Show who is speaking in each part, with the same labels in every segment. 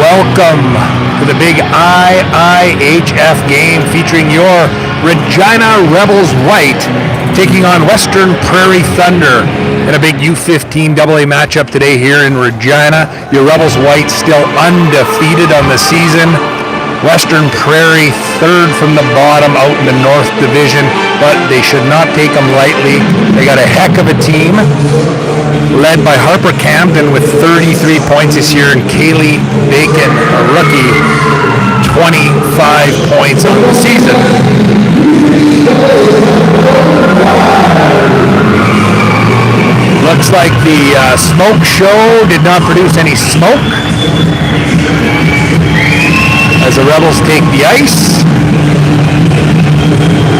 Speaker 1: Welcome to the big IIHF game featuring your Regina Rebels White taking on Western Prairie Thunder in a big U15 AA matchup today here in Regina. Your Rebels White still undefeated on the season. Western Prairie third from the bottom out in the North Division, but they should not take them lightly. They got a heck of a team led by Harper Camden with 33 points this year, and Kaylee Bacon, a rookie, 25 points on the season. Looks like the smoke show did not produce any smoke as the Rebels take the ice.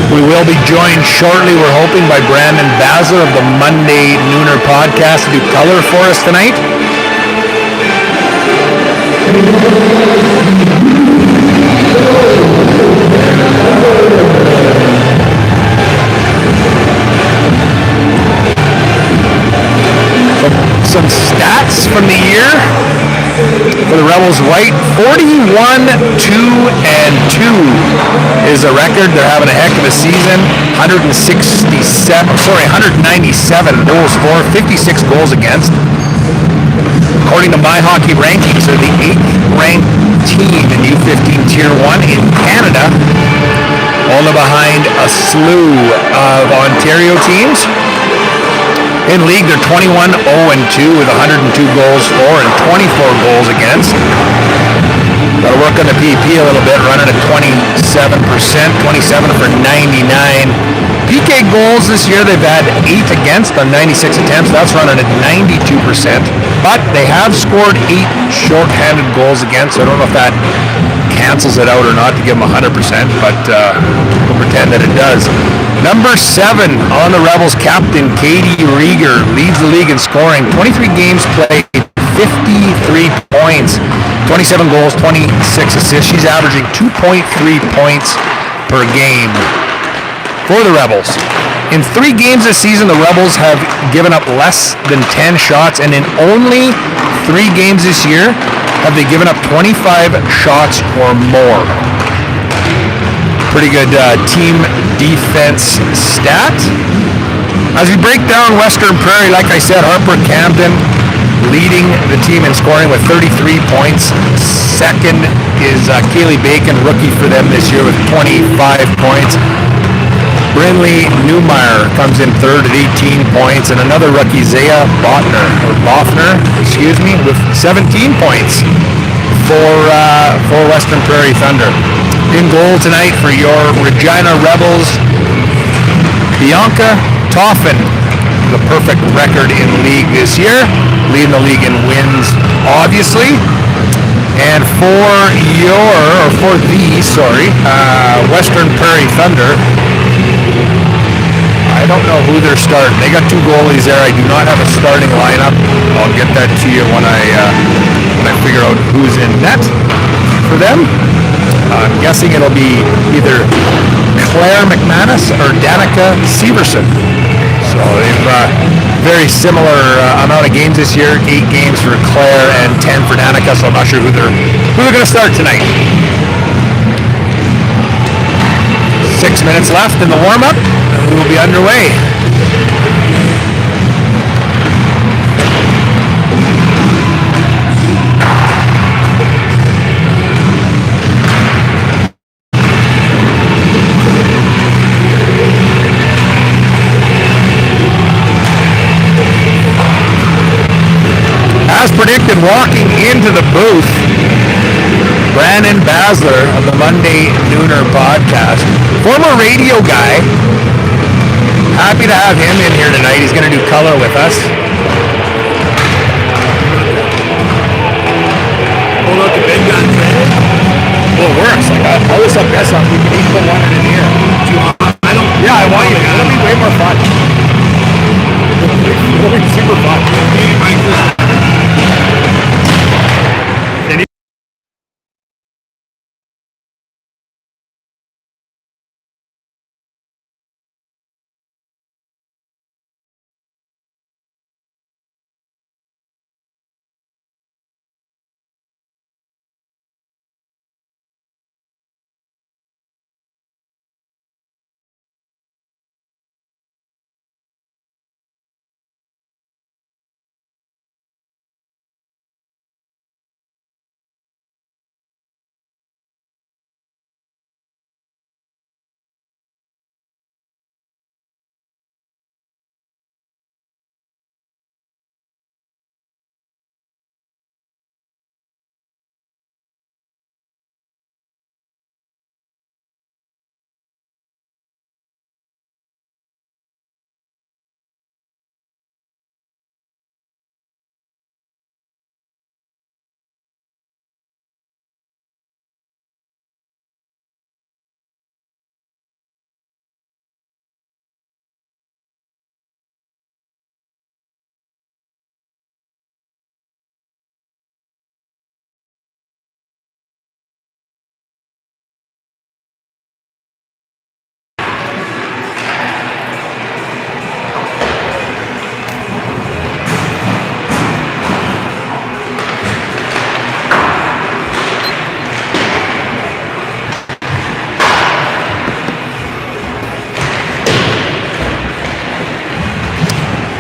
Speaker 1: We will be joined shortly, we're hoping, by Brandon Basler of the Monday Nooner podcast to do color for us tonight. Some stats from the year for the Rebels White. 41-2-2 is the record. They're having a heck of a season. 197 goals for, 56 goals against. According to My Hockey Rankings, they're the 8th ranked team in U15 Tier 1 in Canada, only behind a slew of Ontario teams. In league, they're 21-0-2 with 102 goals for and 24 goals against. Got to work on the PP a little bit, running at 27%, 27 for 99. PK goals this year, they've had 8 against on 96 attempts. That's running at 92%. But they have scored 8 short-handed goals against, so I don't know if that cancels it out or not to give them 100%, but we'll pretend that it does. Number 7 on the Rebels, captain Katie Rieger, leads the league in scoring. 23 games played, 53 points, 27 goals, 26 assists. She's averaging 2.3 points per game for the Rebels. In 3 games this season, the Rebels have given up less than 10 shots, and in only 3 games this year have they given up 25 shots or more. Pretty good team defense stat. As we break down Western Prairie, like I said, Harper Camden leading the team in scoring with 33 points. Second is Kaylee Bacon, rookie for them this year with 25 points. Brinley Newmeyer comes in third at 18 points, and another rookie, Zaya Bothner, with 17 points for Western Prairie Thunder. In goal tonight for your Regina Rebels, Bianca Toffin, the perfect record in league this year, leading the league in wins, obviously. And for Western Prairie Thunder, I don't know who they're starting. They got 2 goalies there. I do not have a starting lineup. I'll get that to you when I figure out who's in net for them. I'm guessing it'll be either Claire McManus or Danica Severson. So they've very similar amount of games this year. 8 games for Claire and 10 for Danica. So I'm not sure who they're going to start tonight. 6 minutes left in the warm-up, and we will be underway. As predicted, walking into the booth, Brandon Basler of the Monday Nooner podcast, former radio guy. Happy to have him in here tonight. He's going to do color with us.
Speaker 2: Pull out the big guns, man.
Speaker 1: Well, it works. Like, all this up, we can each put one in here. I want you. It'll be way more fun. It'll be super fun.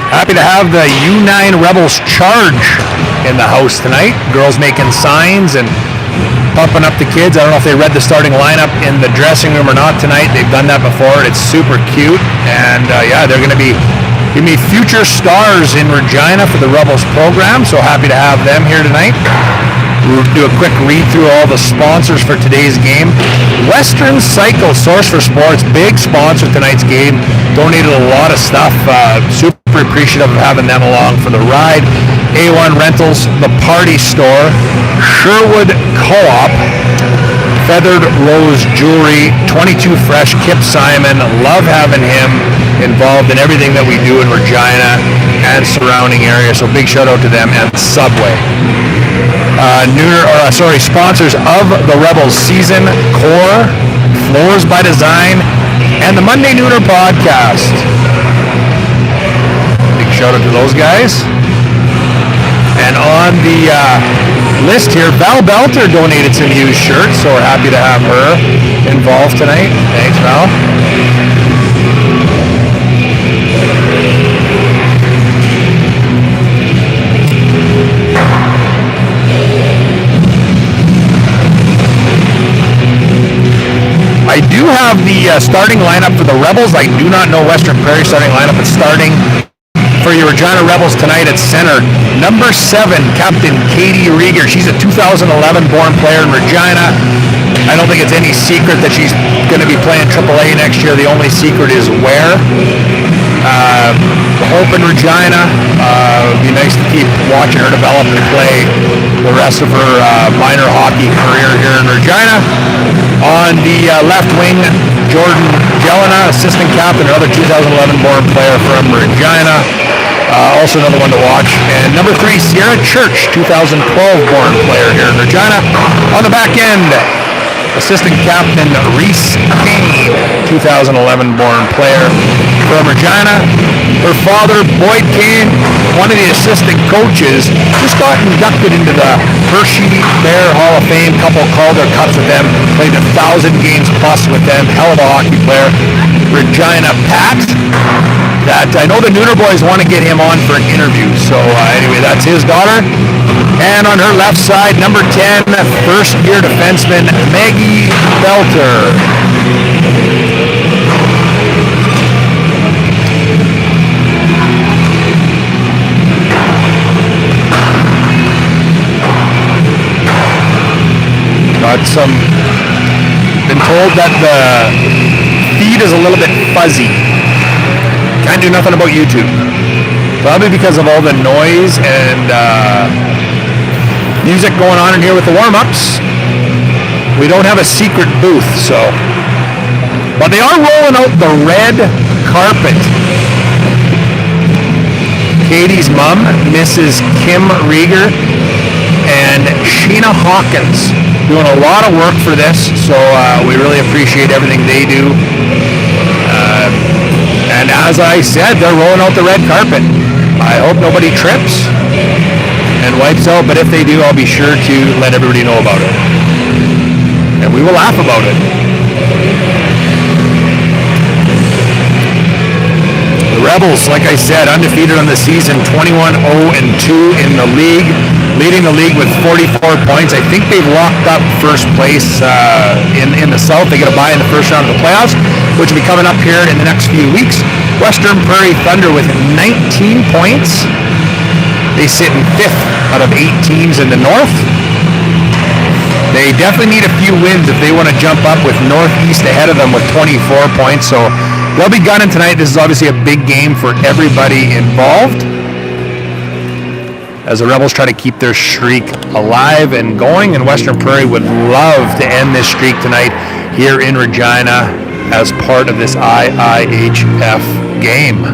Speaker 1: Happy to have the U9 Rebels charge in the house tonight. Girls making signs and pumping up the kids. I don't know if they read the starting lineup in the dressing room or not tonight. They've done that before. It's super cute. And they're going to be future stars in Regina for the Rebels program. So happy to have them here tonight. We'll do a quick read through all the sponsors for today's game. Western Cycle, source for sports, big sponsor tonight's game. Donated a lot of stuff. Super appreciative of having them along for the ride. A1 Rentals, The Party Store, Sherwood Co-op, Feathered Rose Jewelry, 22 Fresh, Kip Simon. Love having him involved in everything that we do in Regina and surrounding area. So big shout out to them and Subway. Sponsors of the Rebels season, Core, Floors by Design, and the Monday Nooner podcast. Big shout out to those guys. And on the list here, Val Belter donated some used shirts, so we're happy to have her involved tonight. Thanks, Val. I do have the starting lineup for the Rebels. I do not know Western Prairie starting lineup, but starting for your Regina Rebels tonight at center, number 7, Captain Katie Rieger. She's a 2011 born player in Regina. I don't think it's any secret that she's going to be playing AAA next year. The only secret is where. Hope in Regina. It'd be nice to keep watching her develop and play the rest of her minor hockey career here in Regina. On the left wing, Jordan Jelena, assistant captain, another 2011 born player from Regina. Also another one to watch. And number 3, Sierra Church, 2012 born player here in Regina. On the back end, assistant captain Reese Kane, 2011 born player from Regina. Her father, Boyd Kane, one of the assistant coaches, just got inducted into the Hershey Bear Hall of Fame. Couple Calder Cups with them, played 1,000 games plus with them. Hell of a hockey player. Regina Pat, that I know the Nooner boys want to get him on for an interview. So anyway, that's his daughter. And on her left side, number 10, first-year defenseman Maggie Belter. Been told that the feed is a little bit fuzzy. Can't do nothing about YouTube. Probably because of all the noise and music going on in here with the warm-ups. We don't have a secret booth, so. But they are rolling out the red carpet. Katie's mom, Mrs. Kim Rieger, and Sheena Hawkins, doing a lot of work for this, so we really appreciate everything they do. And as I said, they're rolling out the red carpet. I hope nobody trips and wipes out, but if they do, I'll be sure to let everybody know about it. And we will laugh about it. The Rebels, like I said, undefeated on the season, 21-0-2 in the league, leading the league with 44 points. I think they've locked up first place in the South. They get a bye in the first round of the playoffs, which will be coming up here in the next few weeks. Western Prairie Thunder with 19 points. They sit in 5th out of 8 teams in the North. They definitely need a few wins if they want to jump up with Northeast ahead of them with 24 points. So they'll be gunning tonight. This is obviously a big game for everybody involved, as the Rebels try to keep their streak alive and going, and Western Prairie would love to end this streak tonight here in Regina as part of this IIHF game.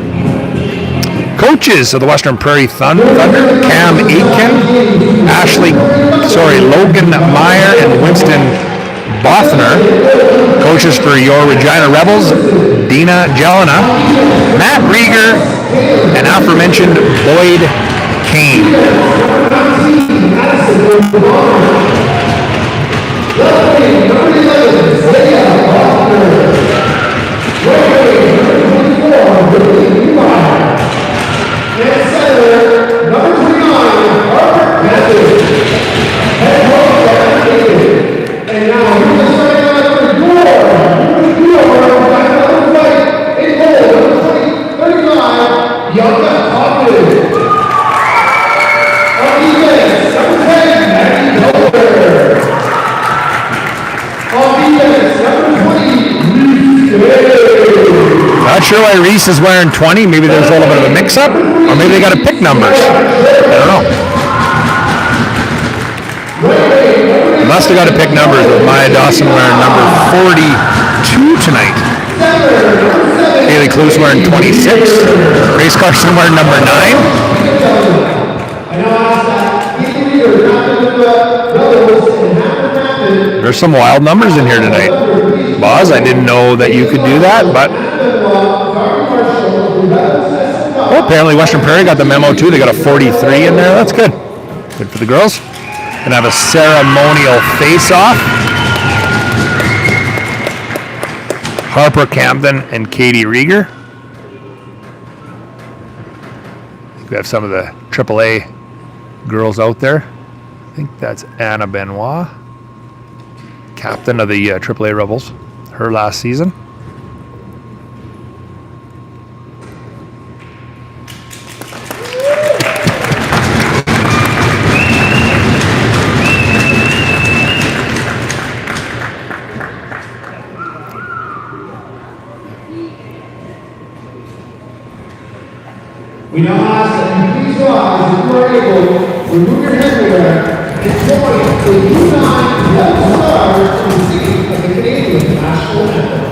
Speaker 1: Coaches of the Western Prairie Thunder, Cam Aitken, Logan Meyer, and Winston Bothner. Coaches for your Regina Rebels, Dina Jelena, Matt Rieger, and aforementioned Boyd Kane. Not sure why Reese is wearing 20. Maybe there's a little bit of a mix-up, or maybe they got to pick numbers. I don't know. Must have got to pick numbers with Maya Dawson wearing number 42 tonight. Haley Cluse wearing 26. Grace Carson wearing number 9. There's some wild numbers in here tonight. Boz, I didn't know that you could do that, but apparently Western Prairie got the memo too. They got a 43 in there. That's good. Good for the girls. Gonna have a ceremonial face-off. Harper Camden and Katie Rieger. We have some of the AAA girls out there. I think that's Anna Benoit, captain of the AAA Rebels, her last season.
Speaker 3: We now ask that you please rise if you are able, remove your headwear, and join the U9 Rebel Stars in the singing of the Canadian National Anthem.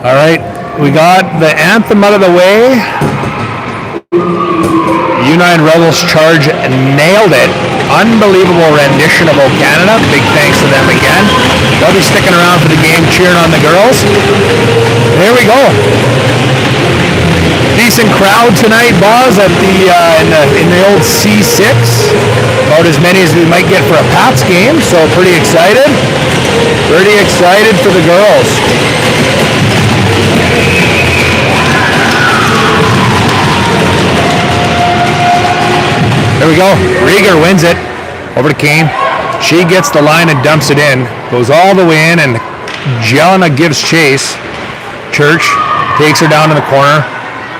Speaker 1: All right, we got the anthem out of the way. U9 Rebels Charge nailed it. Unbelievable rendition of O Canada. Big thanks to them again. They'll be sticking around for the game, cheering on the girls. There we go. Decent crowd tonight, Boz, at in the old C6. About as many as we might get for a Pats game, so pretty excited. Pretty excited for the girls. There we go. Rieger wins it over to Kane. She gets the line and dumps it in. Goes all the way in, and Jelena gives chase. Church takes her down in the corner.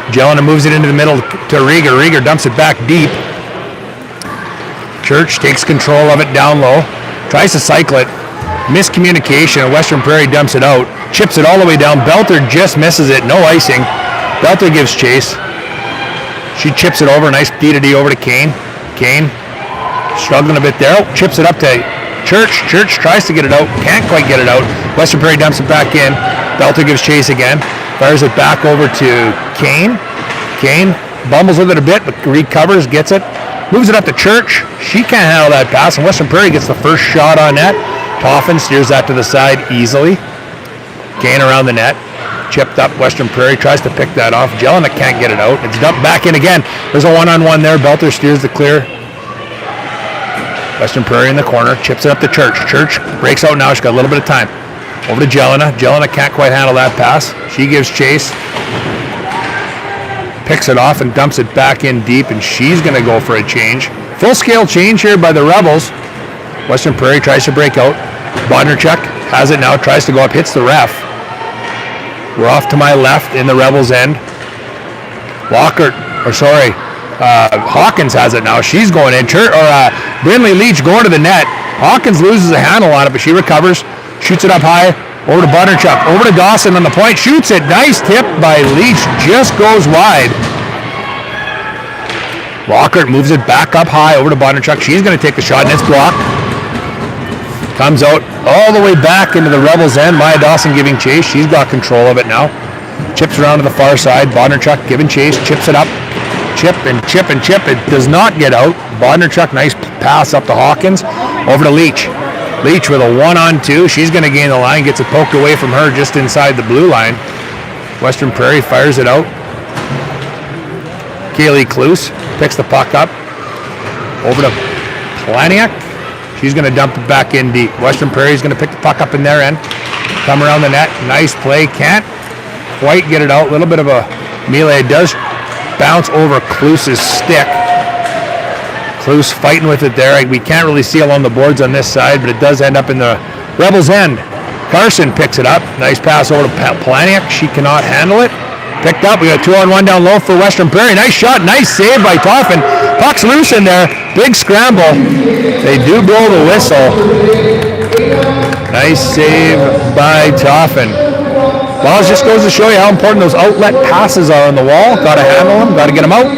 Speaker 1: Jelena moves it into the middle to Rieger. Rieger dumps it back deep. Church takes control of it down low. Tries to cycle it. Miscommunication. Western Prairie dumps it out. chips it all the way down. Belter just misses it, no icing. Belter gives chase. She chips it over, nice D-to-D over to Kane. Kane struggling a bit there. Oh, chips it up to Church. Church tries to get it out, can't quite get it out. Western Prairie dumps it back in. Belter gives chase again. Fires it back over to Kane. Kane bumbles with it a bit, but recovers, gets it. Moves it up to Church. She can't handle that pass, and Western Prairie gets the first shot on net. Toffin steers that to the side easily. Kane around the net. Chipped up. Western Prairie tries to pick that off. Jelinek can't get it out. It's dumped back in again. There's a one-on-one there. Belter steers the clear. Western Prairie in the corner. Chips it up to Church. Church breaks out now. She's got a little bit of time. Over to Jelena. Jelena can't quite handle that pass. She gives chase. Picks it off and dumps it back in deep, and she's going to go for a change. Full-scale change here by the Rebels. Western Prairie tries to break out. Bodnerchuk has it now. Tries to go up. Hits the ref. We're off to my left in the Rebels' end. Hawkins has it now. She's going in. Brindley Leach going to the net. Hawkins loses a handle on it, but she recovers. Shoots it up high. Over to Bodnerchuk. Over to Dawson on the point. Shoots it. Nice tip by Leach. Just goes wide. Lockhart moves it back up high over to Bodnerchuk. She's going to take the shot, and it's blocked. Comes out all the way back into the Rebels' end. Maya Dawson giving chase. She's got control of it now. Chips around to the far side. Bodnerchuk giving chase. Chips it up. Chip and chip and chip. It does not get out. Bodnerchuk, nice pass up to Hawkins. Over to Leach. Leach with a 1-on-2. She's going to gain the line. Gets it poked away from her just inside the blue line. Western Prairie fires it out. Kaylee Kloos picks the puck up. Over to Planiak. She's going to dump it back in deep. Western Prairie is going to pick the puck up in their end. Come around the net. Nice play. Can't quite get it out. A little bit of a melee. It does bounce over Kloos' stick. Kloos fighting with it there. We can't really see along the boards on this side, but it does end up in the Rebels' end. Carson picks it up. Nice pass over to Planiak. She cannot handle it. Picked up. We got 2-on-1 down low for Western Prairie. Nice shot. Nice save by Toffin. Puck's loose in there. Big scramble. They do blow the whistle. Nice save by Toffin. Well, it just goes to show you how important those outlet passes are on the wall. Got to handle them. Got to get them out.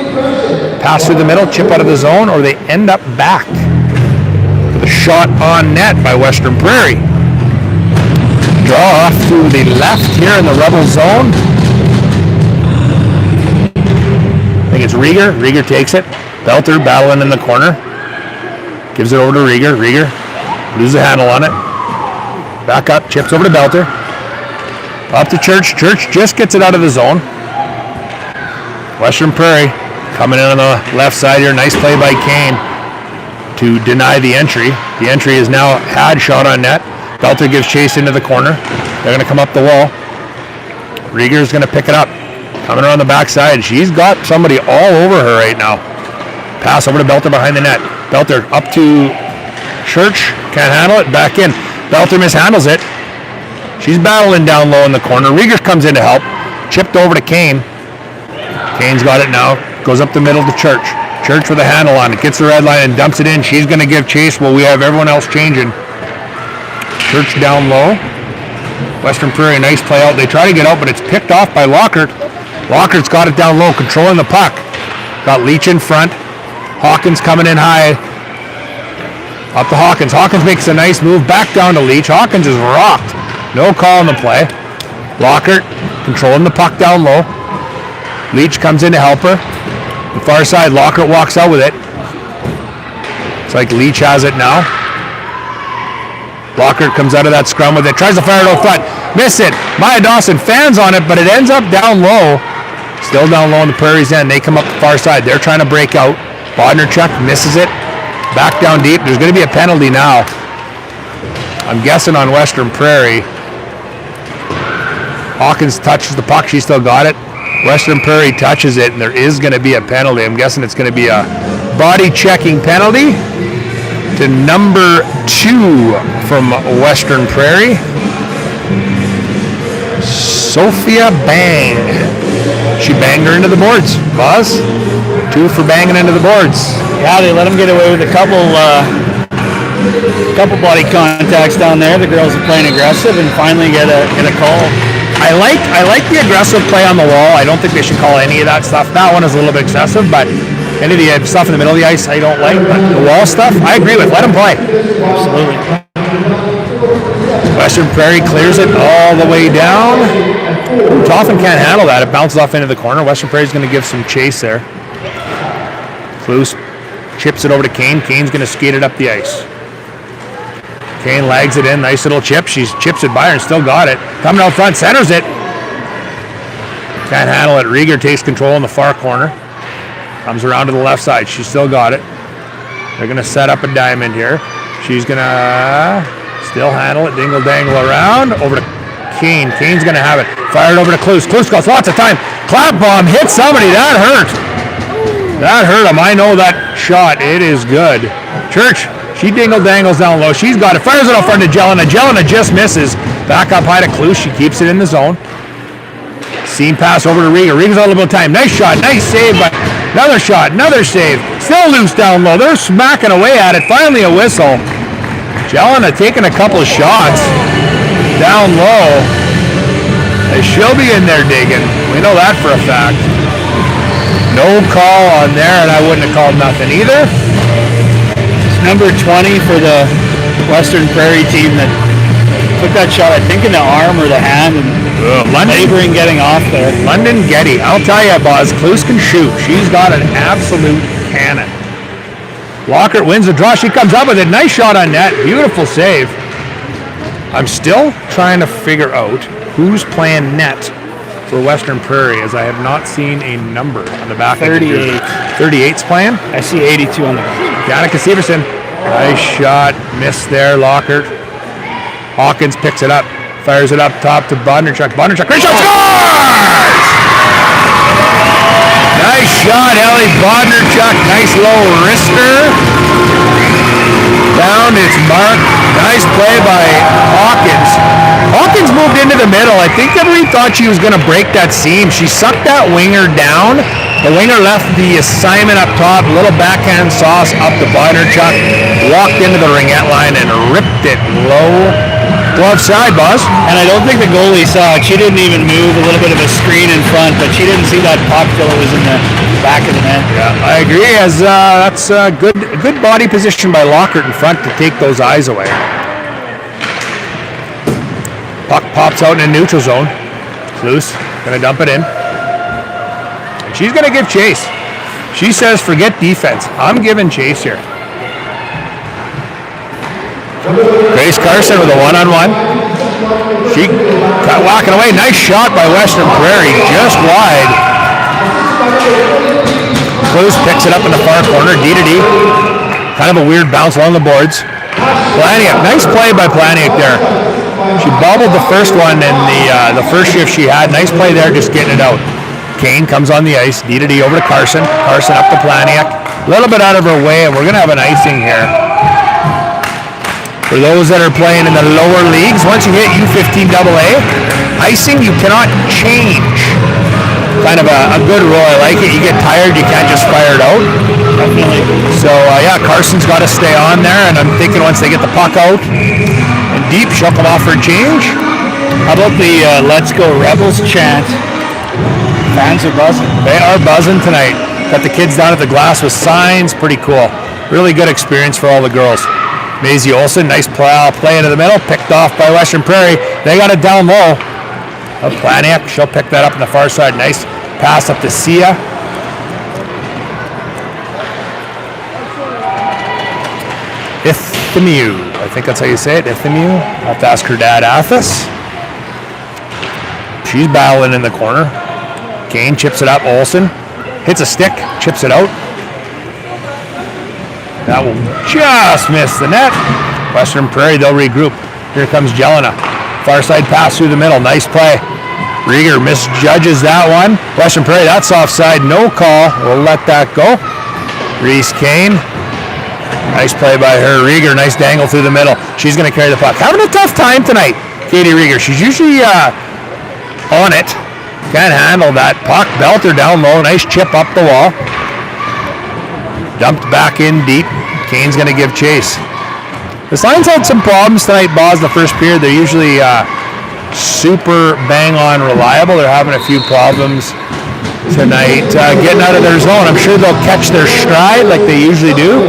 Speaker 1: Pass through the middle, chip out of the zone, or they end up back. The shot on net by Western Prairie. Draw off to the left here in the Rebel zone. I think it's Rieger. Rieger takes it. Belter battling in the corner. Gives it over to Rieger. Rieger loses a handle on it. Back up, chips over to Belter. Up to Church. Church just gets it out of the zone. Western Prairie coming in on the left side here. Nice play by Kane to deny the entry. The entry is now had shot on net. Belter gives chase into the corner. They're going to come up the wall. Rieger's going to pick it up. Coming around the backside. She's got somebody all over her right now. Pass over to Belter behind the net. Belter up to Church. Can't handle it. Back in. Belter mishandles it. She's battling down low in the corner. Rieger comes in to help. Chipped over to Kane. Kane's got it now. Goes up the middle to Church. Church with a handle on it. Gets the red line and dumps it in. She's going to give chase while we have everyone else changing. Church down low. Western Prairie, nice play out. They try to get out, but it's picked off by Lockhart. Lockhart's got it down low, controlling the puck. Got Leach in front. Hawkins coming in high. Up to Hawkins. Hawkins makes a nice move back down to Leach. Hawkins is rocked. No call on the play. Lockhart controlling the puck down low. Leach comes in to help her. The far side, Lockhart walks out with it. It's like Leach has it now. Lockhart comes out of that scrum with it. Tries to fire it out front. Miss it. Maya Dawson fans on it, but it ends up down low. Still down low on the Prairie's end. They come up the far side. They're trying to break out. Bodnerchuk misses it. Back down deep. There's going to be a penalty now. I'm guessing on Western Prairie. Hawkins touches the puck. She still got it. Western Prairie touches it, and there is going to be a penalty. I'm guessing it's going to be a body-checking penalty to number 2 from Western Prairie. Sophia Bang. She banged her into the boards. Buzz? 2 for banging into the boards.
Speaker 2: Yeah, they let him get away with a couple
Speaker 4: Couple body contacts down there. The girls are playing aggressive and finally get a call.
Speaker 1: I like the aggressive play on the wall. I don't think they should call any of that stuff. That one is a little bit excessive, but any of the stuff in the middle of the ice I don't like. But the wall stuff, I agree with. Let them play.
Speaker 4: Absolutely.
Speaker 1: Western Prairie clears it all the way down. Toffin can't handle that. It bounces off into the corner. Western Prairie's going to give some chase there. Kloos chips it over to Kane. Kane's going to skate it up the ice. Kane lags it in. Nice little chip. She chips it by her and still got it. Coming out front, centers it. Can't handle it. Rieger takes control in the far corner. Comes around to the left side. She's still got it. They're going to set up a diamond here. She's going to still handle it. Dingle dangle around. Over to Kane. Kane's going to have it. Fired over to Kloos. Kloos got lots of time. Clap bomb hit somebody. That hurt. That hurt him. I know that shot. It is good. Church. She dingle dangles down low. She's got it. Fires it off front to Jelena. Jelena just misses. Back up high to Kloos. She keeps it in the zone. Seam pass over to Rieger. Rieger's got a little bit of time. Nice shot. Nice save. But another shot. Another save. Still loose down low. They're smacking away at it. Finally a whistle. Jelena taking a couple of shots down low. She'll be in there digging. We know that for a fact. No call on there, and I wouldn't have called nothing either.
Speaker 4: Number 20 for the Western Prairie team that took that shot, I think, in the arm or the hand and laboring getting off there.
Speaker 1: London Getty. I'll tell you, Buzz, Kloos can shoot. She's got an absolute cannon. Lockhart wins the draw. She comes up with a nice shot on net. Beautiful save. I'm still trying to figure out who's playing net for Western Prairie, as I have not seen a number on the back.
Speaker 4: 38.
Speaker 1: 38's playing?
Speaker 4: I see 82 on the back.
Speaker 1: Danica Severson. Nice shot. Missed there, Lockhart. Hawkins picks it up. Fires it up top to Bodnerchuk. Bodnerchuk. Great shot. Scores! Nice shot, Ellie Bodnerchuk. Nice low wrister. Down, it's Mark. Nice play by Hawkins. Hawkins moved into the middle. I think everybody thought she was going to break that seam. She sucked that winger down. The winger left the assignment up top. Little backhand sauce up to Bodnerchuk. Walked into the ringette line and ripped it low. Glove side, Buzz.
Speaker 4: And I don't think the goalie saw it. She didn't even move. A little bit of a screen in front, but she didn't see that puck till it was in the back of the net.
Speaker 1: Yeah, I agree. As that's a good body position by Lockhart in front to take those eyes away. Puck pops out in a neutral zone. Kloos gonna dump it in. And she's gonna give chase. She says, "Forget defense. I'm giving chase here." Grace Carson with a one-on-one. She got walking away. Nice shot by Western Prairie, just wide. Kloos picks it up in the far corner, D to D. Kind of a weird bounce along the boards. Planiak, nice play by Planiak there. She bobbled the first one in the first shift she had. Nice play there, just getting it out. Kane comes on the ice, D to D over to Carson. Carson up to Planiak. A little bit out of her way, and we're going to have an icing here. For those that are playing in the lower leagues, once you hit U15 AA, icing you cannot change. Kind of a good rule. I like it. You get tired, you can't just fire it out.
Speaker 4: Definitely.
Speaker 1: So, yeah, Carson's got to stay on there, and I'm thinking once they get the puck out and deep, she'll come off for a change.
Speaker 4: How about the Let's Go Rebels chant? Fans are buzzing.
Speaker 1: They are buzzing tonight. Got the kids down at the glass with signs. Pretty cool. Really good experience for all the girls. Maisie Olsen, nice play into the middle, picked off by Western Prairie. They got it down low. Planiak, she'll pick that up on the far side. Nice pass up to Sia. Ithemiu, I think that's how you say it, Ithemiu. I'll have to ask her dad, Athos. She's battling in the corner. Kane chips it up, Olsen hits a stick, chips it out. That will just miss the net. Western Prairie, they'll regroup. Here comes Jelena. Far side pass through the middle. Nice play. Rieger misjudges that one. Western Prairie, that's offside. No call. We'll let that go. Reese Kane. Nice play by her. Rieger, nice dangle through the middle. She's going to carry the puck. Having a tough time tonight, Katie Rieger. She's usually on it. Can't handle that puck. Belter down low. Nice chip up the wall. Dumped back in deep. Kane's going to give chase. The Lions had some problems tonight, Boz, the first period. They're usually super bang-on reliable. They're having a few problems tonight getting out of their zone. I'm sure they'll catch their stride like they usually do.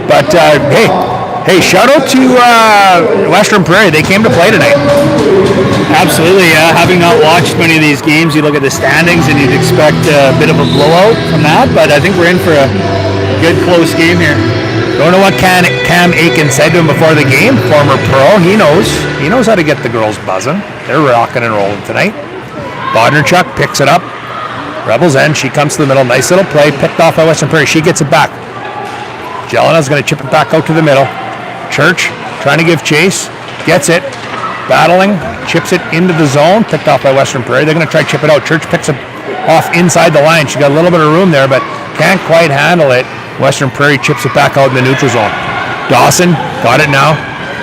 Speaker 1: But, hey, shout out to Western Prairie. They came to play tonight.
Speaker 4: Absolutely, yeah. Having not watched many of these games, you look at the standings and you'd expect a bit of a blowout from that, but I think we're in for a good, close game here.
Speaker 1: Don't know what Cam Aiken said to him before the game. Former pro, he knows how to get the girls buzzing. They're rocking and rolling tonight. Bodnerchuk picks it up. Rebels end. She comes to the middle. Nice little play. Picked off by Western Prairie. She gets it back. Jelena's going to chip it back out to the middle. Church trying to give chase. Gets it. Battling. Chips it into the zone. Picked off by Western Prairie. They're going to try to chip it out. Church picks it off inside the line. She got a little bit of room there, but can't quite handle it. Western Prairie chips it back out in the neutral zone. Dawson got it now.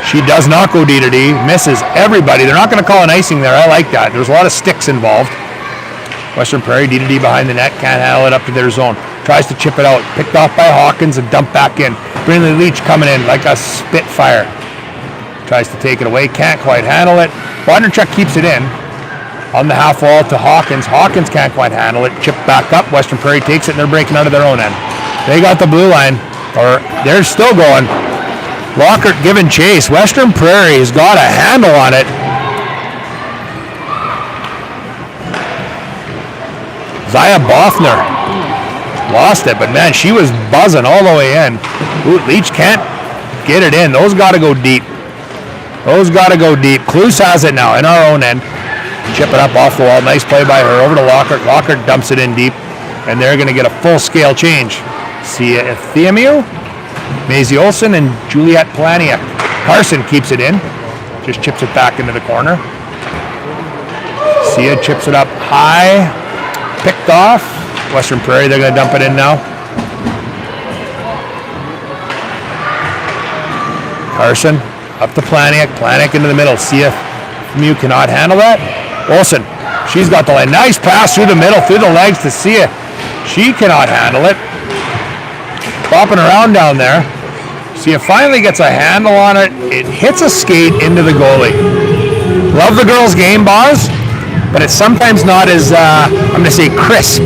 Speaker 1: She does not go D to D. Misses everybody. They're not going to call an icing there. I like that. There's a lot of sticks involved. Western Prairie D to D behind the net. Can't handle it up to their zone. Tries to chip it out. Picked off by Hawkins and dumped back in. Brindley Leach coming in like a spitfire. Tries to take it away. Can't quite handle it. Bodnerchuk keeps it in. On the half wall to Hawkins. Hawkins can't quite handle it. Chipped back up. Western Prairie takes it and they're breaking out of their own end. They got the blue line. Or they're still going. Lockhart giving chase. Western Prairie has got a handle on it. Zaya Bothner lost it, but man, she was buzzing all the way in. Ooh, Leach can't get it in. Those got to go deep. Cluse has it now in our own end. Chip it up off the wall. Nice play by her. Over to Lockhart. Lockhart dumps it in deep, and they're going to get a full-scale change. See Theamiu, Maisie Olsen, and Juliette Planiak. Carson keeps it in. Just chips it back into the corner. Sia chips it up high. Picked off. Western Prairie, they're going to dump it in now. Carson up to Planiak. Planiak into the middle. Sia Theamiu cannot handle that. Olsen, she's got the line. Nice pass through the middle, through the legs to Sia. She cannot handle it. Bopping around down there. Sia finally gets a handle on it. It hits a skate into the goalie. Love the girls' game, Boz, but it's sometimes not as, I'm going to say, crisp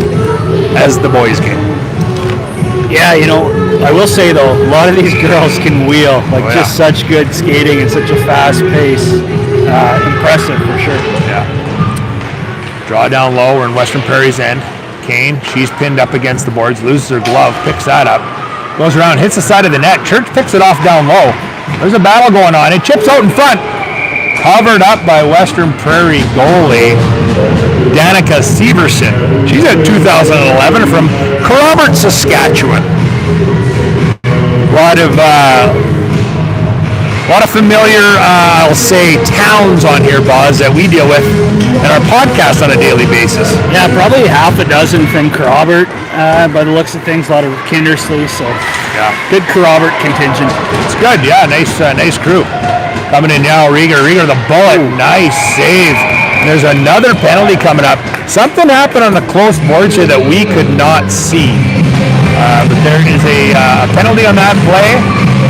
Speaker 1: as the boys' game.
Speaker 4: Yeah, I will say though, a lot of these girls can wheel. Just such good skating and such a fast pace. Impressive for sure.
Speaker 1: Yeah. Draw down low. We're in Western Prairie's end. Kane, she's pinned up against the boards, loses her glove, picks that up, goes around, hits the side of the net. Church picks it off down low. There's a battle going on. It chips out in front. Covered up by Western Prairie goalie Danica Severson. She's at 2011 from Robert, Saskatchewan. A lot of familiar, I'll say, towns on here, Boz, that we deal with in our podcast on a daily basis.
Speaker 4: Yeah, probably half a dozen from Robert, by the looks of things. A lot of Kindersley, so
Speaker 1: yeah,
Speaker 4: good Robert contingent.
Speaker 1: It's good, yeah, nice crew. Coming in now, Rieger the bullet, nice save. And there's another penalty coming up. Something happened on the close boards here that we could not see. But there is a penalty on that play,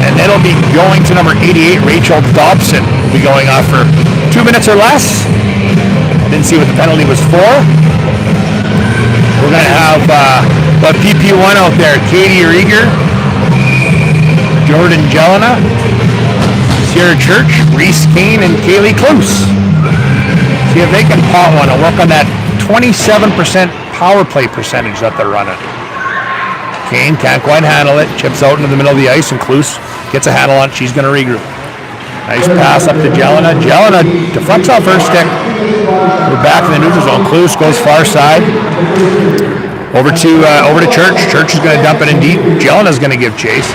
Speaker 1: and it'll be going to number 88, Rachel Dobson. Will be going off for 2 minutes or less. Didn't see what the penalty was for. We're going to have the PP1 out there. Katie Rieger, Jordan Jelena, Sierra Church, Reese Kane, and Kaylee Cluse. See if they can pot one and work on that 27% power play percentage that they're running. Kane can't quite handle it. Chips out into the middle of the ice, and Cluse gets a handle on it. She's going to regroup. Nice pass up to Jelena. Jelena deflects off her stick. We're back in the neutral zone. Cluse goes far side. Over to Church. Church is going to dump it in deep. Jelena's going to give chase.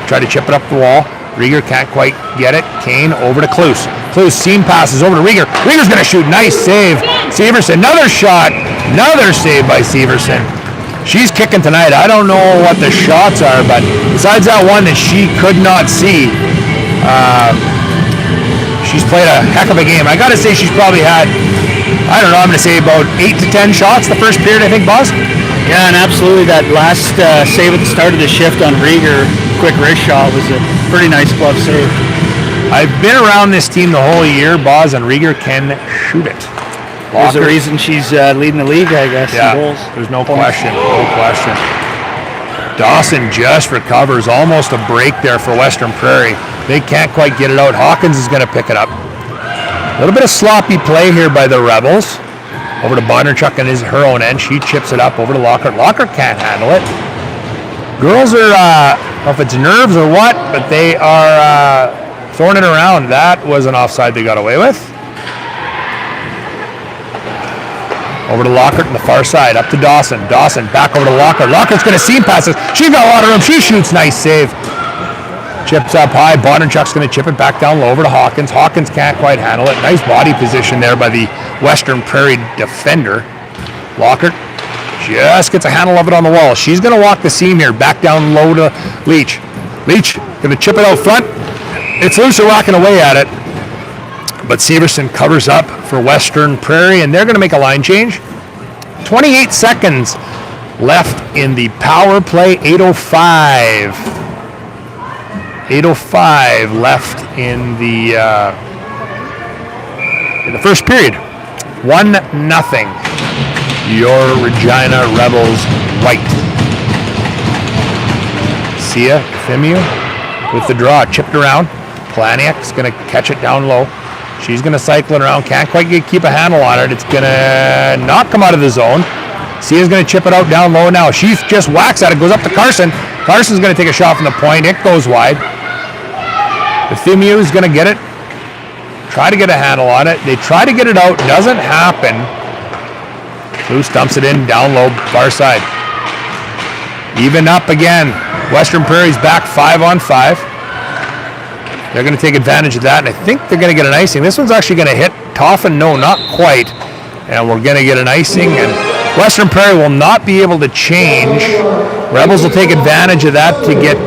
Speaker 1: Try to chip it up the wall. Rieger can't quite get it. Kane over to Cluse. Cluse seam passes over to Rieger. Rieger's going to shoot. Nice save. Severson, another shot. Another save by Severson. She's kicking tonight. I don't know what the shots are, but besides that one that she could not see, she's played a heck of a game. I got to say she's probably had, I don't know, I'm going to say about 8 to 10 shots the first period, I think, Boz?
Speaker 4: Yeah, and absolutely that last save at the start of the shift on Rieger, quick wrist shot, was a pretty nice glove save.
Speaker 1: I've been around this team the whole year, Boz, and Rieger can shoot it.
Speaker 4: There's a reason she's leading the league, I guess.
Speaker 1: Yeah,
Speaker 4: in goals.
Speaker 1: there's no question. No question. Dawson just recovers. Almost a break there for Western Prairie. They can't quite get it out. Hawkins is going to pick it up. A little bit of sloppy play here by the Rebels. Over to Bondarchuk and her own end. She chips it up over to Lockhart. Lockhart can't handle it. Girls are, I don't know if it's nerves or what, but they are throwing it around. That was an offside they got away with. Over to Lockhart on the far side. Up to Dawson. Dawson back over to Lockhart. Lockhart's going to seam passes. She's got a lot of room. She shoots. Nice save. Chips up high. Bondarchuk's going to chip it back down low over to Hawkins. Hawkins can't quite handle it. Nice body position there by the Western Prairie defender. Lockhart just gets a handle of it on the wall. She's going to walk the seam here. Back down low to Leach. Leach going to chip it out front. It's loose. They're rocking away at it. But Severson covers up for Western Prairie, and they're going to make a line change. 28 seconds left in the power play. 8:05. 8:05 left in the first period. 1-0. Your Regina Rebels white. Sia Femiu with the draw, chipped around. Planiak's going to catch it down low. She's going to cycle it around. Can't quite keep a handle on it. It's going to not come out of the zone. Sia's going to chip it out down low now. She just whacks at it. Goes up to Carson. Carson's going to take a shot from the point. It goes wide. The Femiu is going to get it. Try to get a handle on it. They try to get it out. Doesn't happen. Loose dumps it in down low, far side. Even up again. Western Prairie's back 5-on-5. They're going to take advantage of that, and I think they're going to get an icing. This one's actually going to hit Toffin. No, not quite. And we're going to get an icing, and Western Prairie will not be able to change. Rebels will take advantage of that to get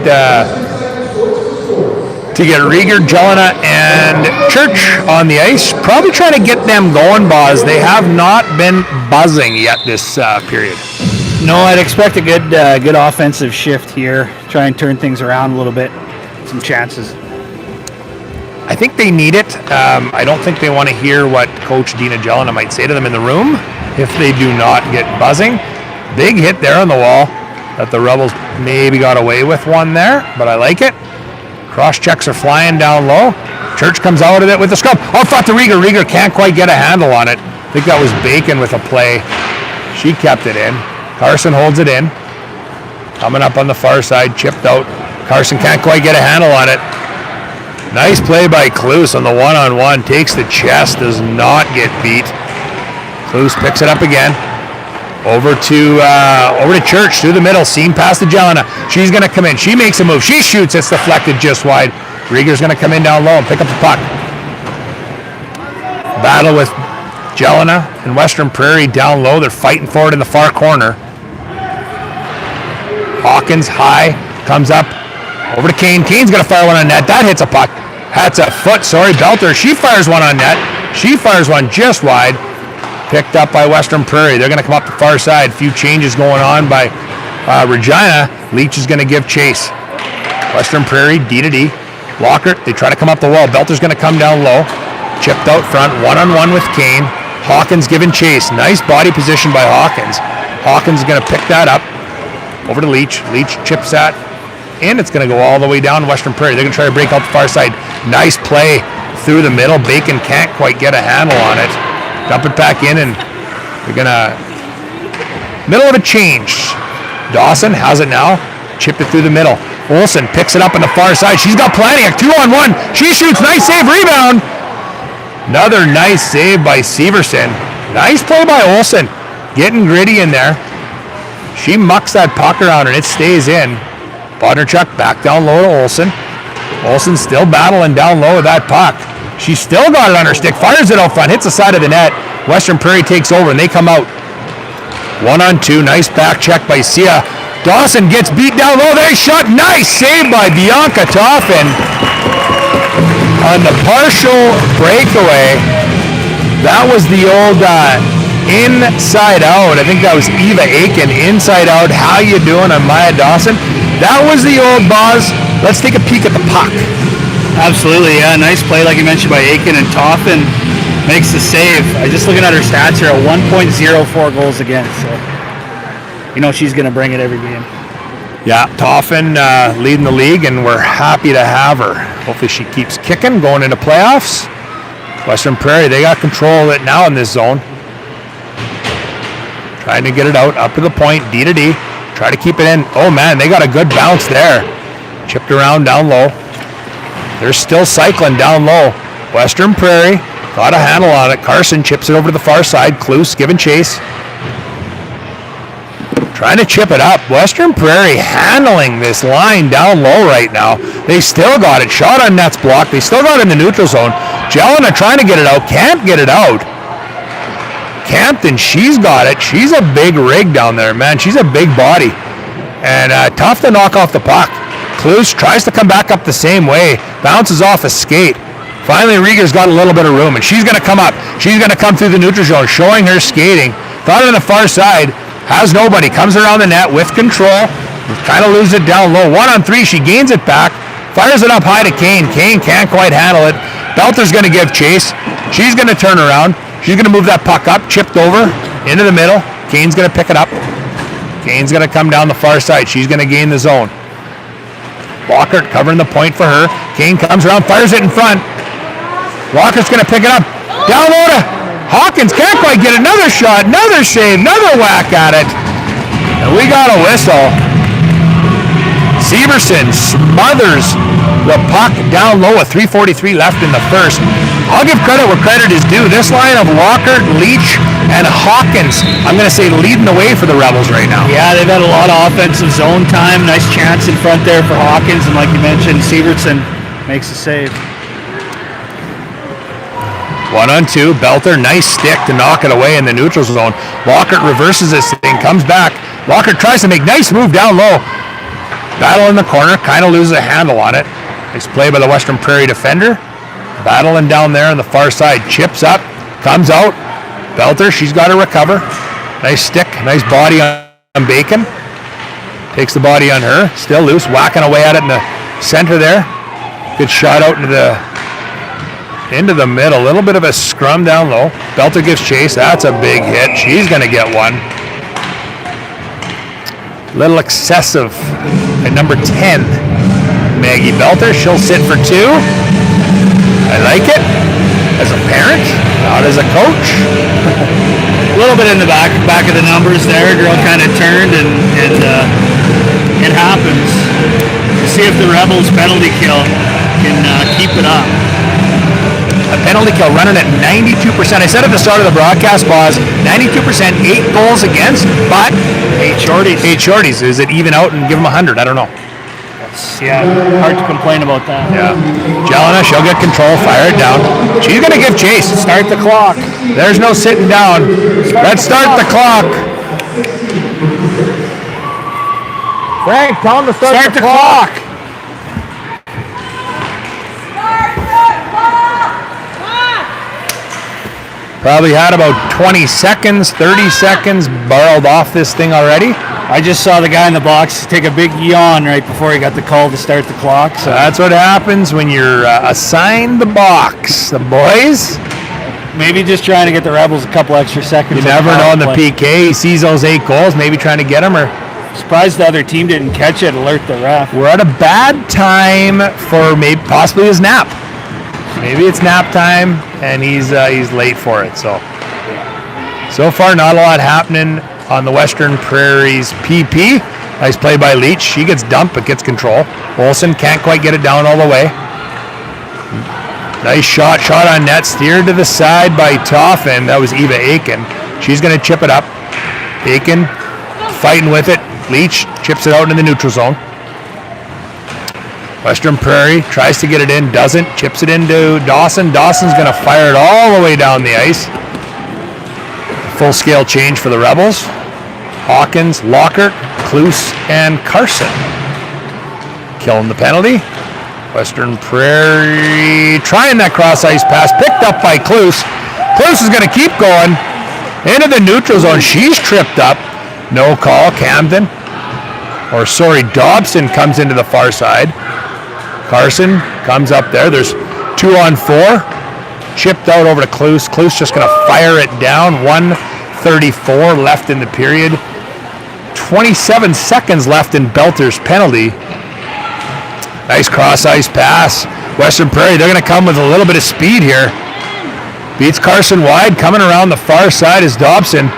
Speaker 1: Rieger, Jelena, and Church on the ice. Probably trying to get them going, Boz. They have not been buzzing yet this period.
Speaker 4: No, I'd expect a good offensive shift here. Try and turn things around a little bit. Some chances.
Speaker 1: I think they need it. I don't think they want to hear what Coach Dina Jelena might say to them in the room if they do not get buzzing. Big hit there on the wall that the Rebels maybe got away with one there, but I like it. Cross checks are flying down low. Church comes out of it with the scrum. Out front to Rieger. Rieger can't quite get a handle on it. I think that was Bacon with a play. She kept it in. Carson holds it in. Coming up on the far side, chipped out. Carson can't quite get a handle on it. Nice play by Kloos on the one-on-one. Takes the chest, does not get beat. Kloos picks it up again. Over to Church through the middle. Seam past to Jelena. She's going to come in. She makes a move. She shoots. It's deflected just wide. Rieger's going to come in down low and pick up the puck. Battle with Jelena and Western Prairie down low. They're fighting for it in the far corner. Hawkins high. Comes up. Over to Kane. Kane's going to fire one on net. That hits a puck. That's a foot. Sorry, Belter. She fires one on net. She fires one just wide. Picked up by Western Prairie. They're going to come up the far side. Few changes going on by Regina. Leach is going to give chase. Western Prairie, D to D. Lockhart, they try to come up the wall. Belter's going to come down low. Chipped out front. One-on-one with Kane. Hawkins giving chase. Nice body position by Hawkins. Hawkins is going to pick that up. Over to Leach. Leach chips that. And it's going to go all the way down to Western Prairie. They're going to try to break out the far side. Nice play through the middle. Bacon can't quite get a handle on it. Dump it back in, and they're going to... Middle of a change. Dawson has it now. Chipped it through the middle. Olsen picks it up on the far side. She's got Planiak. 2-on-1. She shoots. Nice save. Rebound. Another nice save by Severson. Nice play by Olsen. Getting gritty in there. She mucks that puck around, and it stays in. Bondarchuk back down low to Olsen. Olsen still battling down low with that puck. She's still got it on her stick. Fires it out front. Hits the side of the net. Western Prairie takes over, and they come out. 1-on-2. Nice back check by Sia. Dawson gets beat down low. There's shot. Nice save by Bianca Toffin on the partial breakaway. That was the old inside out. I think that was Eva Aiken. Inside out. How you doing on Maya Dawson? That was the old Boz. Let's take a peek at the puck.
Speaker 4: Absolutely, yeah. Nice play, like you mentioned, by Aiken, and Toffin makes the save. I just looking at her stats here, at 1.04 goals against. So, you know she's going to bring it every game.
Speaker 1: Yeah, Toffin leading the league, and we're happy to have her. Hopefully she keeps kicking going into playoffs. Western Prairie, they got control of it now in this zone. Trying to get it out, up to the point, D to D. Try to keep it in. Oh man, they got a good bounce there. Chipped around down low. They're still cycling down low. Western Prairie got a handle on it. Carson chips it over to the far side. Kloos giving chase. Trying to chip it up. Western Prairie handling this line down low right now. They still got it. Shot on net's blocked. They still got it in the neutral zone. Jelena trying to get it out. Can't get it out. Campton, she's got it. She's a big rig down there, man. She's a big body. And tough to knock off the puck. Kloos tries to come back up the same way. Bounces off a skate. Finally, Rieger's got a little bit of room, and she's going to come up. She's going to come through the neutral zone, showing her skating. Thought on the far side. Has nobody. Comes around the net with control. Kind of loses it down low. 1-on-3. She gains it back. Fires it up high to Kane. Kane can't quite handle it. Belter's going to give chase. She's going to turn around. She's going to move that puck up. Chipped over. Into the middle. Kane's going to pick it up. Kane's going to come down the far side. She's going to gain the zone. Walker covering the point for her. Kane comes around. Fires it in front. Walker's going to pick it up. Down low to Hawkins. Can't quite get another shot. Another save. Another whack at it. And we got a whistle. Severson smothers the puck down low with 3:43 left in the first. I'll give credit where credit is due. This line of Walker, Leach, and Hawkins, I'm going to say leading the way for the Rebels right now.
Speaker 4: Yeah, they've had a lot of offensive zone time. Nice chance in front there for Hawkins. And like you mentioned, Severson makes the save.
Speaker 1: 1-on-2. Belter, nice stick to knock it away in the neutral zone. Walker reverses this thing, comes back. Walker tries to make nice move down low. Battle in the corner, kind of loses a handle on it. Nice play by the Western Prairie defender. Battling down there on the far side. Chips up, comes out. Belter, she's got to recover. Nice stick, nice body on Bacon. Takes the body on her, still loose, whacking away at it in the center there. Good shot out into the middle. A little bit of a scrum down low. Belter gives chase. That's a big hit. She's going to get one. Little excessive at number 10. Maggie Belter. She'll sit for 2. I like it. As a parent, not as a coach.
Speaker 4: A little bit in the back of the numbers there. Girl kind of turned, and it happens. We'll see if the Rebels penalty kill can keep it up.
Speaker 1: A penalty kill running at 92%. I said at the start of the broadcast, Boz, 92%, 8 goals against, but
Speaker 4: 8 shorties.
Speaker 1: 8 shorties. Is it even out and give them 100? I don't know.
Speaker 4: Yeah, hard to complain about that.
Speaker 1: Yeah. Jelena, she'll get control, fire it down. She's going to give chase.
Speaker 4: Start the clock.
Speaker 1: There's no sitting down. Let's start the clock. Frank, tell him to start the clock. Probably had about 20 seconds, 30 seconds borrowed off this thing already.
Speaker 4: I just saw the guy in the box take a big yawn right before he got the call to start the clock. So
Speaker 1: that's what happens when you're assigned the box. The boys.
Speaker 4: Maybe just trying to get the Rebels a couple extra seconds.
Speaker 1: You never know on the PK. He sees those 8 goals, maybe trying to get them. Or
Speaker 4: surprised the other team didn't catch it, alert the ref.
Speaker 1: We're at a bad time for maybe possibly his nap. Maybe it's nap time and he's late for it. So far not a lot happening on the Western Prairie's PP. Nice play by Leach. She gets dumped but gets control. Olsen can't quite get it down all the way. Nice shot on net, steered to the side by Toffin. That was Eva Aiken. She's going to chip it up. Aiken fighting with it. Leach chips it out into the neutral zone. Western Prairie tries to get it in, doesn't. Chips it into Dawson. Dawson's going to fire it all the way down the ice. Full scale change for the Rebels. Hawkins, Lockhart, Kloos, and Carson. Killing the penalty. Western Prairie trying that cross ice pass. Picked up by Kloos. Kloos is going to keep going. Into the neutral zone. She's tripped up. No call. Dobson comes into the far side. Carson comes up there. There's 2 on 4. Chipped out over to Kloos. Kloos just going to fire it down. 1:34 left in the period. 27 seconds left in Belter's penalty. Nice cross-ice pass. Western Prairie, they're going to come with a little bit of speed here. Beats Carson wide. Coming around the far side is Dobson.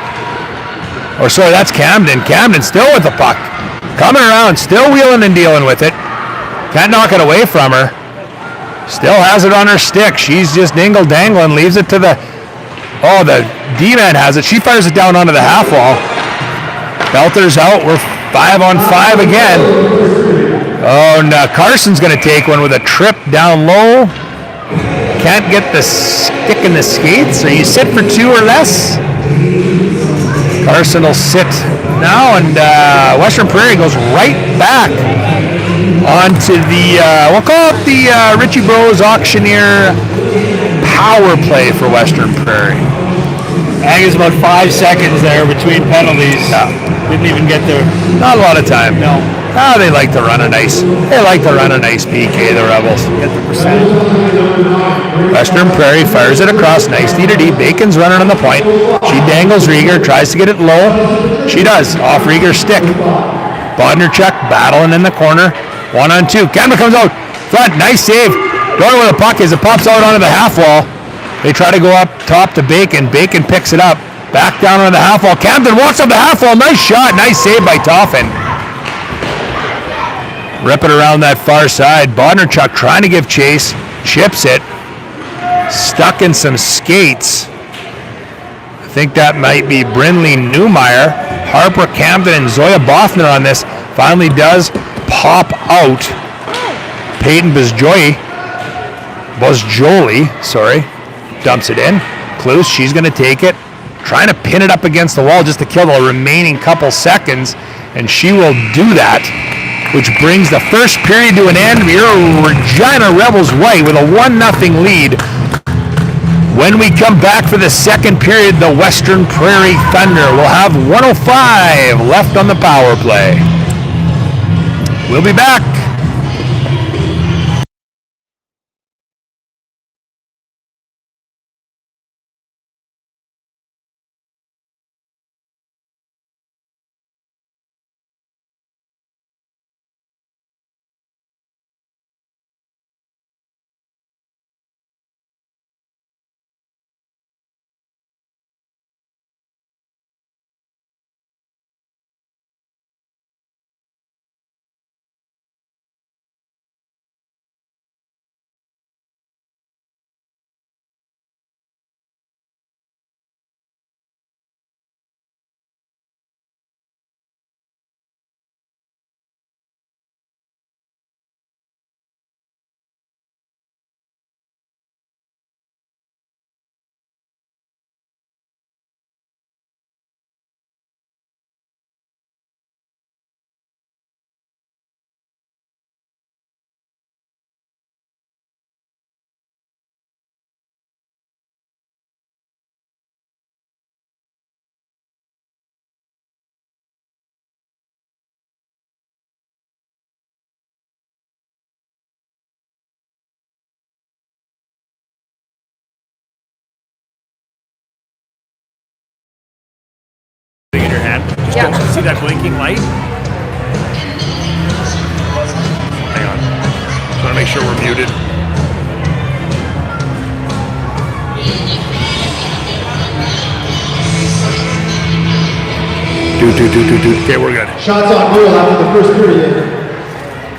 Speaker 1: Or sorry, that's Camden. Camden still with the puck. Coming around, still wheeling and dealing with it. Can't knock it away from her. Still has it on her stick. She's just dingle-dangling, leaves it to the... Oh, the D-man has it. She fires it down onto the half wall. Belter's out. We're 5 on 5 again. Oh, no. Carson's going to take one with a trip down low. Can't get the stick in the skates. So you sit for 2 or less. Carson will sit now, and Western Prairie goes right back onto the, we'll call it the Ritchie Bros Auctioneer power play for Western Prairie.
Speaker 4: I think it's about 5 seconds there between penalties.
Speaker 1: Yeah.
Speaker 4: Didn't even get there.
Speaker 1: Not a lot of time.
Speaker 4: No.
Speaker 1: They like to run a nice. They like to run a nice PK, the Rebels.
Speaker 4: Get the percentage.
Speaker 1: Western Prairie fires it across, nice D to D. Bacon's running on the point. She dangles Rieger, tries to get it low. She does, off Rieger's stick. Bodnerchuk battling in the corner. 1 on 2. Camden comes out front, nice save. Don't know where the puck is. It pops out onto the half wall. They try to go up top to Bacon. Bacon picks it up. Back down on the half wall. Camden walks up the half wall. Nice shot. Nice save by Toffin. Rip it around that far side. Bodnerchuk trying to give chase. Chips it. Stuck in some skates. I think that might be Brindley Newmeyer. Harper Camden and Zoya Bothner on this. Finally does pop out. Peyton Bosjoli, dumps it in. Kloos, she's going to take it. Trying to pin it up against the wall just to kill the remaining couple seconds. And she will do that, which brings the first period to an end. Your Regina Rebels white with a 1-0 lead. When we come back for the second period, the Western Prairie Thunder will have 1:05 left on the power play. We'll be back.
Speaker 2: In your hand. Just
Speaker 5: Yeah.
Speaker 2: don't see that blinking light. Hang on. Just want to make sure we're muted. Okay, we're good.
Speaker 3: Shots on goal after the first period.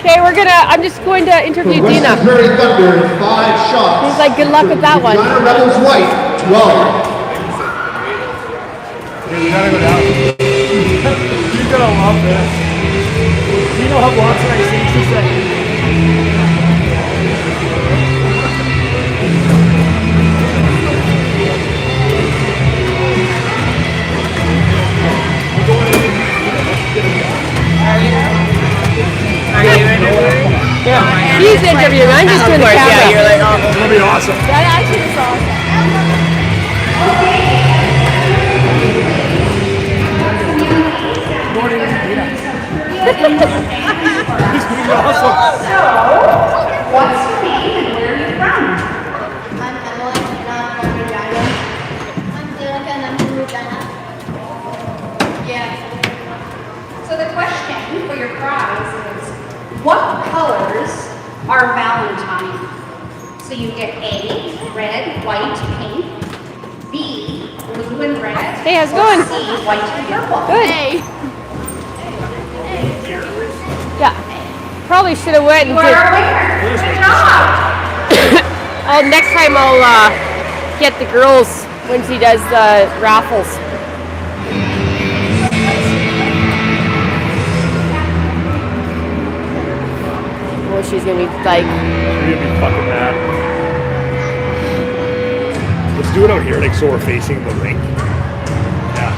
Speaker 5: Okay, I'm just going to interview
Speaker 3: For
Speaker 5: Dina.
Speaker 3: Western Prairie Thunder, 5 shots.
Speaker 5: He's like, good luck with that one.
Speaker 3: Regina Rebels white, 12.
Speaker 2: We gotta go down. You're gonna love this. Do you know how Watson I see just like
Speaker 5: Yeah. He's interviewing. I'm just doing the camera.
Speaker 2: yeah, you're like, oh, it's gonna be awesome.
Speaker 5: That actually is awesome.
Speaker 2: It's gonna be awesome.
Speaker 6: are Valentine. So you get A, red, white, pink, B, blue and red,
Speaker 5: Hey, how's it
Speaker 6: or
Speaker 5: going?
Speaker 6: C, white and purple.
Speaker 5: Good. Yeah. Probably should have went and
Speaker 6: You are
Speaker 5: did.
Speaker 6: our winner. Good job.
Speaker 5: Next time I'll get the girls when she does the raffles. Well, she's gonna be like,
Speaker 2: You're gonna be fucking mad. Let's do it out here, like so we're facing the rink. Yeah.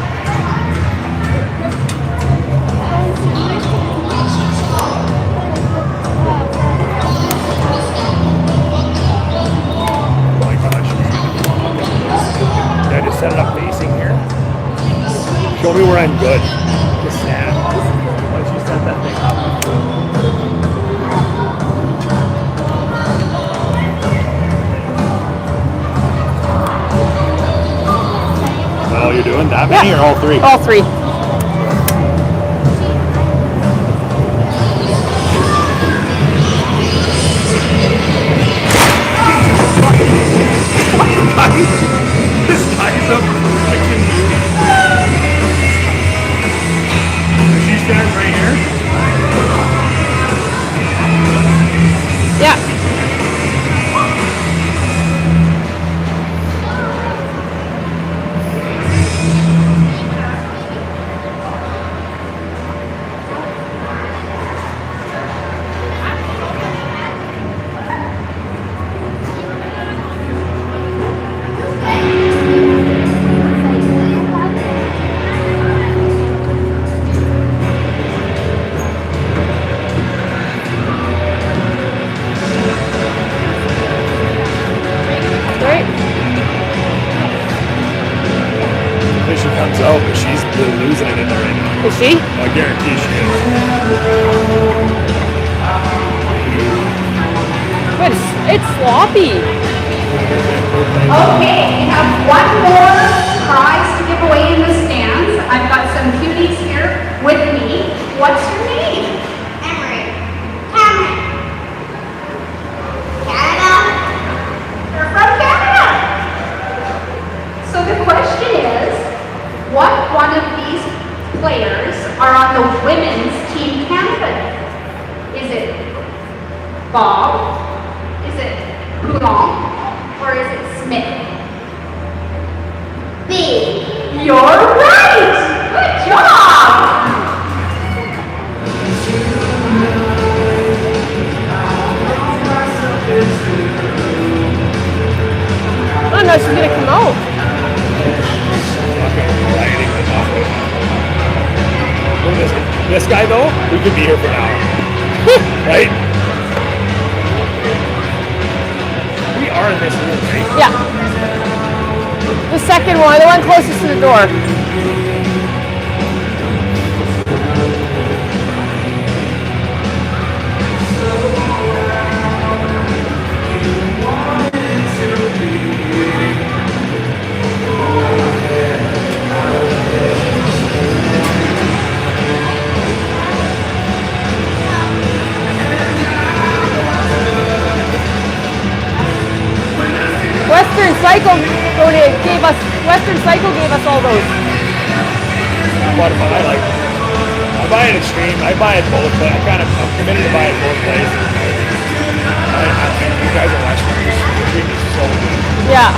Speaker 2: Oh my gosh. Did I just set it up facing here? Show me where I'm good. Just stand. Once you set that thing up. All you're doing? That many or all three?
Speaker 5: all three.
Speaker 2: This guy's a freaking beauty. She stands right here.
Speaker 5: Yeah. Right?
Speaker 2: Then she comes out, but she's losing it in there right now.
Speaker 5: Is she?
Speaker 2: I guarantee she is.
Speaker 5: But it's sloppy.
Speaker 6: Okay, we have one more prize to give away in the stands. I've got some cuties here with me. What's your name? Emery. Cameron. Canada. You're from Canada. So the question is, what one of these players are on the women's Team Canada? Is it Bob? Is it Poulon? Or is it Smith? B. You're right! Good job!
Speaker 5: Oh no, she's gonna come out.
Speaker 2: Look at this guy though, we could be here for an hour. Right? We are in this room, right?
Speaker 5: Yeah. The second one, the one closest to the door. Western Cycle gave us all those.
Speaker 2: What if I like? I buy it Extreme. I buy it both, but I'm committed to buy it both ways. You guys are Western. Extreme is so good.
Speaker 5: Yeah.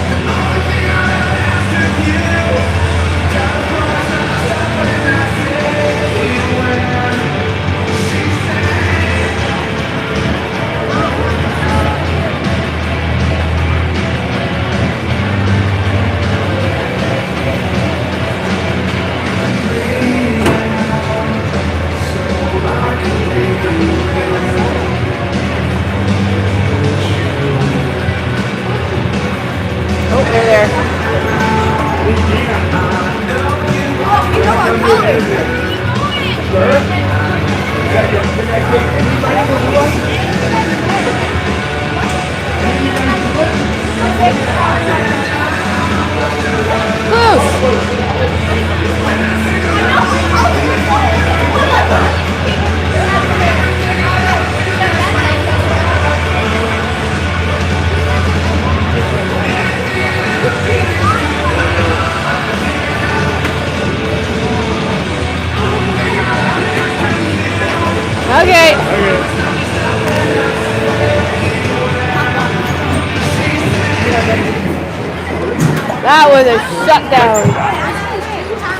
Speaker 5: doing a shutdown.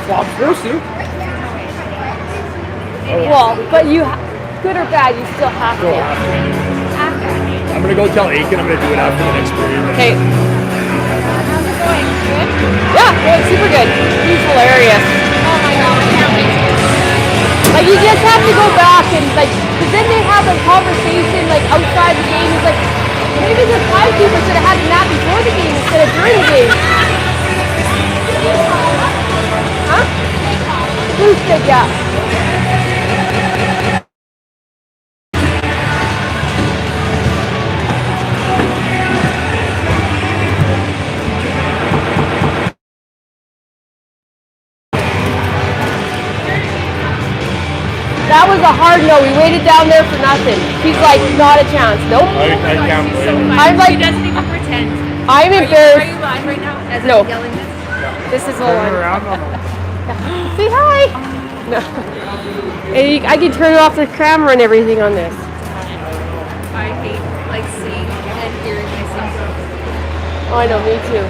Speaker 2: Well, I'm supposed to.
Speaker 5: Well, but you, good or bad, you still have
Speaker 2: Go
Speaker 5: to.
Speaker 2: after. I'm gonna go tell Aiken I'm gonna do it after the next period.
Speaker 5: Okay.
Speaker 7: How's it going? Good?
Speaker 5: Yeah, going super good. He's hilarious.
Speaker 7: Oh my god, I can't wait to.
Speaker 5: Like you just have to go back and like, cause then they have a conversation like outside the game. He's like, maybe the timekeeper should have had that before the game instead of during the game. Huh? Blue stick, yeah. That was a hard no. We waited down there for nothing. She's like, not a chance. Nope.
Speaker 2: I can't wait.
Speaker 5: I'm like,
Speaker 7: She doesn't even pretend.
Speaker 5: I'm
Speaker 7: Are
Speaker 5: embarrassed.
Speaker 7: you live right now? As
Speaker 5: No.
Speaker 7: I'm yelling this?
Speaker 5: This is all
Speaker 2: Turn
Speaker 5: on.
Speaker 2: around on them.
Speaker 5: Say hi. No. And I can turn off the camera and everything on this.
Speaker 7: I hate like seeing and hearing myself.
Speaker 5: Oh, I know, me too.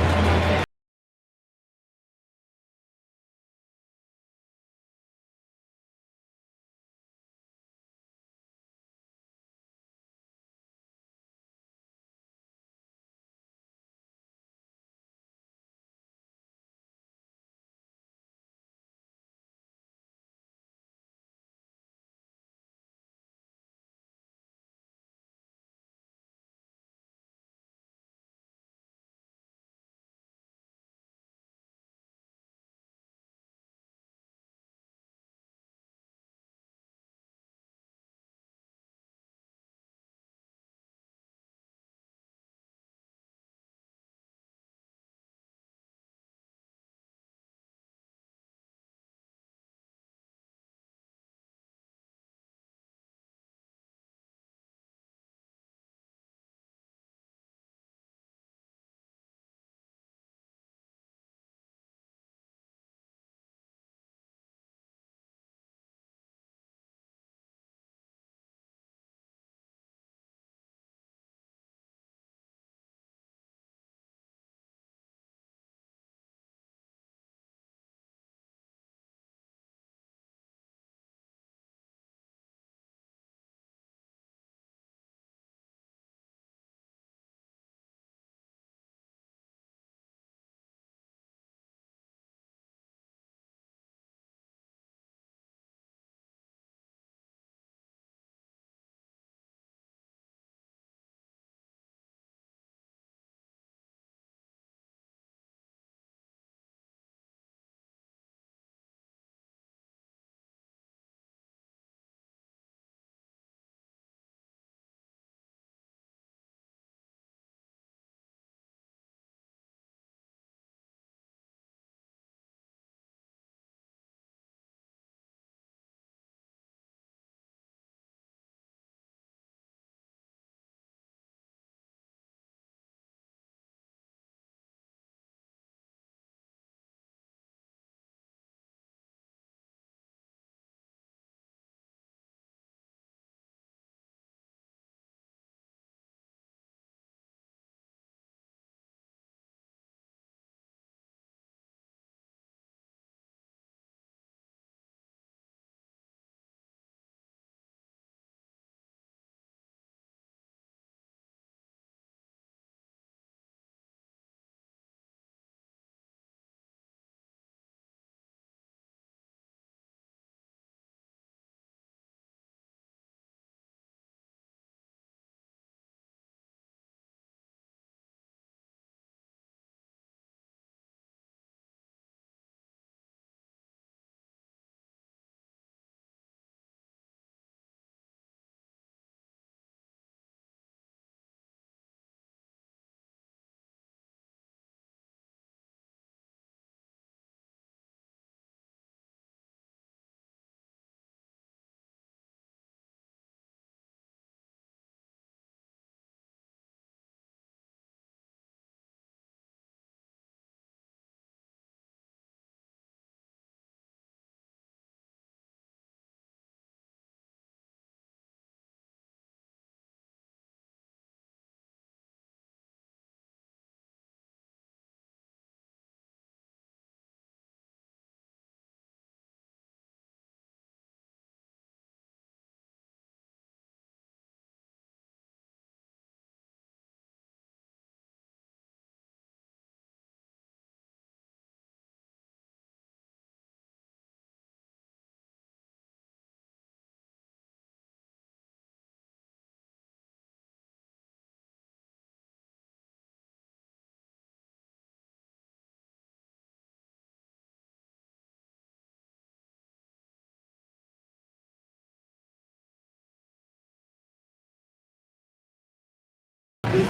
Speaker 2: This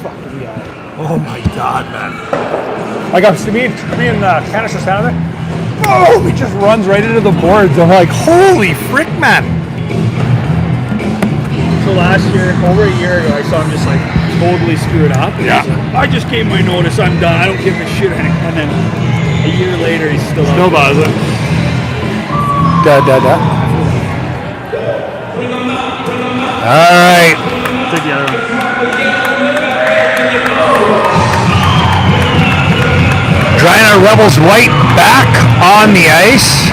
Speaker 2: fucking guy. Oh my god, man. Like me and Canis are standing there. Oh, he just runs right into the boards. I'm like, holy frick, man. So last year, over a year ago, I saw him just like totally screwed up.
Speaker 1: Yeah.
Speaker 2: I just gave my notice. I'm done. I don't give a shit. And then a year later, he's still
Speaker 1: No
Speaker 2: out.
Speaker 1: bother. Da. All right.
Speaker 2: Take the other one.
Speaker 1: Regina Rebels White back on the ice.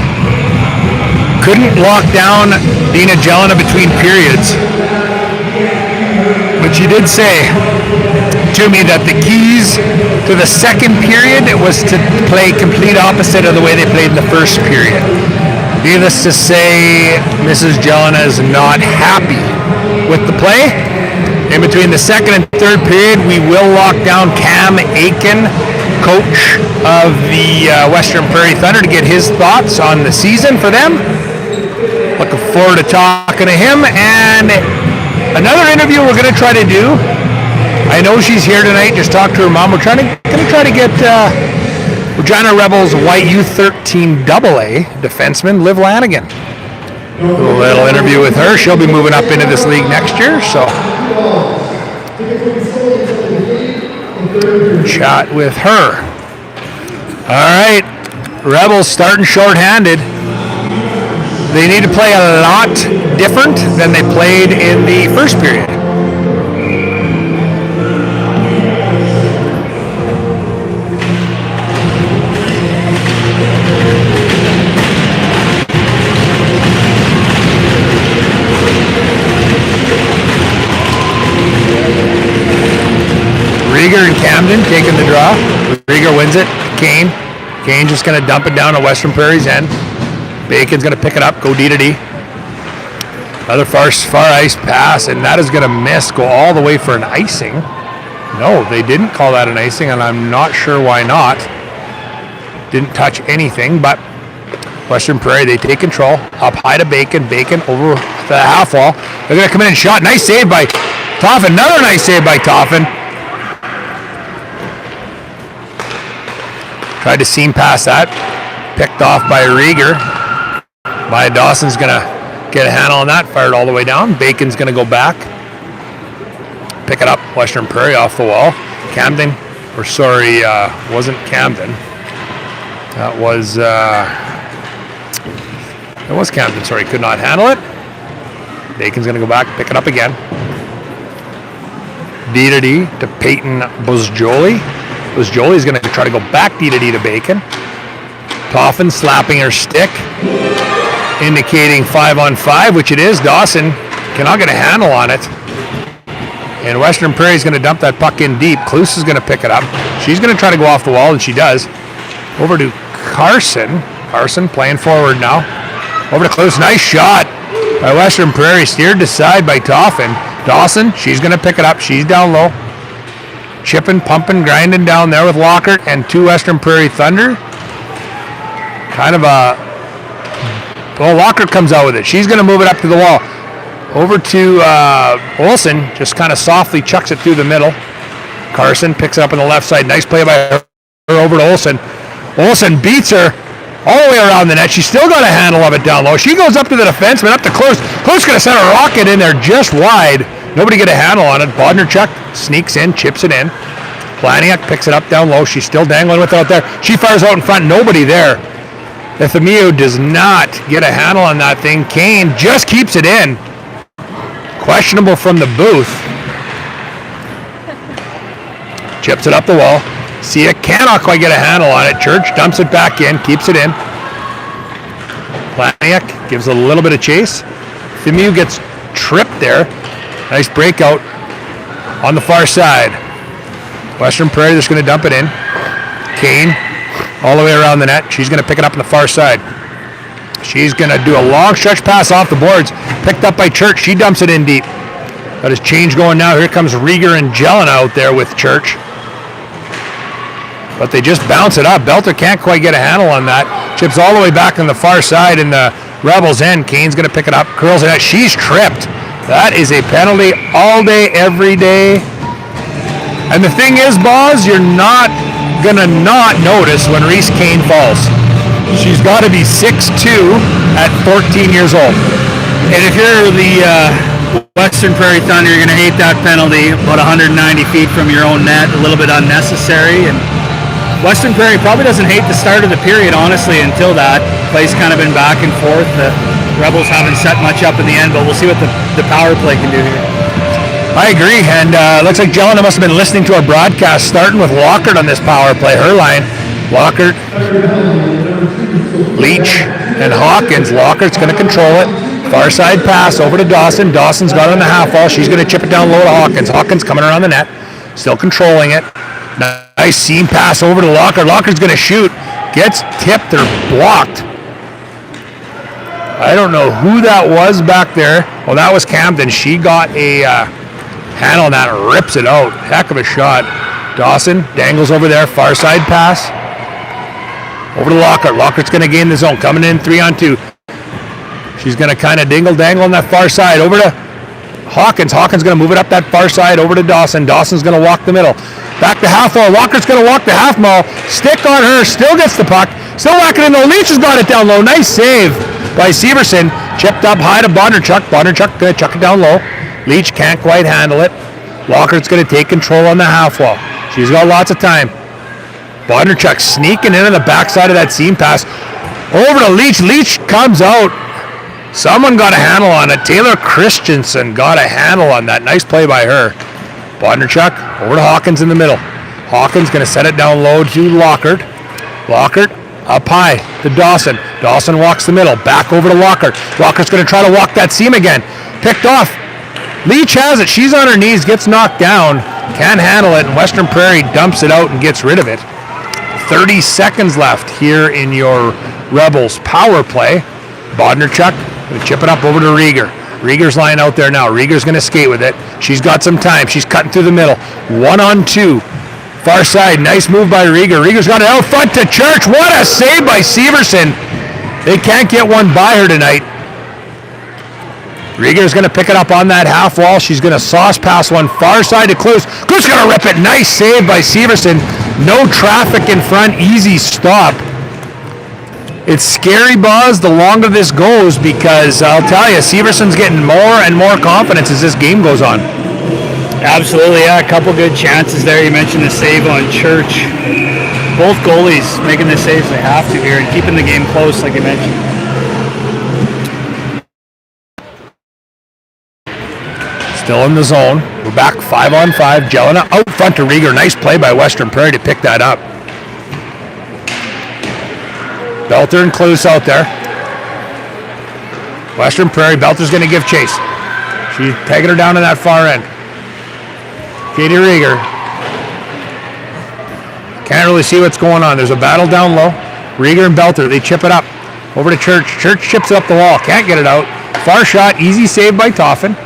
Speaker 1: Couldn't lock down Dina Jelena between periods. But she did say to me that the keys to the second period was to play complete opposite of the way they played in the first period. Needless to say, Mrs. Jelena is not happy with the play. In between the second and third period, we will lock down Cam Aiken, coach of the Western Prairie Thunder, to get his thoughts on the season for them. Looking forward to talking to him. And another interview we're going to try to do. I know she's here tonight. Just talked to her mom. We're going to try to get Regina Rebels White U13 AA defenseman Liv Lanigan. A little interview with her. She'll be moving up into this league next year. So chat with her. All right, Rebels starting shorthanded. They need to play a lot different than they played in the first period. Rieger and Camden taking the draw. Rieger wins it. Kane just going to dump it down to Western Prairie's end. Bacon's going to pick it up, go D-to-D. Another far ice pass, and that is going to miss, go all the way for an icing. No, they didn't call that an icing, and I'm not sure why not. Didn't touch anything, but Western Prairie, they take control. Up high to Bacon. Bacon over the half wall. They're going to come in and shot. Nice save by Toffin. Another nice save by Toffin. Tried to seam past that. Picked off by Rieger. Maya Dawson's going to get a handle on that. Fired all the way down. Bacon's going to go back. Pick it up. Western Prairie off the wall. Camden. Or sorry, wasn't Camden. That was... it was Camden. Sorry, could not handle it. Bacon's going to go back. Pick it up again. D-to-D to Peyton Buzjoli. Buzjoli's going to try to go back D-to-D to Bacon. Toffin slapping her stick, indicating 5-on-5, which it is. Dawson cannot get a handle on it. And Western Prairie is going to dump that puck in deep. Klus is going to pick it up. She's going to try to go off the wall, and she does. Over to Carson. Carson playing forward now. Over to Klus. Nice shot by Western Prairie. Steered to side by Toffin. Dawson, she's going to pick it up. She's down low. Chipping, pumping, grinding down there with Lockhart and two Western Prairie Thunder. Kind of a... Well, Lockhart comes out with it. She's going to move it up to the wall. Over to Olsen. Just kind of softly chucks it through the middle. Carson picks it up on the left side. Nice play by her over to Olsen. Olsen beats her all the way around the net. She's still got a handle of it down low. She goes up to the defenseman, up to Klus. Klus going to send a rocket in there just wide. Nobody get a handle on it. Bodnerchuk sneaks in, chips it in. Planiak picks it up down low. She's still dangling with it out there. She fires out in front. Nobody there. Ethemio does not get a handle on that thing. Kane just keeps it in. Questionable from the booth. Chips it up the wall. Sia cannot quite get a handle on it. Church dumps it back in, keeps it in. Planiak gives a little bit of chase. Ethemio gets tripped there. Nice breakout on the far side. Western Prairie just going to dump it in. Kane all the way around the net. She's going to pick it up on the far side. She's going to do a long stretch pass off the boards. Picked up by Church. She dumps it in deep. Got his change going now. Here comes Rieger and Jelena out there with Church. But they just bounce it up. Belter can't quite get a handle on that. Chips all the way back on the far side, and the Rebels in. Kane's going to pick it up. Curls it out. She's tripped. That is a penalty all day, every day. And the thing is, Boz, you're not going to not notice when Reese Kane falls. She's got to be 6'2" at 14 years old.
Speaker 4: And if you're the Western Prairie Thunder, you're going to hate that penalty. About 190 feet from your own net, a little bit unnecessary. And Western Prairie probably doesn't hate the start of the period, honestly, until that. Play's kind of been back and forth. The Rebels haven't set much up in the end, but we'll see what the power play can do here.
Speaker 1: I agree, and looks like Jelena must have been listening to our broadcast, starting with Walkert on this power play. Her line, Walkert, Leach, and Hawkins. Walkert's going to control it. Far side pass over to Dawson. Dawson's got it on the half wall. She's going to chip it down low to Hawkins. Hawkins coming around the net, still controlling it. Nice seam pass over to Lockard. Lockert's going to shoot. Gets tipped or blocked. I don't know who that was back there. Well, that was Camden. She got a handle on that, rips it out. Heck of a shot. Dawson dangles over there. Far side pass. Over to Lockhart. Lockhart's going to gain the zone. Coming in 3-on-2. She's going to kind of dingle-dangle on that far side. Over to Hawkins. Hawkins going to move it up that far side. Over to Dawson. Dawson's going to walk the middle. Back to half wall. Lochart's going to walk the half mall. Stick on her. Still gets the puck. Still whacking in low. Leach has got it down low. Nice save by Severson. Chipped up high to Bondarchuk. Bondarchuk going to chuck it down low. Leach can't quite handle it. Lockhart's going to take control on the half wall. She's got lots of time. Bondarchuk sneaking in on the backside of that seam pass. Over to Leach. Leach comes out. Someone got a handle on it. Taylor Christensen got a handle on that. Nice play by her. Bondarchuk over to Hawkins in the middle. Hawkins going to set it down low to Lockhart. Lockhart up high to Dawson. Dawson walks the middle. Back over to Lockhart. Lockhart's going to try to walk that seam again. Picked off. Leach has it. She's on her knees. Gets knocked down. Can't handle it. And Western Prairie dumps it out and gets rid of it. 30 seconds left here in your Rebels power play. Bondarchuk going to chip it up over to Rieger. Rieger's lying out there now. Rieger's going to skate with it. She's got some time. She's cutting through the middle. 1-on-2. Far side. Nice move by Rieger. Rieger's got it out front to Church. What a save by Severson. They can't get one by her tonight. Rieger's going to pick it up on that half wall. She's going to sauce pass one far side to Cluse. Cluse going to rip it. Nice save by Severson. No traffic in front. Easy stop. It's scary, Buzz, the longer this goes, because I'll tell you, Severson's getting more and more confidence as this game goes on.
Speaker 4: Absolutely, yeah. A couple good chances there. You mentioned the save on Church. Both goalies making the saves they have to here and keeping the game close, like you mentioned.
Speaker 1: Still in the zone. We're back 5-on-5. Jelena out front to Rieger. Nice play by Western Prairie to pick that up. Belter and Cluse out there. Western Prairie. Belter's going to give chase. She's taking her down to that far end. Katie Rieger. Can't really see what's going on. There's a battle down low. Rieger and Belter. They chip it up. Over to Church. Church chips it up the wall. Can't get it out. Far shot. Easy save by Toffin.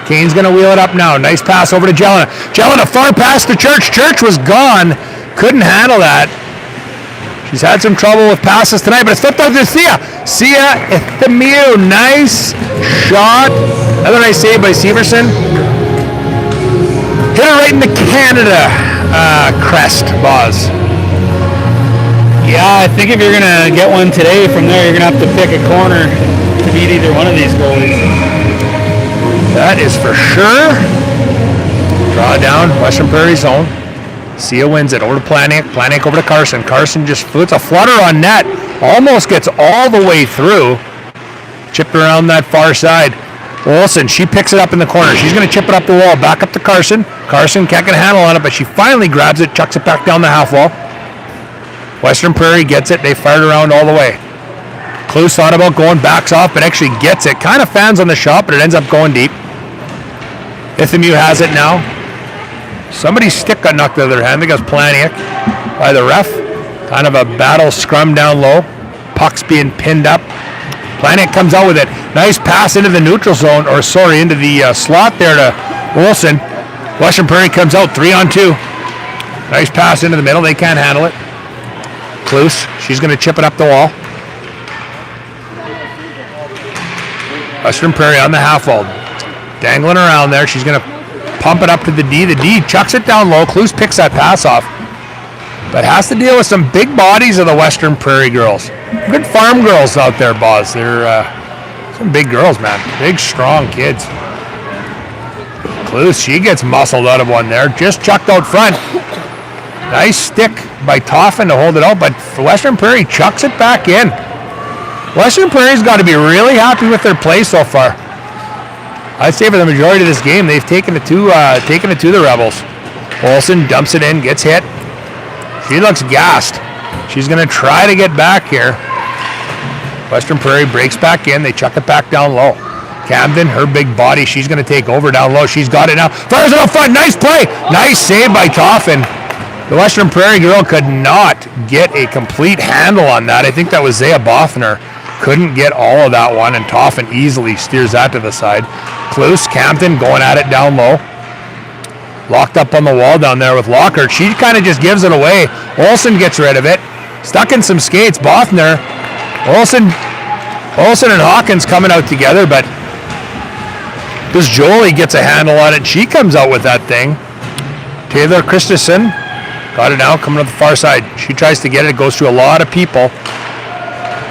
Speaker 1: Kane's going to wheel it up now. Nice pass over to Jelena. Jelena far pass to Church. Church was gone. Couldn't handle that. She's had some trouble with passes tonight, but it's flipped out to Sia. Sia Ethemiu. Nice shot. Another nice save by Severson. Hit her right in the Canada crest, Boz.
Speaker 4: Yeah, I think if you're going to get one today from there, you're going to have to pick a corner to beat either one of these goalies.
Speaker 1: That is for sure. Draw down, Western Prairie zone. Sia wins it over to Planek. Planek over to Carson. Carson just puts a flutter on net. Almost gets all the way through. Chipped around that far side. Olsen, she picks it up in the corner. She's going to chip it up the wall. Back up to Carson. Carson can't get a handle on it, but she finally grabs it, chucks it back down the half wall. Western Prairie gets it. They fired around all the way. Cluse thought about going, backs off, but actually gets it. Kind of fans on the shot, but it ends up going deep. Ithemu has it now. Somebody's stick got knocked out of their hand. I think it was Planiak by the ref. Kind of a battle scrum down low. Puck's being pinned up. Planiak comes out with it. Nice pass into the neutral zone, into the slot there to Olsen. Western Prairie comes out 3-on-2. Nice pass into the middle. They can't handle it. Cluse, she's going to chip it up the wall. Western Prairie on the half wall. Dangling around there. She's going to pump it up to the D. The D chucks it down low. Cluse picks that pass off. But has to deal with some big bodies of the Western Prairie girls. Good farm girls out there, boss. They're some big girls, man. Big, strong kids. Cluse, she gets muscled out of one there. Just chucked out front. Nice stick by Toffin to hold it out, but Western Prairie chucks it back in. Western Prairie's got to be really happy with their play so far. I'd say for the majority of this game, they've taken it to the Rebels. Olsen dumps it in, gets hit. She looks gassed. She's going to try to get back here. Western Prairie breaks back in. They chuck it back down low. Camden, her big body, she's going to take over down low. She's got it now. Fires it up front. Nice play. Nice save by Toffin. The Western Prairie girl could not get a complete handle on that. I think that was Zaya Bothner. Couldn't get all of that one, and Toffin easily steers that to the side. Cluse, Camden going at it down low. Locked up on the wall down there with Lockhart. She kind of just gives it away. Olsen gets rid of it. Stuck in some skates. Bothner. Olsen and Hawkins coming out together, but this Jolie gets a handle on it. She comes out with that thing. Taylor Christensen got it now, coming to the far side. She tries to get it. It goes through a lot of people.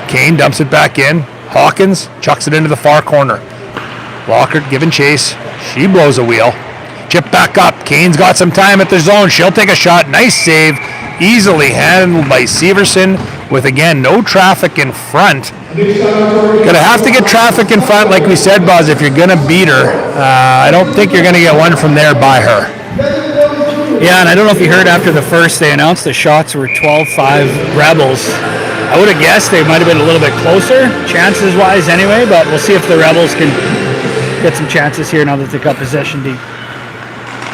Speaker 1: Kane dumps it back in. Hawkins chucks it into the far corner. Lockhart giving chase. She blows a wheel. Chip back up. Kane's got some time at the zone. She'll take a shot. Nice save. Easily handled by Severson with, again, no traffic in front. Gonna have to get traffic in front, like we said, Buzz, if you're gonna beat her. I don't think you're gonna get one from there by her.
Speaker 4: Yeah, and I don't know if you heard after the first, they announced the shots were 12-5 Rebels. I would have guessed they might have been a little bit closer, chances-wise anyway, but we'll see if the Rebels can get some chances here now that they've got possession deep.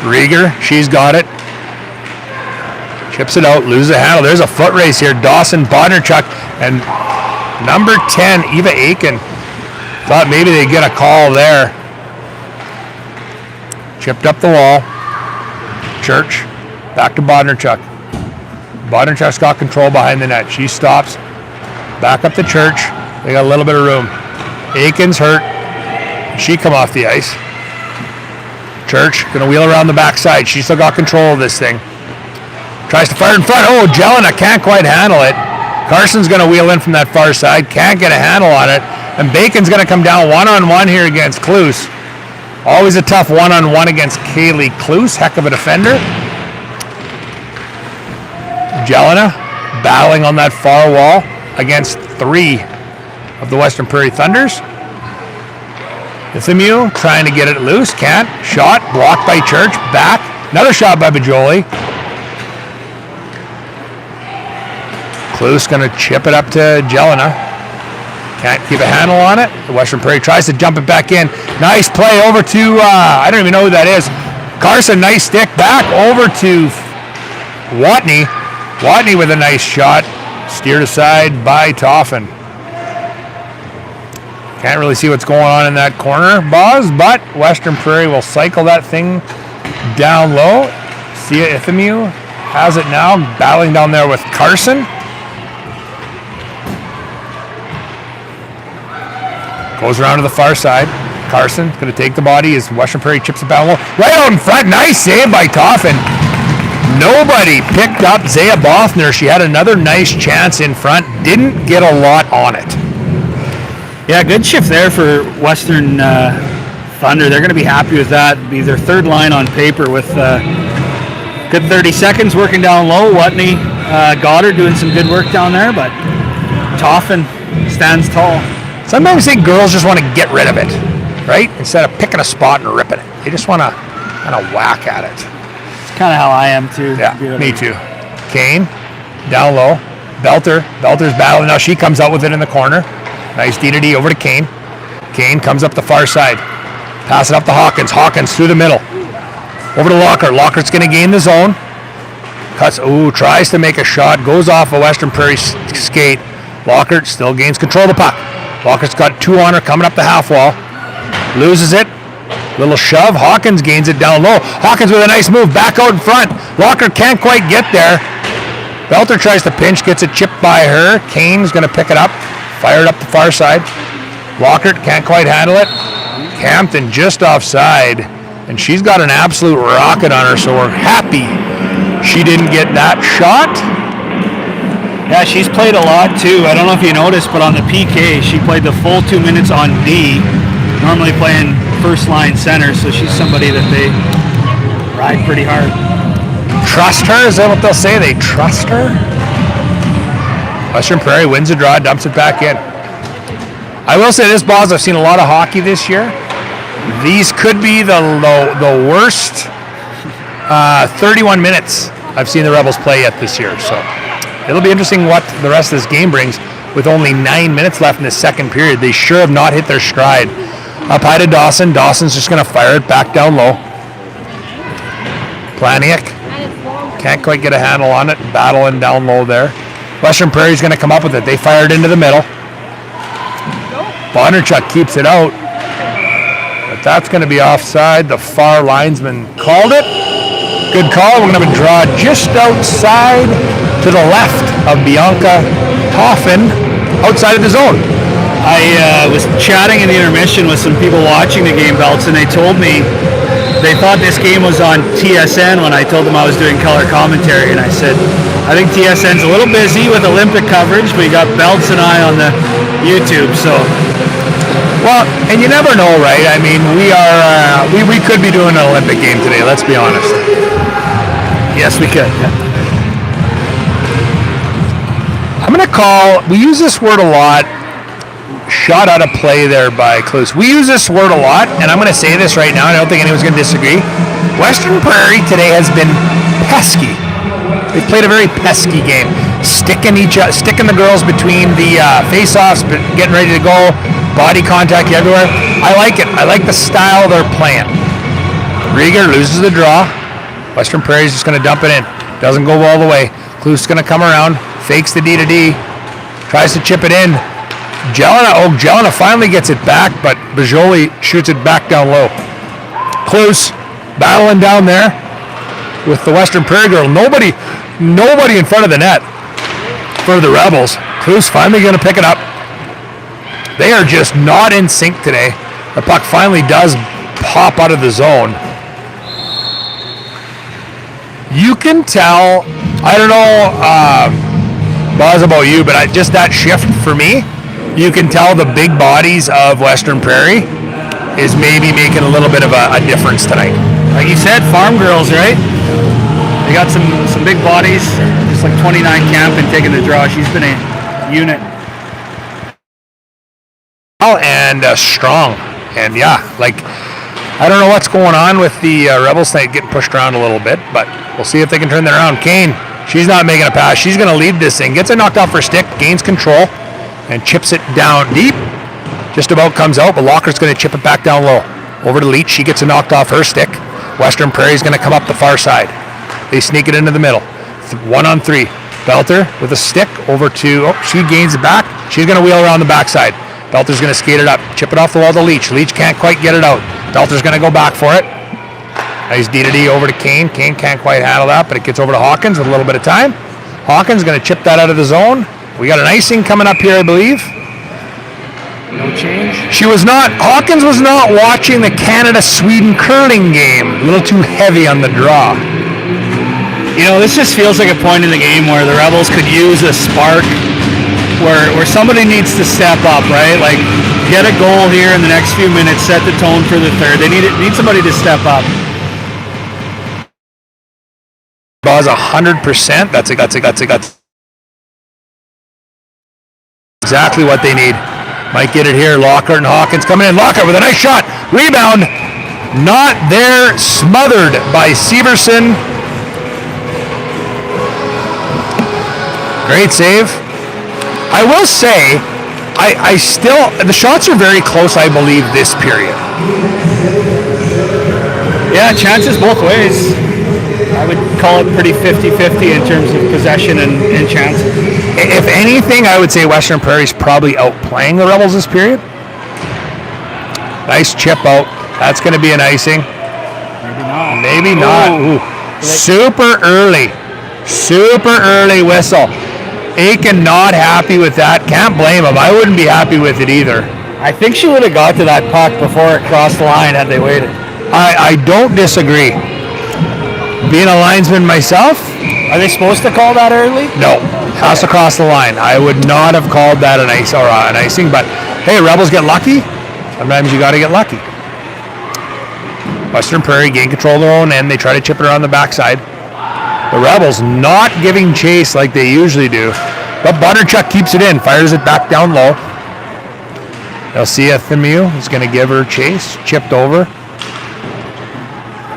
Speaker 1: Rieger, she's got it. Chips it out, loses a handle. There's a foot race here. Dawson, Bodnerchuk, and number 10, Eva Aiken. Thought maybe they'd get a call there. Chipped up the wall. Church, back to Bodnerchuk. Bodnerchuk's got control behind the net. She stops. Back up to Church. They got a little bit of room. Aiken's hurt. She come off the ice. Church gonna wheel around the backside. She still got control of this thing. Tries to fire in front. Oh, Jelena can't quite handle it. Carson's gonna wheel in from that far side. Can't get a handle on it. And Bacon's gonna come down one-on-one here against Cluse. Always a tough one-on-one against Kaylee Cluse. Heck of a defender. Jelena battling on that far wall against 3 of the Western Prairie Thunders. Ithimu trying to get it loose. Can't. Shot. Blocked by Church. Back. Another shot by Bajoli. Cluse going to chip it up to Jelena. Can't keep a handle on it. The Western Prairie tries to jump it back in. Nice play over to, I don't even know who that is. Carson, nice stick back over to Watney. Watney with a nice shot. Steered aside by Toffin. Can't really see what's going on in that corner, Boz, but Western Prairie will cycle that thing down low. Sia Ithimu has it now, battling down there with Carson. Goes around to the far side. Carson going to take the body as Western Prairie chips it down low. Right out in front. Nice save by Toffin. Nobody picked up Zaya Bothner. She had another nice chance in front. Didn't get a lot on it.
Speaker 4: Yeah, good shift there for Western Thunder. They're going to be happy with that. Be their third line on paper with good 30 seconds working down low. Watney, Goddard doing some good work down there, but Toffin stands tall.
Speaker 1: Sometimes I think girls just want to get rid of it, right? Instead of picking a spot and ripping it. They just want to kind of whack at it.
Speaker 4: It's kind of how I am too.
Speaker 1: Yeah, me too. Kane, down low. Belter's battling. Now she comes out with it in the corner. Nice D-to-D over to Kane. Kane comes up the far side. Pass it up to Hawkins. Hawkins through the middle. Over to Lockhart. Lockhart's going to gain the zone. Cuts, tries to make a shot. Goes off a Western Prairie skate. Lockhart still gains control of the puck. Lockhart's got 2 on her coming up the half wall. Loses it. Little shove. Hawkins gains it down low. Hawkins with a nice move back out in front. Lockhart can't quite get there. Belter tries to pinch. Gets it chipped by her. Kane's going to pick it up. Fire it up the far side. Lockhart can't quite handle it. Campton just offside, and she's got an absolute rocket on her, so we're happy she didn't get that shot.
Speaker 4: Yeah, she's played a lot too. I don't know if you noticed, but on the PK, she played the full 2 minutes on D, normally playing first line center, so she's somebody that they ride pretty hard.
Speaker 1: Trust her? Is that what they'll say? They trust her? Western Prairie wins the draw, dumps it back in. I will say this, Boz, I've seen a lot of hockey this year. These could be the worst 31 minutes I've seen the Rebels play yet this year. So it'll be interesting what the rest of this game brings with only 9 minutes left in the second period. They sure have not hit their stride. Up high to Dawson. Dawson's just going to fire it back down low. Planiak can't quite get a handle on it. Battling down low there. Western Prairie's going to come up with it. They fire it into the middle. Bondarchuk keeps it out. But that's going to be offside. The far linesman called it. Good call. We're going to have a draw just outside to the left of Bianca Toffin, outside of the zone.
Speaker 4: I was chatting in the intermission with some people watching the game, Belts, and they told me they thought this game was on TSN when I told them I was doing color commentary, and I said, I think TSN's a little busy with Olympic coverage, but you got Belts and I on the YouTube, so.
Speaker 1: Well, and you never know, right? I mean, we could be doing an Olympic game today, let's be honest.
Speaker 4: Yes, we could. Yeah.
Speaker 1: I'm going to call, we use this word a lot, shot out of play there by Cluse. We use this word a lot, and I'm going to say this right now, and I don't think anyone's going to disagree. Western Prairie today has been pesky. They've played a very pesky game. Sticking the girls between the face-offs, but getting ready to go, body contact everywhere. I like it. I like the style they're playing. Rieger loses the draw. Western Prairie's just going to dump it in. Doesn't go all the way. Cluse is going to come around, fakes the D to D, tries to chip it in. Jelena finally gets it back, but Bajoli shoots it back down low. Cluse battling down there with the Western Prairie girl. Nobody in front of the net for the Rebels. Cluse finally going to pick it up. They are just not in sync today. The puck finally does pop out of the zone. You can tell, I don't know, Buzz, about you, but just that shift for me, you can tell the big bodies of Western Prairie is maybe making a little bit of a difference tonight.
Speaker 4: Like you said, farm girls, right? They got some big bodies, just like 29 Camp and taking the draw. She's been a unit.
Speaker 1: And strong. And yeah, like, I don't know what's going on with the Rebels tonight, getting pushed around a little bit, but we'll see if they can turn that around. Kane, she's not making a pass. She's going to lead this thing. Gets it knocked off her stick, gains control, and chips it down deep. Just about comes out, but Locker's going to chip it back down low. Over to Leach. She gets it knocked off her stick. Western Prairie's going to come up the far side. They sneak it into the middle. 1-on-3. Belter with a stick over to, she gains it back. She's going to wheel around the backside. Belter's going to skate it up. Chip it off the wall to Leach. Leach can't quite get it out. Belter's going to go back for it. Nice D to D over to Kane. Kane can't quite handle that, but it gets over to Hawkins with a little bit of time. Hawkins going to chip that out of the zone. We got an icing coming up here, I believe.
Speaker 4: No change.
Speaker 1: Hawkins was not watching the Canada-Sweden curling game. A little too heavy on the draw.
Speaker 4: You know, this just feels like a point in the game where the Rebels could use a spark, where somebody needs to step up, right? Like, get a goal here in the next few minutes, set the tone for the third. They need somebody to step up.
Speaker 1: Buzz 100%. That's exactly what they need. Might get it here. Lockhart and Hawkins coming in. Lockhart with a nice shot. Rebound. Not there. Smothered by Severson. Great save. I will say, I still, the shots are very close, I believe, this period.
Speaker 4: Yeah, chances both ways. I would call it pretty 50-50 in terms of possession and chances.
Speaker 1: If anything, I would say Western Prairie's probably outplaying the Rebels this period. Nice chip out. That's going to be an icing. Maybe not. Ooh. Super early whistle. Aiken not happy with that. Can't blame him. I wouldn't be happy with it either.
Speaker 4: I think she would have got to that puck before it crossed the line had they waited.
Speaker 1: I don't disagree. Being a linesman myself,
Speaker 4: Are they supposed to call that early?
Speaker 1: no, has to cross the line. I would not have called that an ice or an icing, but hey, Rebels get lucky. Sometimes you got to get lucky. Western Prairie gain control of their own end. They try to chip it around the backside. The Rebels not giving chase like they usually do, but Butterchuck keeps it in, fires it back down low. Elsia Themiu is going to give her chase, chipped over.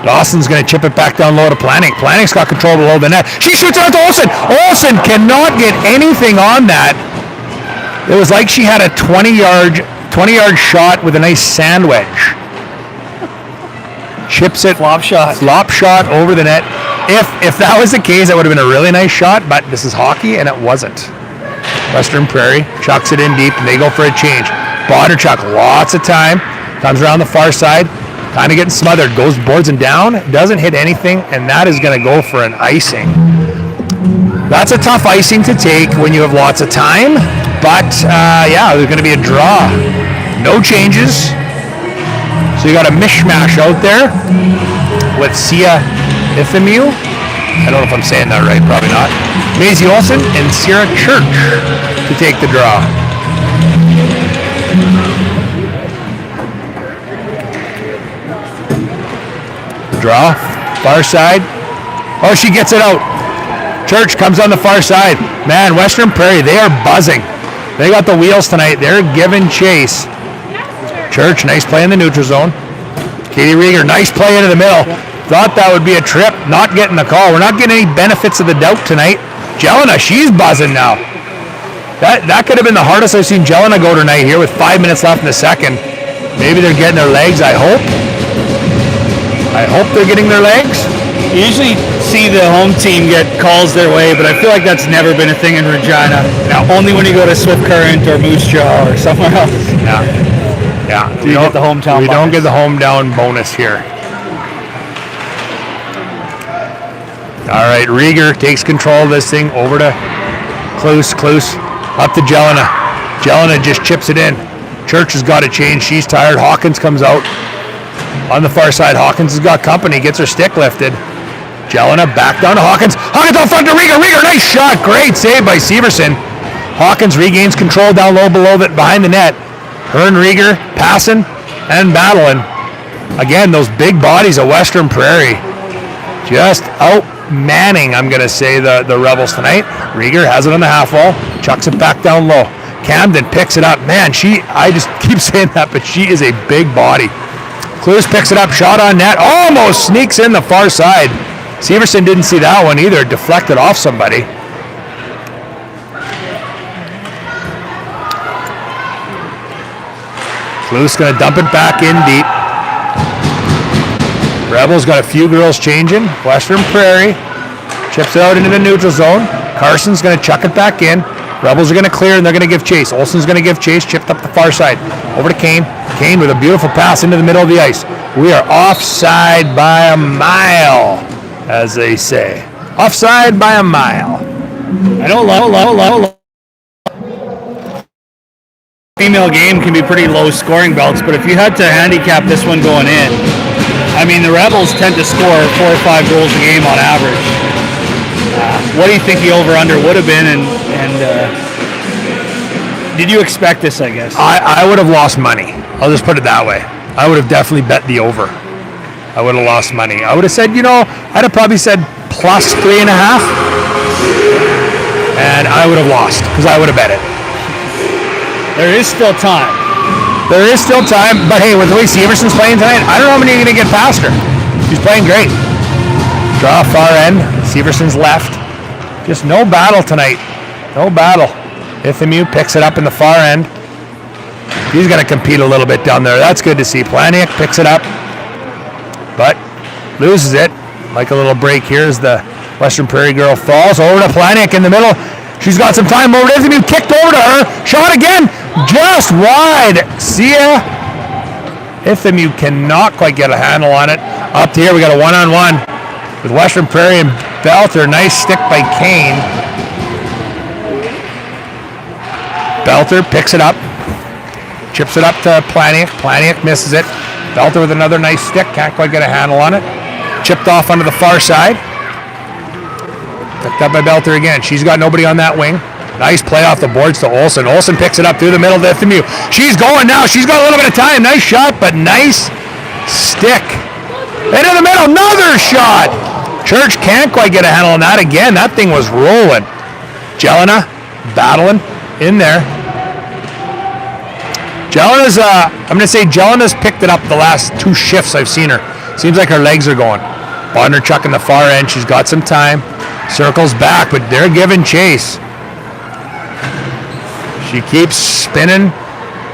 Speaker 1: Dawson's going to chip it back down low to Planik. Planik's got control below the net. She shoots it out to Olsen. Olsen cannot get anything on that. It was like she had a 20-yard shot with a nice sand wedge. Chips it.
Speaker 4: Flop shot.
Speaker 1: Flop shot over the net. If that was the case, that would have been a really nice shot, but this is hockey, and it wasn't. Western Prairie chucks it in deep, and they go for a change. Bondarchuk, lots of time. Comes around the far side. Kind of getting smothered. Goes boards and down. Doesn't hit anything, and that is going to go for an icing. That's a tough icing to take when you have lots of time, but yeah, there's going to be a draw. No changes. So you got a mishmash out there with Sia Ifemiu. I don't know if I'm saying that right, probably not. Maisie Olsen and Sierra Church to take the draw. Draw, far side. Oh, she gets it out. Church comes on the far side. Man, Western Prairie, they are buzzing. They got the wheels tonight. They're giving chase. Church, nice play in the neutral zone. Katie Rieger, nice play into the middle. Thought that would be a trip, not getting the call. We're not getting any benefits of the doubt tonight. Jelena, she's buzzing now. That could have been the hardest I've seen Jelena go tonight here with 5 minutes left in the second. Maybe they're getting their legs, I hope. I hope they're getting their legs.
Speaker 4: You usually see the home team get calls their way, but I feel like that's never been a thing in Regina.
Speaker 1: No.
Speaker 4: Only when you go to Swift Current or Moose Jaw or somewhere else.
Speaker 1: Yeah.
Speaker 4: Do you get the hometown
Speaker 1: We don't
Speaker 4: bonus?
Speaker 1: get the hometown bonus here. All right, Rieger takes control of this thing over to Kloos. Kloos up to Jelena. Jelena just chips it in. Church has got to change. She's tired. Hawkins comes out. On the far side, Hawkins has got company. Gets her stick lifted. Jelena back down to Hawkins. Hawkins out front to Rieger. Rieger, nice shot. Great save by Severson. Hawkins regains control down low behind the net. Her and Rieger passing and battling. Again, those big bodies of Western Prairie just out-manning, I'm going to say, the Rebels tonight. Rieger has it on the half wall. Chucks it back down low. Camden picks it up. Man, I just keep saying that, but she is a big body. Kloos picks it up, shot on net, almost sneaks in the far side. Severson didn't see that one either, deflected off somebody. Kloos gonna dump it back in deep. Rebels got a few girls changing. Western Prairie chips it out into the neutral zone. Carson's gonna chuck it back in. Rebels are going to clear, and they're going to give chase. Olsen's going to give chase, chipped up the far side. Over to Kane. Kane with a beautiful pass into the middle of the ice. We are offside by a mile, as they say. Offside by a mile.
Speaker 4: I know low. Female game can be pretty low scoring belts, but if you had to handicap this one going in, I mean, the Rebels tend to score 4 or 5 goals a game on average. What do you think the over-under would have been, and did you expect this, I guess?
Speaker 1: I would have lost money. I'll just put it that way. I would have definitely bet the over. I would have lost money. I would have said, I'd have probably said plus 3.5, and I would have lost because I would have bet it.
Speaker 4: There is still time.
Speaker 1: There is still time, but hey, with the way Severson's playing tonight, I don't know how many are going to get past her. She's playing great. Draw far end. Severson's left. Just no battle tonight. No battle. Ithemu picks it up in the far end. He's going to compete a little bit down there. That's good to see. Planiak picks it up, but loses it. Like a little break here as the Western Prairie girl falls over to Planiak in the middle. She's got some time over to Ithemu. Kicked over to her. Shot again. Just wide. Sia Ithemu cannot quite get a handle on it. Up to here, we got a one-on-one with Western Prairie and Belter. Nice stick by Kane. Belter picks it up. Chips it up to Planiak. Planiak misses it. Belter with another nice stick. Can't quite get a handle on it. Chipped off onto the far side. Picked up by Belter again. She's got nobody on that wing. Nice play off the boards to Olsen. Olsen picks it up through the middle to Themu. She's going now. She's got a little bit of time. Nice shot, but nice stick. Into the middle. Another shot. Church can't quite get a handle on that again. That thing was rolling. Jelena battling in there. Jelena's, I'm going to say Jelena's picked it up the last 2 shifts I've seen her. Seems like her legs are going. Bonner chucking the far end. She's got some time. Circles back, but they're giving chase. She keeps spinning,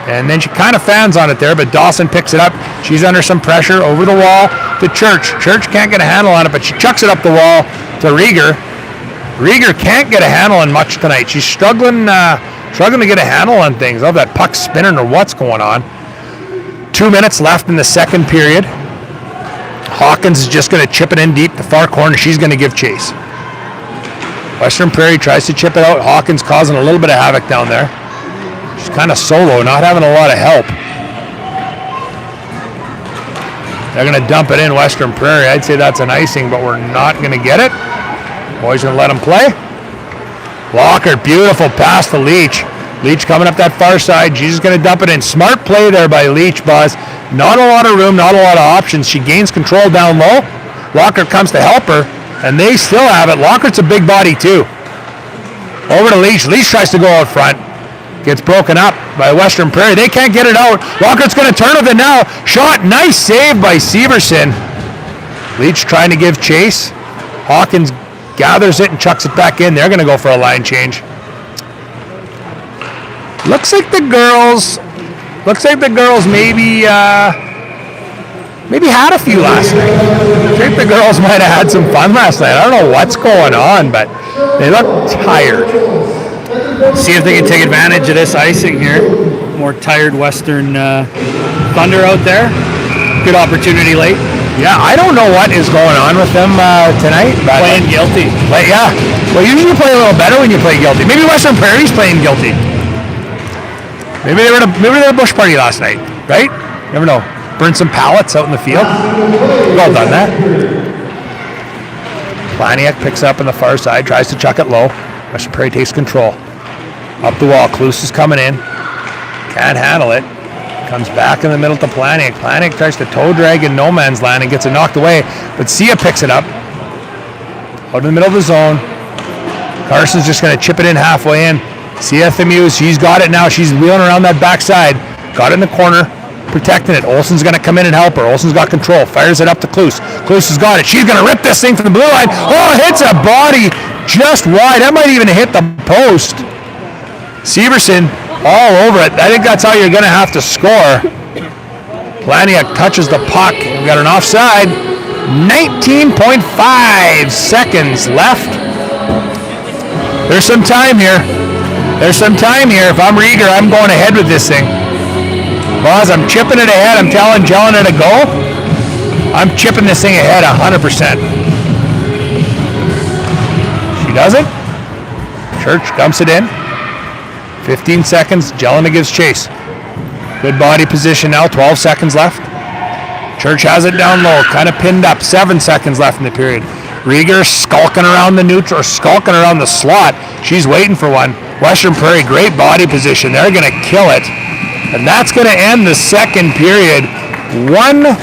Speaker 1: and then she kind of fans on it there, but Dawson picks it up. She's under some pressure over the wall to Church. Church can't get a handle on it, but she chucks it up the wall to Rieger. Rieger can't get a handle on much tonight. She's struggling to get a handle on things. Oh, that puck's spinning or what's going on. 2 minutes left in the second period. Hawkins is just going to chip it in deep the far corner. She's going to give chase. Western Prairie tries to chip it out. Hawkins causing a little bit of havoc down there. She's kind of solo, not having a lot of help. They're going to dump it in Western Prairie. I'd say that's an icing, but we're not going to get it. Boys going to let him play. Walker, beautiful pass to Leach. Leach coming up that far side. She's just going to dump it in. Smart play there by Leach, Buzz. Not a lot of room, not a lot of options. She gains control down low. Walker comes to help her, and they still have it. Lockert's a big body, too. Over to Leach. Leach tries to go out front. Gets broken up by Western Prairie. They can't get it out. Lockert's going to turn with it now. Shot. Nice save by Severson. Leach trying to give chase. Hawkins gathers it and chucks it back in. They're going to go for a line change. Looks like the girls maybe had a few last night. I think the girls might have had some fun last night. I don't know what's going on, but they look tired.
Speaker 4: See if they can take advantage of this icing here. More tired Western Thunder out there. Good opportunity late.
Speaker 1: Yeah, I don't know what is going on with them tonight. But
Speaker 4: Playing guilty.
Speaker 1: Yeah. Well, usually you play a little better when you play guilty. Maybe Western Prairie's playing guilty. Maybe they were at a bush party last night, right? Never know. Burn some pallets out in the field. Well done, that. Planiak picks up on the far side, tries to chuck it low. Western Prairie takes control. Up the wall, Cluse is coming in. Can't handle it. Comes back in the middle to Planiak. Planiak tries to toe drag in no man's land and gets it knocked away, but Sia picks it up. Out in the middle of the zone. Carson's just going to chip it in halfway in. Sia Themu, she's got it now. She's wheeling around that backside. Got it in the corner, protecting it. Olsen's going to come in and help her. Olsen's got control. Fires it up to Cluse. Cluse has got it. She's going to rip this thing from the blue line. Oh, hits a body just wide. That might even hit the post. Severson all over it. I think that's how you're going to have to score. Planiak touches the puck. We've got an offside. 19.5 seconds left. There's some time here. If I'm Rieger, I'm going ahead with this thing. Boz, I'm chipping it ahead. I'm telling Jelena to go. I'm chipping this thing ahead 100%. She does it. Church dumps it in. 15 seconds. Jelena gives chase. Good body position now. 12 seconds left. Church has it down low. Kind of pinned up. 7 seconds left in the period. Rieger skulking around the neutral, or skulking around the slot. She's waiting for one. Western Prairie, great body position. They're going to kill it. And that's going to end the second period. 1-0.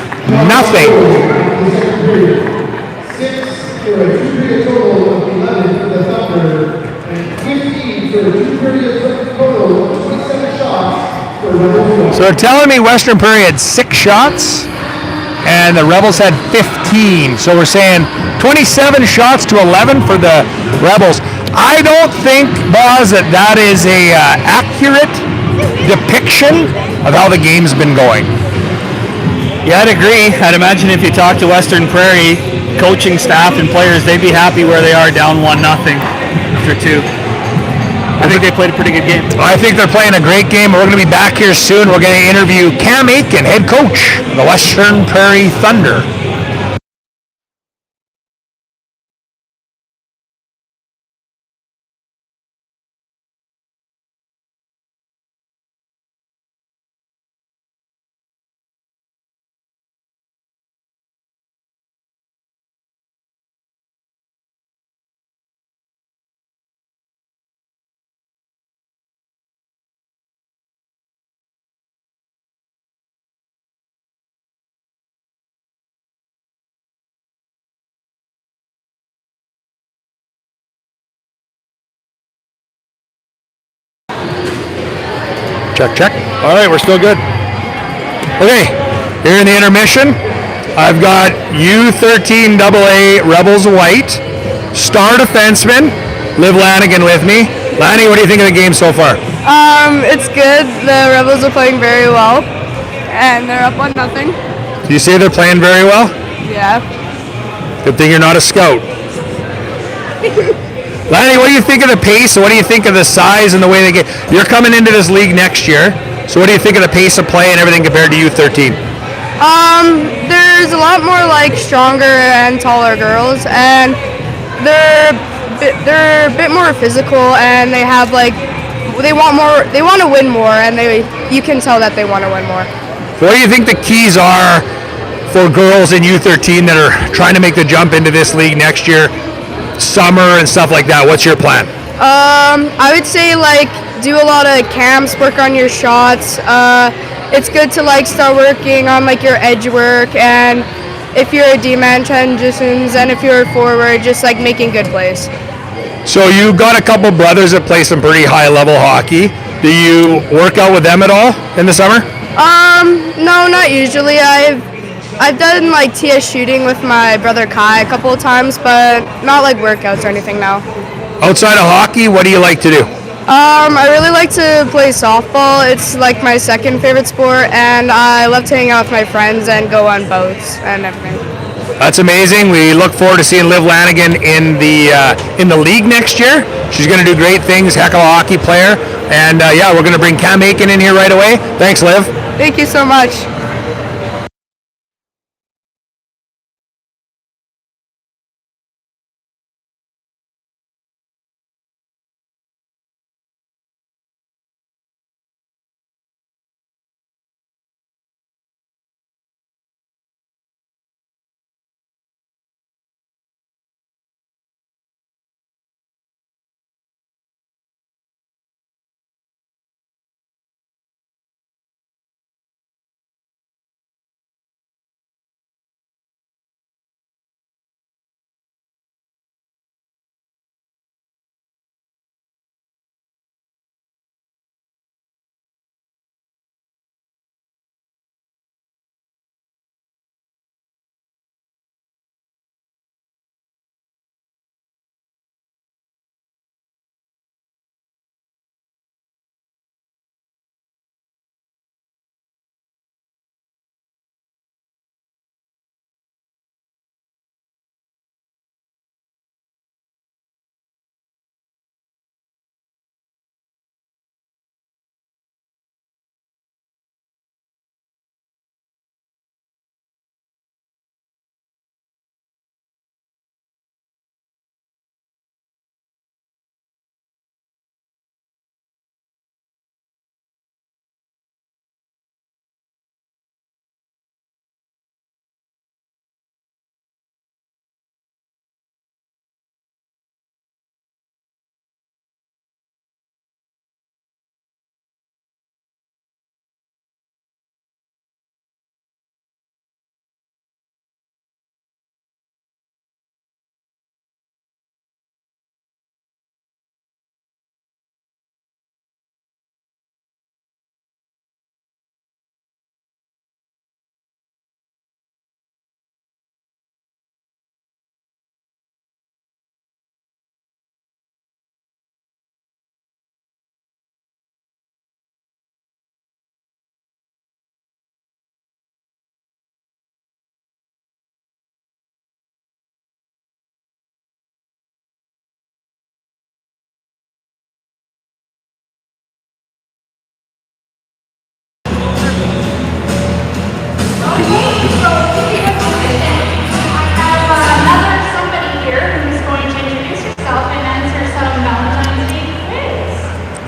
Speaker 3: 6 for a 2-period total of 11 for the Thunder, and 15 for a 2-period total of 27 shots for Rebels.
Speaker 1: So they're telling me Western Prairie had 6 shots, and the Rebels had 15. So we're saying 27 shots to 11 for the Rebels. I don't think, Boz, that is a accurate depiction of how the game's been going.
Speaker 4: Yeah, I'd agree. I'd imagine if you talk to Western Prairie coaching staff and players, they'd be happy where they are down 1-0 after 2. I think they played a pretty good game.
Speaker 1: I think they're playing a great game. We're going to be back here soon. We're going to interview Cam Aiken, head coach of the Western Prairie Thunder. Check, check. All right, we're still good. Okay, here in the intermission, I've got U13 AA Rebels White, star defenseman, Liv Lanigan with me. Lanny, what do you think of the game so far?
Speaker 8: It's good. The Rebels are playing very well, and they're up 1-0.
Speaker 1: Do you say they're playing very well?
Speaker 8: Yeah.
Speaker 1: Good thing you're not a scout. Lanny, what do you think of the pace? What do you think of the size and the way they get? You're coming into this league next year, so what do you think of the pace of play and everything compared to U13?
Speaker 8: There's a lot more like stronger and taller girls, and they're a bit more physical, and they have like they want to win more, and you can tell that they want to win more.
Speaker 1: What do you think the keys are for girls in U13 that are trying to make the jump into this league next year, summer and stuff like that? What's your plan?
Speaker 8: I would say like do a lot of camps, work on your shots. It's good to like start working on like your edge work, and if you're a D-man, transitions, and if you're a forward, just like making good plays.
Speaker 1: So you got a couple brothers that play some pretty high level hockey. Do you work out with them at all in the summer?
Speaker 8: No, not usually. I've done like TS shooting with my brother Kai a couple of times, but not like workouts or anything now.
Speaker 1: Outside of hockey, what do you like to do?
Speaker 8: I really like to play softball. It's like my second favorite sport, and I love to hang out with my friends and go on boats and everything.
Speaker 1: That's amazing. We look forward to seeing Liv Lanigan in the league next year. She's going to do great things. Heck of a hockey player. And yeah, we're going to bring Cam Aiken in here right away. Thanks, Liv.
Speaker 8: Thank you so much.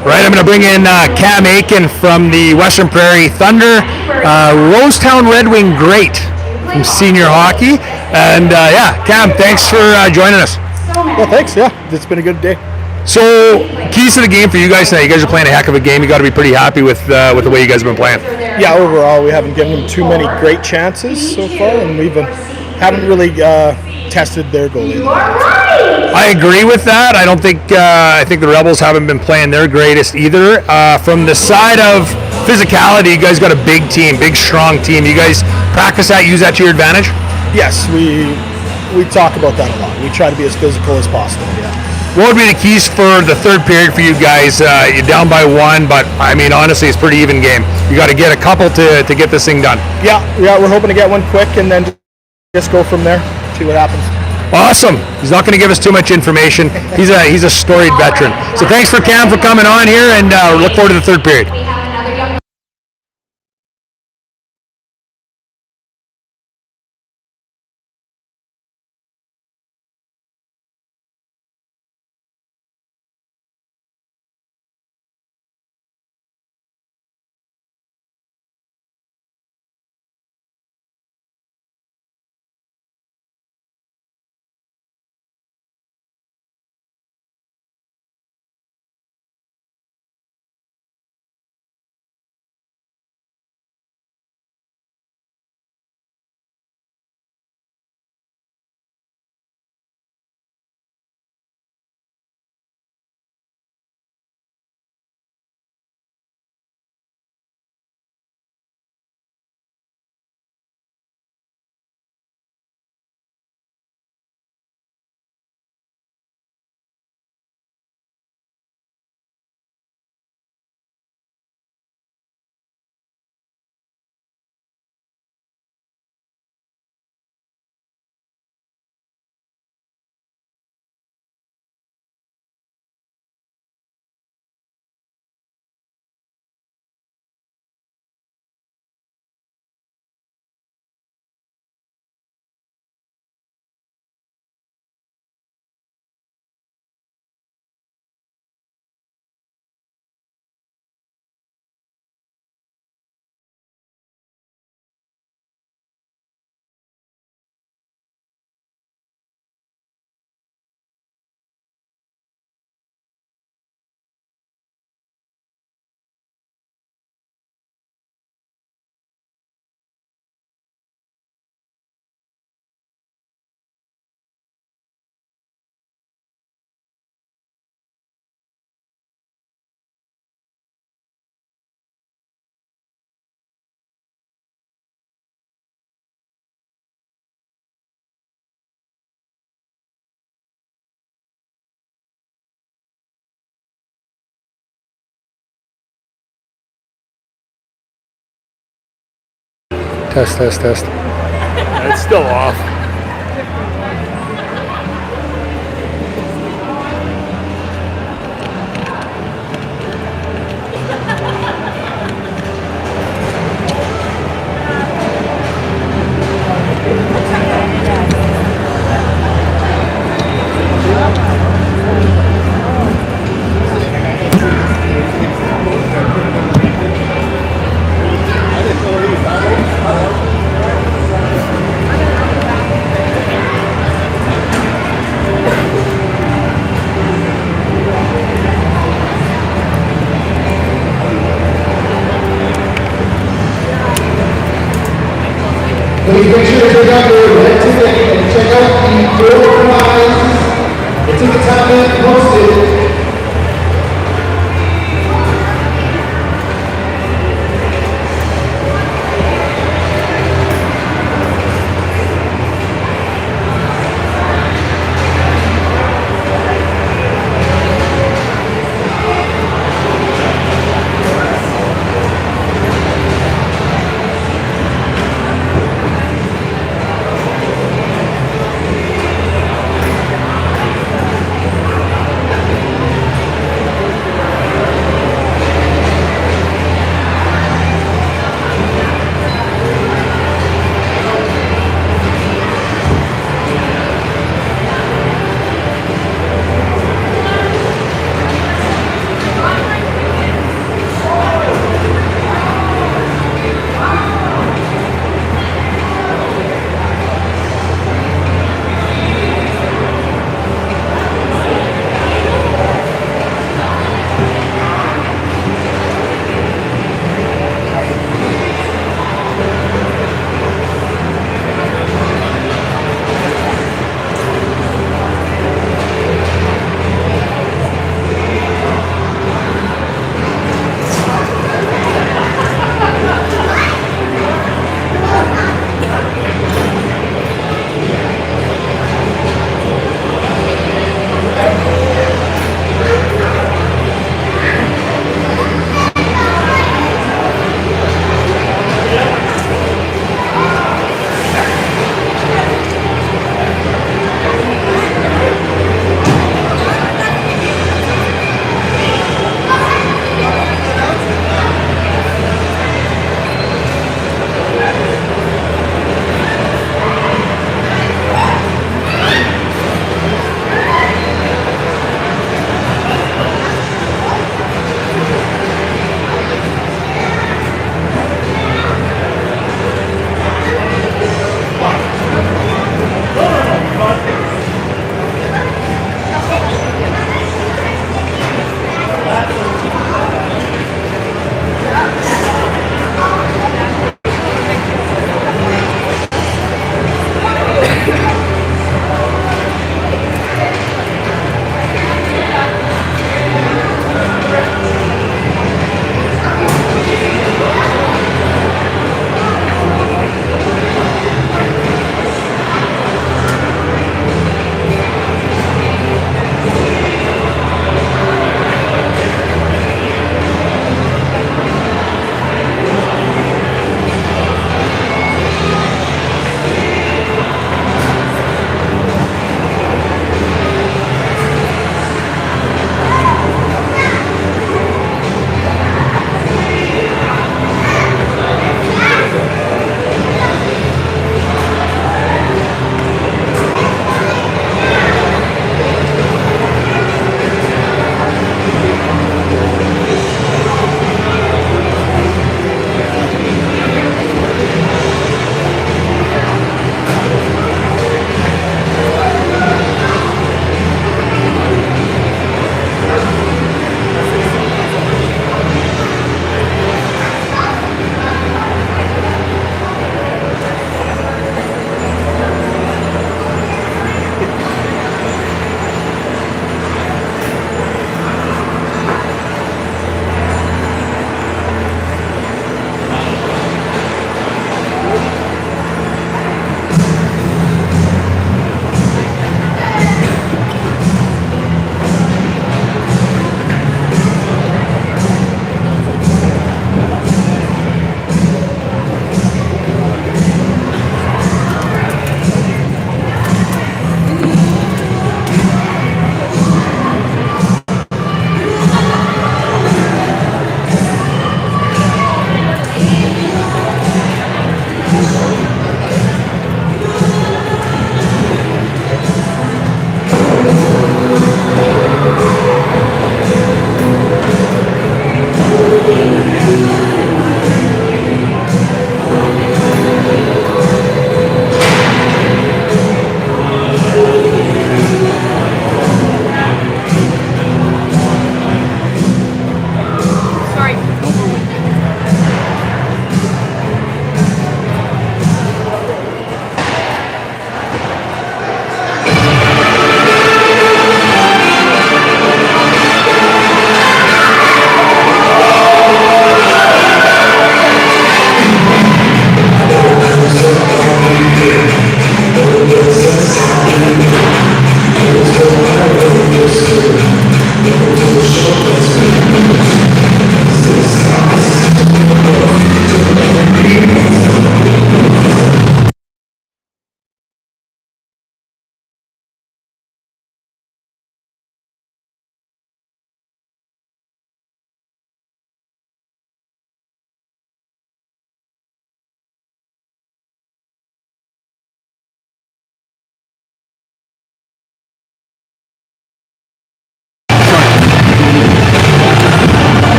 Speaker 1: Right, I'm going to bring in Cam Aiken from the Western Prairie Thunder, Rosetown Red Wing great from senior hockey. And yeah, Cam, thanks for joining us.
Speaker 2: Well, thanks. Yeah, it's been a good day.
Speaker 1: So, keys to the game for you guys tonight. You guys are playing a heck of a game. You got to be pretty happy with the way you guys have been playing.
Speaker 2: Yeah, overall, we haven't given them too many great chances so far, and haven't really tested their goalie.
Speaker 6: You are right.
Speaker 2: I agree with that. I don't think I think the Rebels haven't been playing their greatest either. From the side of physicality, you guys got a big team, big strong team. You guys practice that, use that to your advantage.
Speaker 9: Yes, we talk about that a lot. We try to be as physical as possible. Yeah.
Speaker 2: What would be the keys for the third period for you guys? You're down by one, but I mean honestly, it's a pretty even game. You got to get a couple to get this thing done.
Speaker 9: Yeah, we're hoping to get one quick and then just go from there. See what happens.
Speaker 2: Awesome. He's not going to give us too much information. He's a storied veteran. So thanks for Cam for coming on here, and look forward to the third period.
Speaker 6: We have another young
Speaker 2: Test.
Speaker 4: It's still off.
Speaker 3: Please make sure to check out your red ticket and check out the door prizes. The tickets have been posted.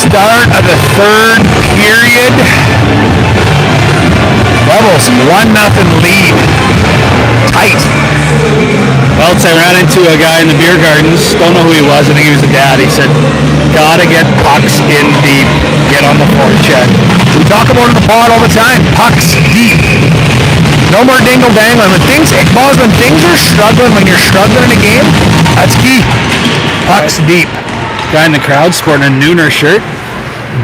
Speaker 1: Start of the third period. Rebels 1-0 lead. Tight.
Speaker 4: Well, I ran into a guy in the beer gardens. Don't know who he was. I think he was a dad. He said, "Gotta get pucks in deep. Get on the forecheck."
Speaker 1: We talk about it in the pod all the time. Pucks deep. No more dingle dangling. When things are struggling, when you're struggling in a game, that's key. Pucks deep.
Speaker 4: Guy in the crowd sporting a Nooner shirt.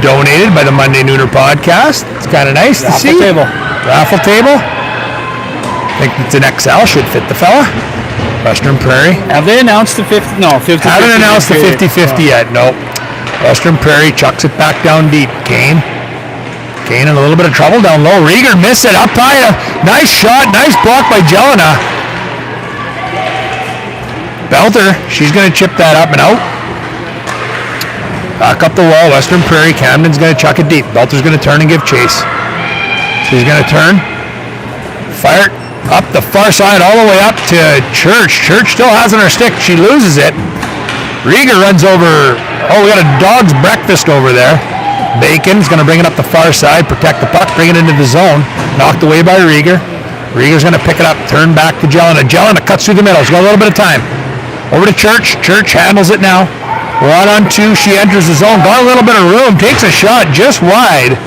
Speaker 1: Donated by the Monday Nooner podcast. It's kind of nice to see. Raffle table. I think it's an XL. Should fit the fella. Western Prairie.
Speaker 4: Have they announced the 50? No, 50.
Speaker 1: Haven't announced the 50-50 yet. Nope. Western Prairie chucks it back down deep. Kane in a little bit of trouble down low. Rieger missed it up high. Nice shot. Nice block by Jelena. Belter. She's going to chip that up and out. Back up the wall. Western Prairie. Camden's going to chuck it deep. Belter's going to turn and give chase. She's going to turn. Fire it up the far side all the way up to Church. Church still has on her stick. She loses it. Rieger runs over. Oh, we got a dog's breakfast over there. Bacon's going to bring it up the far side, protect the puck, bring it into the zone. Knocked away by Rieger. Rieger's going to pick it up, turn back to Jelena. Jelena cuts through the middle. She's got a little bit of time. Over to Church. Church handles it now. 1-on-2. She enters the zone. Got a little bit of room. Takes a shot just wide.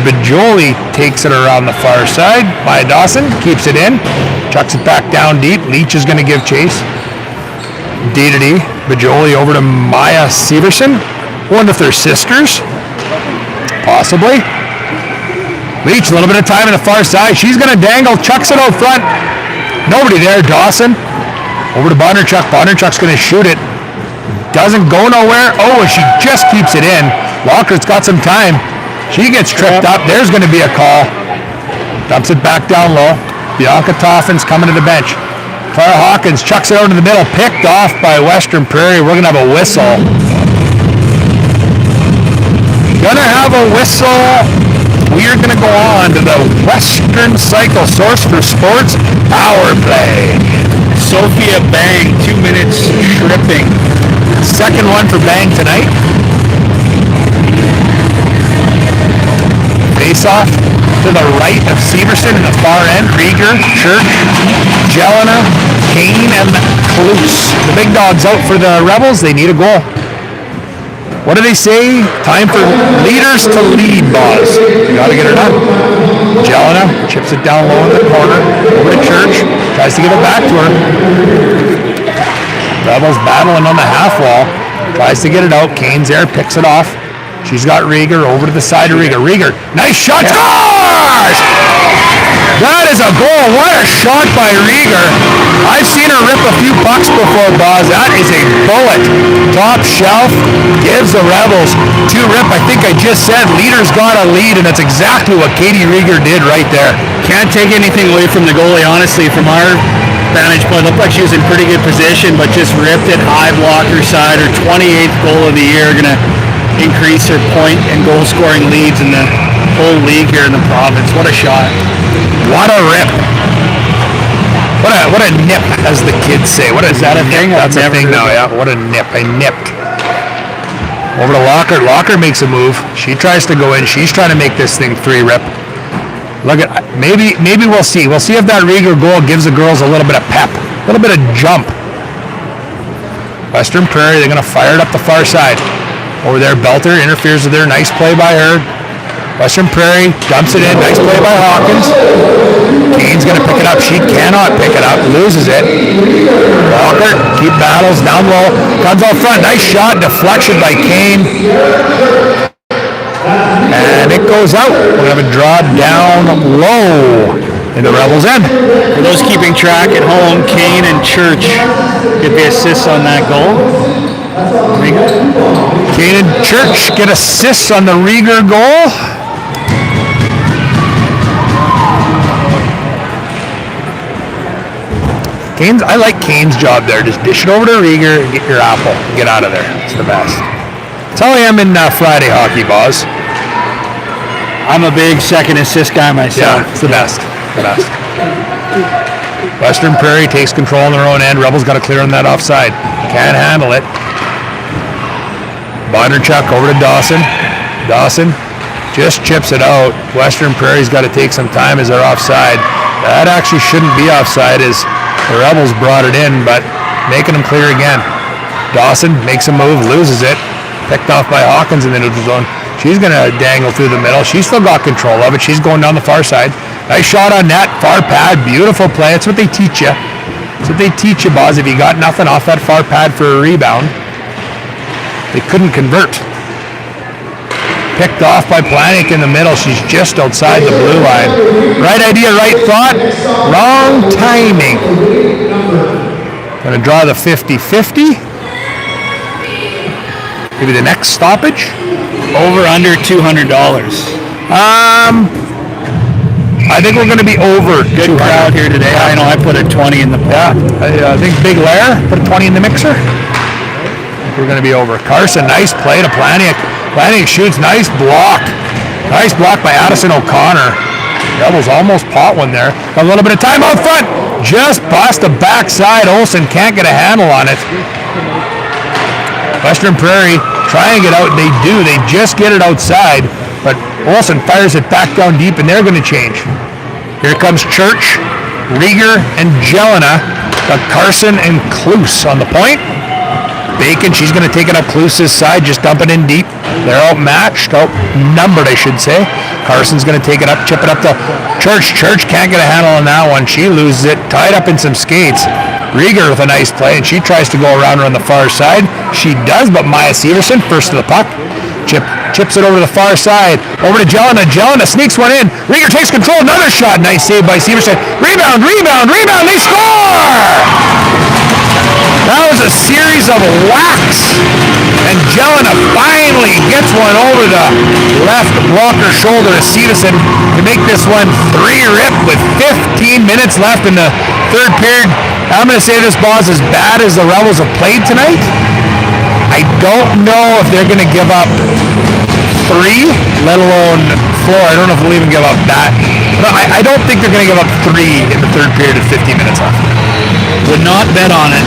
Speaker 1: Bajoli takes it around the far side. Maya Dawson keeps it in. Chucks it back down deep. Leach is going to give chase. D-to-D. Bajoli over to Maya Severson. Wonder if they're sisters. Possibly. Leach, a little bit of time on the far side. She's going to dangle. Chucks it out front. Nobody there. Dawson. Over to Bondarchuk. Bondarchuk's going to shoot it. Doesn't go nowhere. Oh, she just keeps it in. Walker's got some time. She gets tripped up. There's going to be a call. Dumps it back down low. Bianca Toffin's coming to the bench. Clara Hawkins chucks it out in the middle. Picked off by Western Prairie. We're going to have a whistle. Gonna have a whistle. We're going to go on to the Western Cycle Source for Sports Power Play.
Speaker 4: Sophia Bang, 2 minutes tripping.
Speaker 1: Second one for Bang tonight. Face-off to the right of Severson in the far end. Rieger, Church, Jelena, Kane, and Kluse. The big dog's out for the Rebels. They need a goal. What do they say? Time for leaders to lead, boss. You gotta get her done. Jelena chips it down low in the corner. Over to Church. Tries to give it back to her. Rebels battling on the half wall. Tries to get it out. Kane's there. Picks it off. She's got Rieger over to the side of Rieger. Rieger, nice shot, scores! That is a goal. What a shot by Rieger. I've seen her rip a few pucks before, Boz. That is a bullet. Top shelf gives the Rebels 2 rip. I think I just said leaders got a lead, and that's exactly what Katie Rieger did right there.
Speaker 4: Can't take anything away from the goalie, honestly. From our vantage point, looked like she was in pretty good position, but just ripped it high blocker side. Her 28th goal of the year, going to increase her point and goal scoring leads in the whole league here in the province. What a shot.
Speaker 1: What a rip. What a nip, as the kids say. What is that a thing? That's a thing now, yeah. What a nip. I nipped. Over to Locker. Locker makes a move. She tries to go in. She's trying to make this thing 3 rip. Look at, maybe we'll see. We'll see if that Rieger goal gives the girls a little bit of pep, a little bit of jump. Western Prairie, they're going to fire it up the far side. Over there, Belter interferes with her. Nice play by her. Western Prairie dumps it in. Nice play by Hawkins. Kane's going to pick it up. She cannot pick it up. Loses it. Walker, keep battles down low. Comes out front. Nice shot. Deflection by Kane. And it goes out. We're going to have a draw down low in the Rebels' end.
Speaker 4: For those keeping track at home, Kane and Church get the assists on that goal.
Speaker 1: Kane and Church get assists on the Rieger goal. I like Kane's job there. Just dish it over to Rieger and get your apple. Get out of there. It's the best. That's how I am in Friday hockey, Boz.
Speaker 4: I'm a big second assist guy myself.
Speaker 1: Yeah, it's the best. The best. Western Prairie takes control on their own end. Rebels got to clear on that offside. Can't handle it. Bondarchuk over to Dawson. Dawson just chips it out. Western Prairie's got to take some time as they're offside. That actually shouldn't be offside as the Rebels brought it in, but making them clear again. Dawson makes a move, loses it. Picked off by Hawkins in the neutral zone. She's going to dangle through the middle. She's still got control of it. She's going down the far side. Nice shot on net. Far pad. Beautiful play. That's what they teach you. That's what they teach you, Boz. If you got nothing off that far pad for a rebound, they couldn't convert. Picked off by Planik in the middle. She's just outside the blue line. Right idea, right thought. Wrong timing. Going to draw the 50-50. Maybe the next stoppage.
Speaker 4: Over under $200.
Speaker 1: I think we're going to be over.
Speaker 4: Good crowd here today. I know I put a 20 in the pot.
Speaker 1: I think Big Lair put a 20 in the mixer. I think we're going to be over. Carson, nice play to Planik. Planik shoots, nice block. Nice block by Addison O'Connor. Rebels almost pot one there. A little bit of time out front. Just bust the backside. Olsen can't get a handle on it. Western Prairie try and get out. They do. They just get it outside, but Olsen fires it back down deep, and they're going to change. Here comes Church, Rieger, and Jelena. Got Carson and Kloos on the point. Bacon, she's going to take it up Kloos's side, just dump it in deep. They're outmatched, outnumbered, I should say. Carson's going to take it up, chip it up to Church. Church can't get a handle on that one. She loses it, tied up in some skates. Rieger with a nice play, and she tries to go around her on the far side. She does, but Maya Severson first to the puck. Chips it over to the far side. Over to Jelena. Jelena sneaks one in. Rieger takes control. Another shot. Nice save by Severson. Rebound. They score! That was a series of whacks. And Jelena finally gets one over the left blocker shoulder to Severson to make this one 3-rip with 15 minutes left in the third period. I'm going to say this, Boz, as bad as the Rebels have played tonight, I don't know if they're going to give up 3, let alone 4. I don't know if they'll even give up that. No, I don't think they're going to give up 3 in the third period with 15 minutes left.
Speaker 4: Would not bet on it.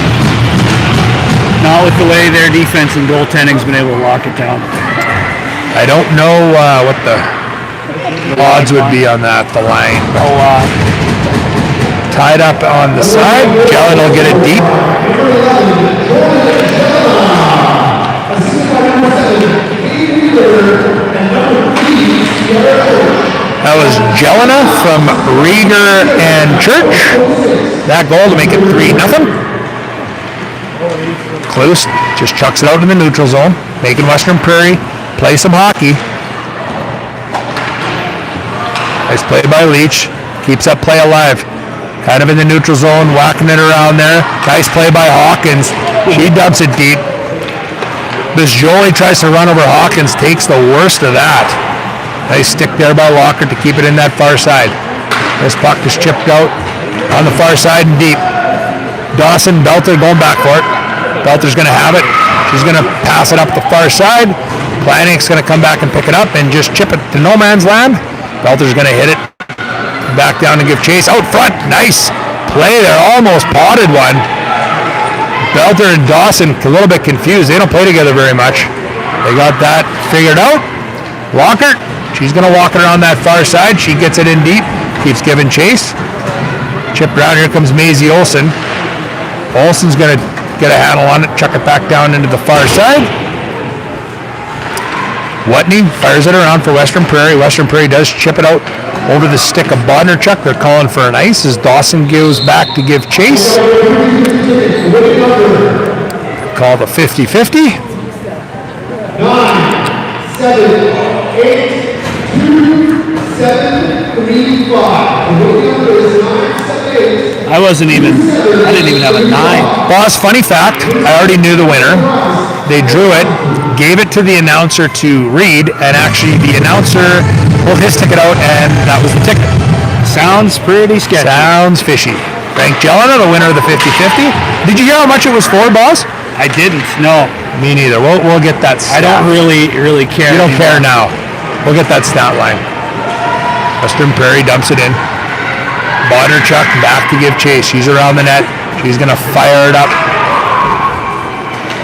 Speaker 4: Not with the way their defense and goaltending's been able to lock it down.
Speaker 1: I don't know what the odds would be on that, the line. Tied up on the side. Jelen will get it deep. That was Jelena from Rieger and Church. That goal to make it 3-0. Kloos just chucks it out in the neutral zone, making Western Prairie play some hockey. Nice play by Leach. Keeps that play alive. Kind of in the neutral zone, whacking it around there. Nice play by Hawkins. She dumps it deep. Bisjoli tries to run over Hawkins, takes the worst of that. Nice stick there by Locker to keep it in that far side. This puck is chipped out on the far side and deep. Dawson, Belter going back for it. Belter's going to have it. She's going to pass it up the far side. Planik's going to come back and pick it up and just chip it to no man's land. Belter's going to hit it. Back down and give chase. Out front. Nice play there. Almost potted one. Belter and Dawson a little bit confused. They don't play together very much. They got that figured out. Walker. She's going to walk it around that far side. She gets it in deep. Keeps giving chase. Chipped around. Here comes Maisie Olsen. Olsen's going to get a handle on it. Chuck it back down into the far side. Watney fires it around for Western Prairie. Western Prairie does chip it out over the stick of Bondarchuk. They're calling for an ice as Dawson goes back to give chase. Call the 50-50.
Speaker 3: 9, 7, 8, 2, 7, 3, 5. The winning number is 9, 7, 8.
Speaker 4: I didn't even have a 9.
Speaker 1: Boss, funny fact, I already knew the winner. They drew it, gave it to the announcer to read, and actually the announcer pulled his ticket out, and that was the ticket.
Speaker 4: Sounds pretty sketchy.
Speaker 1: Sounds fishy. Frank Jelena, the winner of the 50-50. Did you hear how much it was for, boss?
Speaker 4: I didn't. No.
Speaker 1: Me neither. We'll get that stat.
Speaker 4: I don't really care.
Speaker 1: You don't care now. We'll get that stat line. Western Prairie dumps it in. Bondarchuk back to give chase. She's around the net. She's going to fire it up.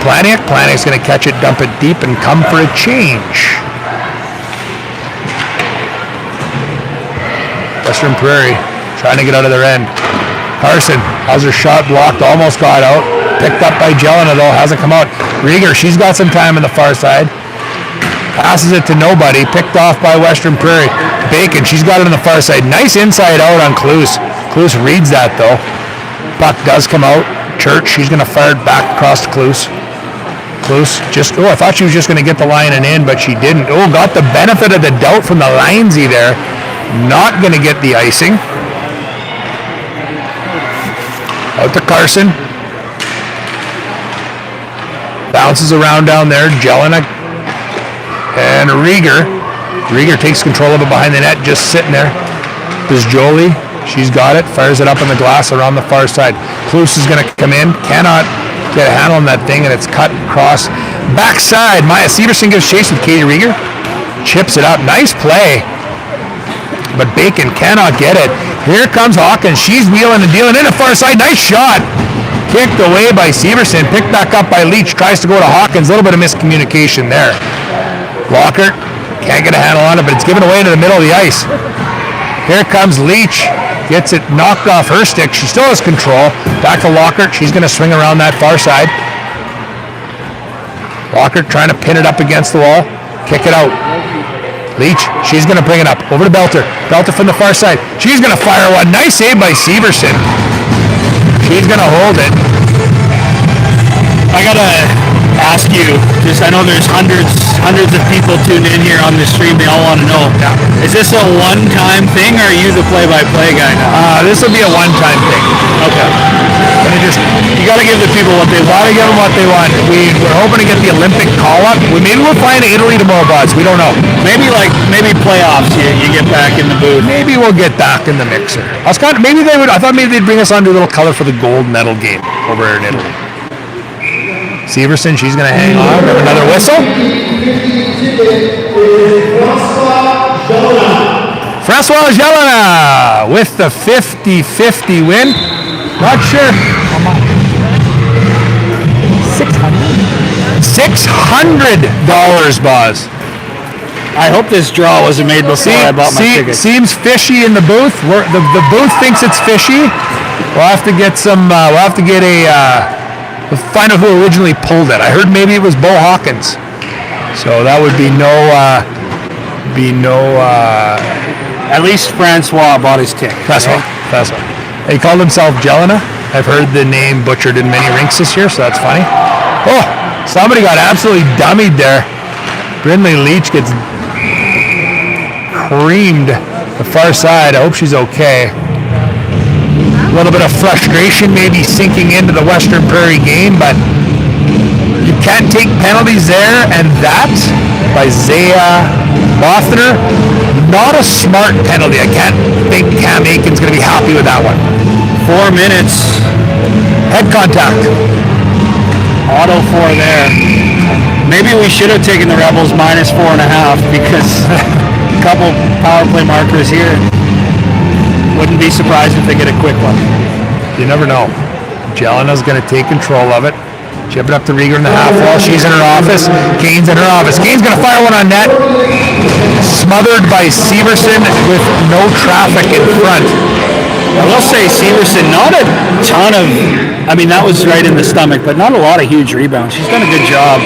Speaker 1: Planik's going to catch it, dump it deep, and come for a change. Western Prairie trying to get out of their end. Carson has her shot blocked, almost got out. Picked up by Jelena though, hasn't come out. Rieger, she's got some time on the far side. Passes it to nobody, picked off by Western Prairie. Bacon, she's got it on the far side. Nice inside out on Cluse. Cluse reads that though. Puck does come out. Church, she's going to fire it back across to Cluse. Cluse just, I thought she was just going to get the line and in, but she didn't. Got the benefit of the doubt from the linesy there. Not going to get the icing. Out to Carson. Bounces around down there. Jelena and Rieger. Rieger takes control of it behind the net, just sitting there. There's Jolie. She's got it. Fires it up in the glass around the far side. Cluse is going to come in. Cannot get a handle on that thing, and it's cut across. Backside. Maya Severson gives chase with Katie Rieger. Chips it up. Nice play. But Bacon cannot get it. Here comes Hawkins. She's wheeling and dealing in the far side. Nice shot. Kicked away by Severson. Picked back up by Leach. Tries to go to Hawkins. A little bit of miscommunication there. Lockhart can't get a handle on it, but it's given away into the middle of the ice. Here comes Leach. Gets it knocked off her stick. She still has control. Back to Lockhart. She's going to swing around that far side. Lockhart trying to pin it up against the wall. Kick it out. Leach, she's going to bring it up. Over to Belter. Belter from the far side. She's going to fire one. Nice save by Severson. She's going to hold it.
Speaker 4: I got to ask you, just I know there's hundreds of people tuned in here on the stream. They all want to know.
Speaker 1: Yeah.
Speaker 4: Is this a one-time thing, or are you the play-by-play guy now?
Speaker 1: This will be a one-time thing.
Speaker 4: Okay.
Speaker 1: And you got to give the people what they want. Got to give them what they want. We're hoping to get the Olympic call-up. Maybe we'll fly to Italy tomorrow, Buzz. We don't know.
Speaker 4: Maybe playoffs. You get back in the booth.
Speaker 1: Maybe we'll get back in the mixer. I thought maybe they'd bring us on to a little color for the gold medal game over in Italy. Severson, she's going to hang on. Another whistle. Francois Jelena with the 50-50 win. Not sure. $600, Buzz.
Speaker 4: I hope this draw wasn't made before I bought my ticket.
Speaker 1: Seems fishy in the booth. The booth thinks it's fishy. We'll have to get some. We'll have to get we'll find out who originally pulled it. I heard maybe it was Bo Hawkins. So that would be no.
Speaker 4: At least Francois bought his ticket.
Speaker 1: Francois. He called himself Jelena. I've heard the name butchered in many rinks this year, so that's funny. Oh, somebody got absolutely dummied there. Brindley Leach gets creamed the far side. I hope she's okay. A little bit of frustration maybe sinking into the Western Prairie game, but you can't take penalties there, and that by Zaya Bothner, not a smart penalty. I can't think Cam Aiken's going to be happy with that one.
Speaker 4: 4 minutes.
Speaker 1: Head contact.
Speaker 4: Auto 4 there. Maybe we should have taken the Rebels -4.5 because a couple power play markers here. Wouldn't be surprised if they get a quick one.
Speaker 1: You never know. Jelena's going to take control of it. Chip it up to Rieger in the half wall. She's in her office. Kane's in her office. Kane's going to fire one on net. Smothered by Severson with no traffic in front.
Speaker 4: I will say Severson, not a ton of, that was right in the stomach, but not a lot of huge rebounds. She's done a good job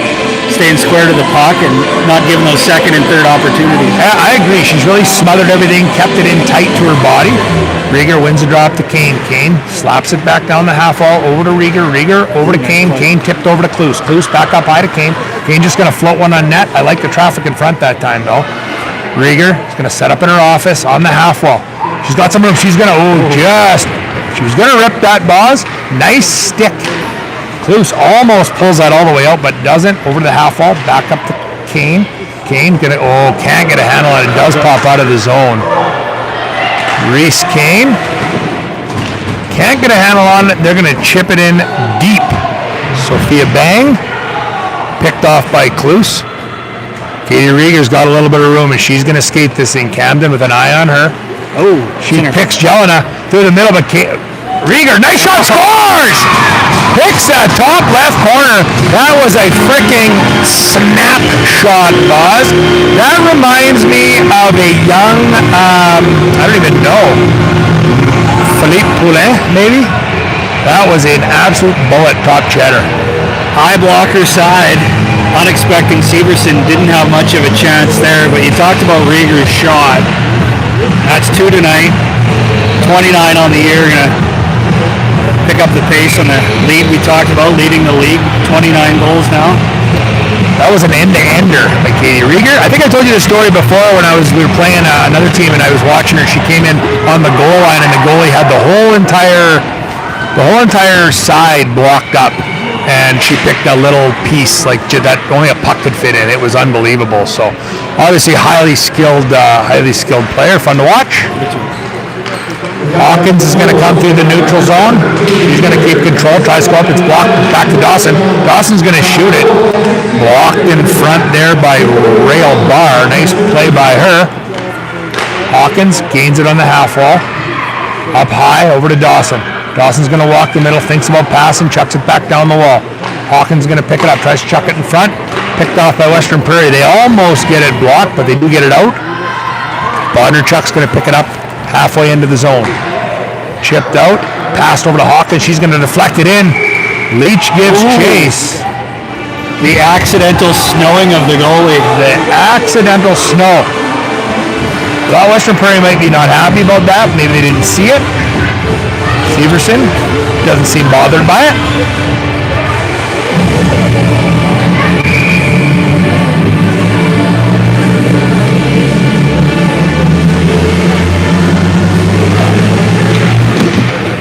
Speaker 4: staying square to the puck and not giving those second and third opportunities.
Speaker 1: I agree. She's really smothered everything, kept it in tight to her body. Rieger wins the drop to Kane. Kane slaps it back down the half wall, over to Rieger. Rieger over to Kane. Kane tipped over to Cluse. Cluse back up high to Kane. Kane just going to float one on net. I like the traffic in front that time, though. Rieger is going to set up in her office on the half wall. She's got some room. She's going to, she was going to rip that, Boz. Nice stick. Cluse almost pulls that all the way out, but doesn't. Over to the half wall, back up to Kane. Kane can't get a handle on it. It does pop out of the zone. Reese Kane can't get a handle on it. They're going to chip it in deep. Sophia Bang picked off by Cluse. Katie Rieger's got a little bit of room, and she's going to skate this in. Camden with an eye on her.
Speaker 4: Oh,
Speaker 1: She picks Jelena through the middle, but Rieger, nice shot, scores! Picks that top left corner. That was a freaking snapshot, Buzz. That reminds me of a young, I don't even know, Philippe Poulin, maybe? That was an absolute bullet, top cheddar.
Speaker 4: High blocker side. Unexpecting Severson didn't have much of a chance there, but you talked about Rieger's shot. That's 2 tonight. 29 on the year. Gonna pick up the pace on the lead we talked about, leading the league. 29 goals now.
Speaker 1: That was an end-to-ender by Katie Rieger. I think I told you the story before when we were playing another team and I was watching her. She came in on the goal line and the goalie had the whole entire side blocked up, and she picked a little piece like that only a puck could fit in. It was unbelievable. So obviously highly skilled player, fun to watch. Hawkins is going to come through the neutral zone. He's going to keep control, tries to go up, it's blocked, back to Dawson. Dawson's going to shoot it. Blocked in front there by Rail Barr. Nice play by her. Hawkins gains it on the half wall. Up high, over to Dawson. Dawson's going to walk the middle, thinks about passing, chucks it back down the wall. Hawkins going to pick it up, tries to chuck it in front. Picked off by Western Prairie. They almost get it blocked, but they do get it out. Bodnerchuk's going to pick it up halfway into the zone. Chipped out, passed over to Hawkins. She's going to deflect it in. Leach gives chase.
Speaker 4: The accidental snowing of the goalie.
Speaker 1: The accidental snow. Well, Western Prairie might be not happy about that. Maybe they didn't see it. Severson doesn't seem bothered by it.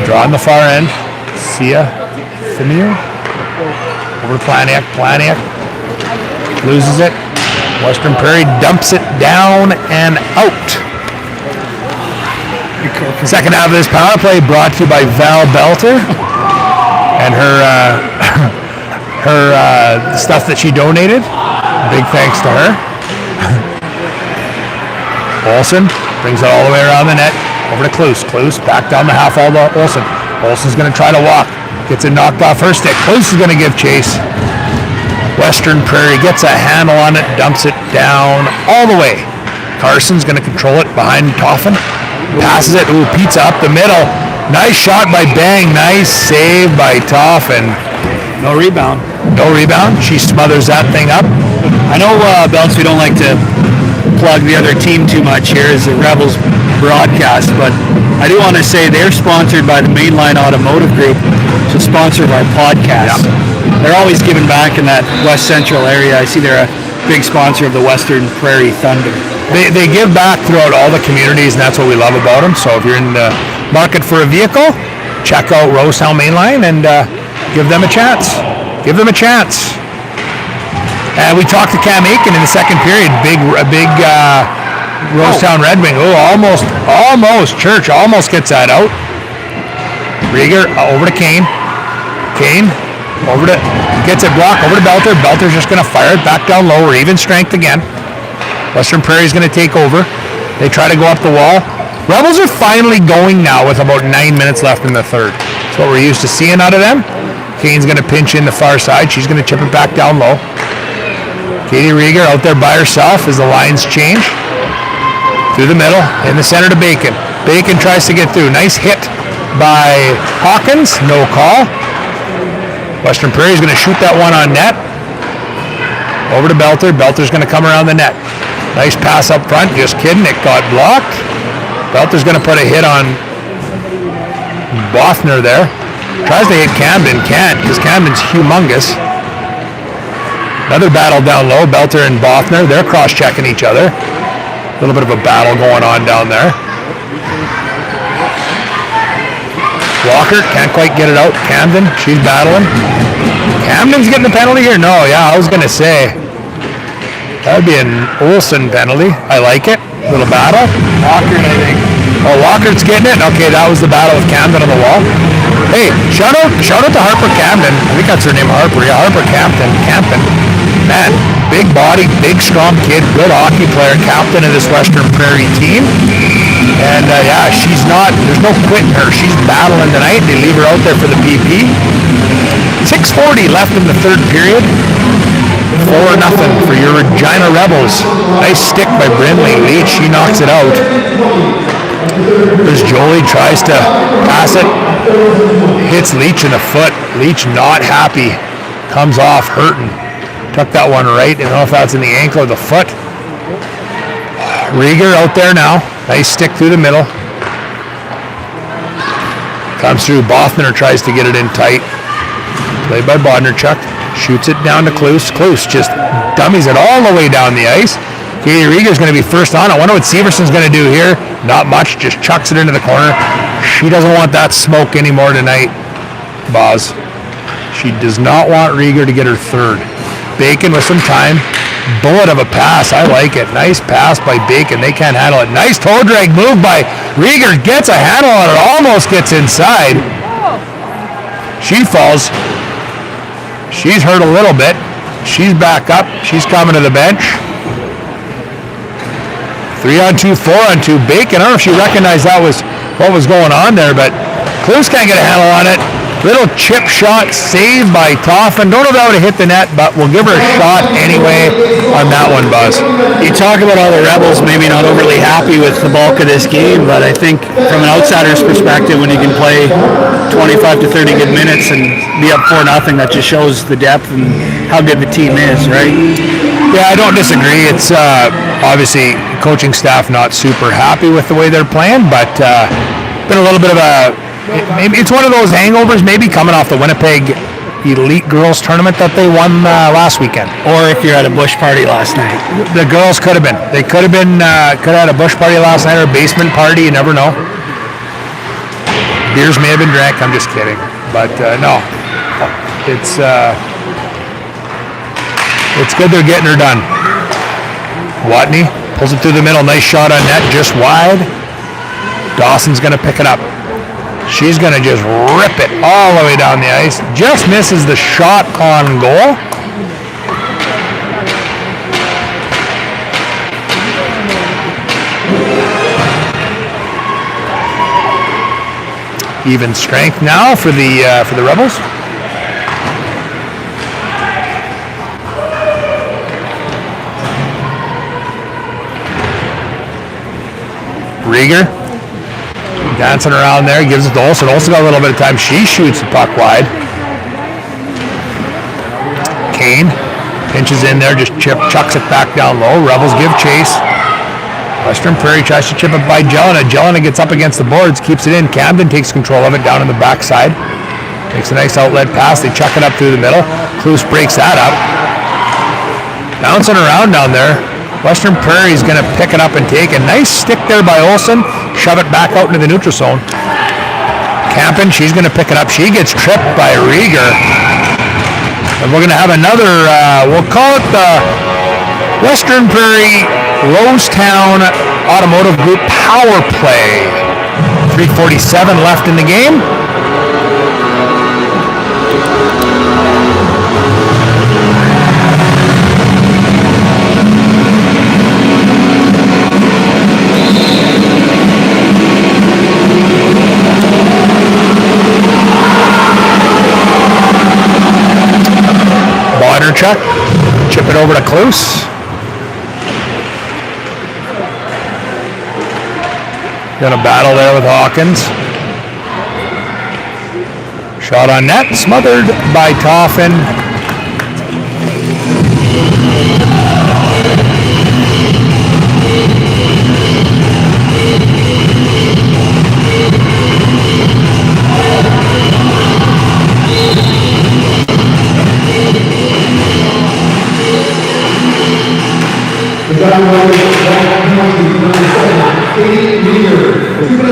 Speaker 1: Draw on the far end. Sia Thimier. Over to Planiak. Planiak loses it. Western Prairie dumps it down and out. Second half of this power play brought to you by Val Belter and her stuff that she donated. Big thanks to her. Olsen brings it all the way around the net. Over to Kloos. Kloos back down the half wall to Olsen. Olsen's going to try to walk. Gets it knocked off her stick. Kloos is going to give chase. Western Prairie gets a handle on it, dumps it down all the way. Carson's going to control it behind Toffin. Passes it. Ooh, pizza up the middle. Nice shot by Bang. Nice save by Toffin.
Speaker 4: No rebound.
Speaker 1: No rebound. She smothers that thing up.
Speaker 4: I know, Belts, we don't like to plug the other team too much here as the Rebels broadcast, but I do want to say they're sponsored by the Mainline Automotive Group, so sponsor of our podcast.
Speaker 1: Yeah.
Speaker 4: They're always giving back in that West Central area. I see they're a big sponsor of the Western Prairie Thunder.
Speaker 1: They give back throughout all the communities, and that's what we love about them. So if you're in the market for a vehicle, check out Rosetown Mainline and give them a chance. Give them a chance. And we talked to Cam Aiken in the second period. Big Rosetown Red Wing. Oh, almost. Church almost gets that out. Rieger over to Kane. Kane gets it blocked over to Belter. Belter's just going to fire it back down low. We're even strength again. Western Prairie's going to take over. They try to go up the wall. Rebels are finally going now with about 9 minutes left in the third. That's what we're used to seeing out of them. Kane's going to pinch in the far side. She's going to chip it back down low. Katie Rieger out there by herself as the lines change. Through the middle, in the center to Bacon. Bacon tries to get through. Nice hit by Hawkins. No call. Western Prairie's going to shoot that one on net. Over to Belter. Belter's going to come around the net. Nice pass up front. Just kidding. It got blocked. Belter's going to put a hit on Bothner there. Tries to hit Camden. Can't, because Camden's humongous. Another battle down low. Belter and Bothner. They're cross-checking each other. A little bit of a battle going on down there. Walker can't quite get it out. Camden, she's battling. Camden's getting the penalty here? No, yeah, I was going to say. That would be an Olsen penalty. I like it. Little battle. Walker, I think. Oh, Walker's getting it? Okay, that was the battle with Camden on the wall. Hey, shout out to Harper Camden. I think that's her name, Harper. Yeah, Harper Camden. Man, big body, big strong kid, good hockey player, captain of this Western Prairie team. And yeah, there's no quitting her. She's battling tonight. They leave her out there for the PP. 6:40 left in the third period. 4-0 for your Regina Rebels. Nice stick by Brindley. Leach, she knocks it out. As Jolie tries to pass it, hits Leach in the foot. Leach not happy. Comes off hurting. Took that one right. I don't know if that's in the ankle or the foot. Rieger out there now. Nice stick through the middle. Comes through. Bothner tries to get it in tight. Played by Bodnerchuk. Shoots it down to Kloos. Kloos just dummies it all the way down the ice. Katie Rieger's going to be first on. I wonder what Severson's going to do here. Not much. Just chucks it into the corner. She doesn't want that smoke anymore tonight, Boz. She does not want Rieger to get her third. Bacon with some time. Bullet of a pass. I like it. Nice pass by Bacon. They can't handle it. Nice toe drag move by Rieger. Gets a handle on it. Almost gets inside. She falls. She's hurt a little bit. She's back up. She's coming to the bench. 3-on-2, 4-on-2. Bacon. I don't know if she recognized that was what was going on there, but Kloos can't get a handle on it. Little chip shot saved by Toffin. Don't know if that would have hit the net, but we'll give her a shot anyway on that one, Buzz.
Speaker 4: You talk about all the Rebels maybe not overly happy with the bulk of this game, but I think from an outsider's perspective, when you can play 25 to 30 good minutes and be up 4-0, that just shows the depth and how good the team is, right?
Speaker 1: Yeah, I don't disagree. It's obviously coaching staff not super happy with the way they're playing, but been a little bit of a maybe it's one of those hangovers, maybe coming off the Winnipeg Elite Girls Tournament that they won last weekend.
Speaker 4: Or if you're at a bush party last night.
Speaker 1: The girls could have been. They could have had a bush party last night or a basement party. You never know. Beers may have been drank. I'm just kidding. But no, it's good they're getting her done. Watney pulls it through the middle. Nice shot on net, just wide. Dawson's going to pick it up. She's going to just rip it all the way down the ice. Just misses the shot on goal. Even strength now for the Rebels. Rieger dancing around there, gives it to Olsen. Olsen got a little bit of time. She shoots the puck wide. Kane pinches in there, just chucks it back down low. Rebels give chase. Western Prairie tries to chip it by Jelena. Jelena gets up against the boards, keeps it in. Camden takes control of it down in the backside. Makes a nice outlet pass. They chuck it up through the middle. Kloos breaks that up. Bouncing around down there. Western Prairie is going to pick it up and take a nice stick there by Olsen. Shove it back out into the neutral zone. Campen, she's going to pick it up. She gets tripped by Rieger. And we're going to have another, we'll call it the Western Prairie Rosetown Automotive Group power play. 3:47 left in the game. Check. Chip it over to Kloos. Gonna battle there with Hawkins. Shot on net, smothered by Toffin.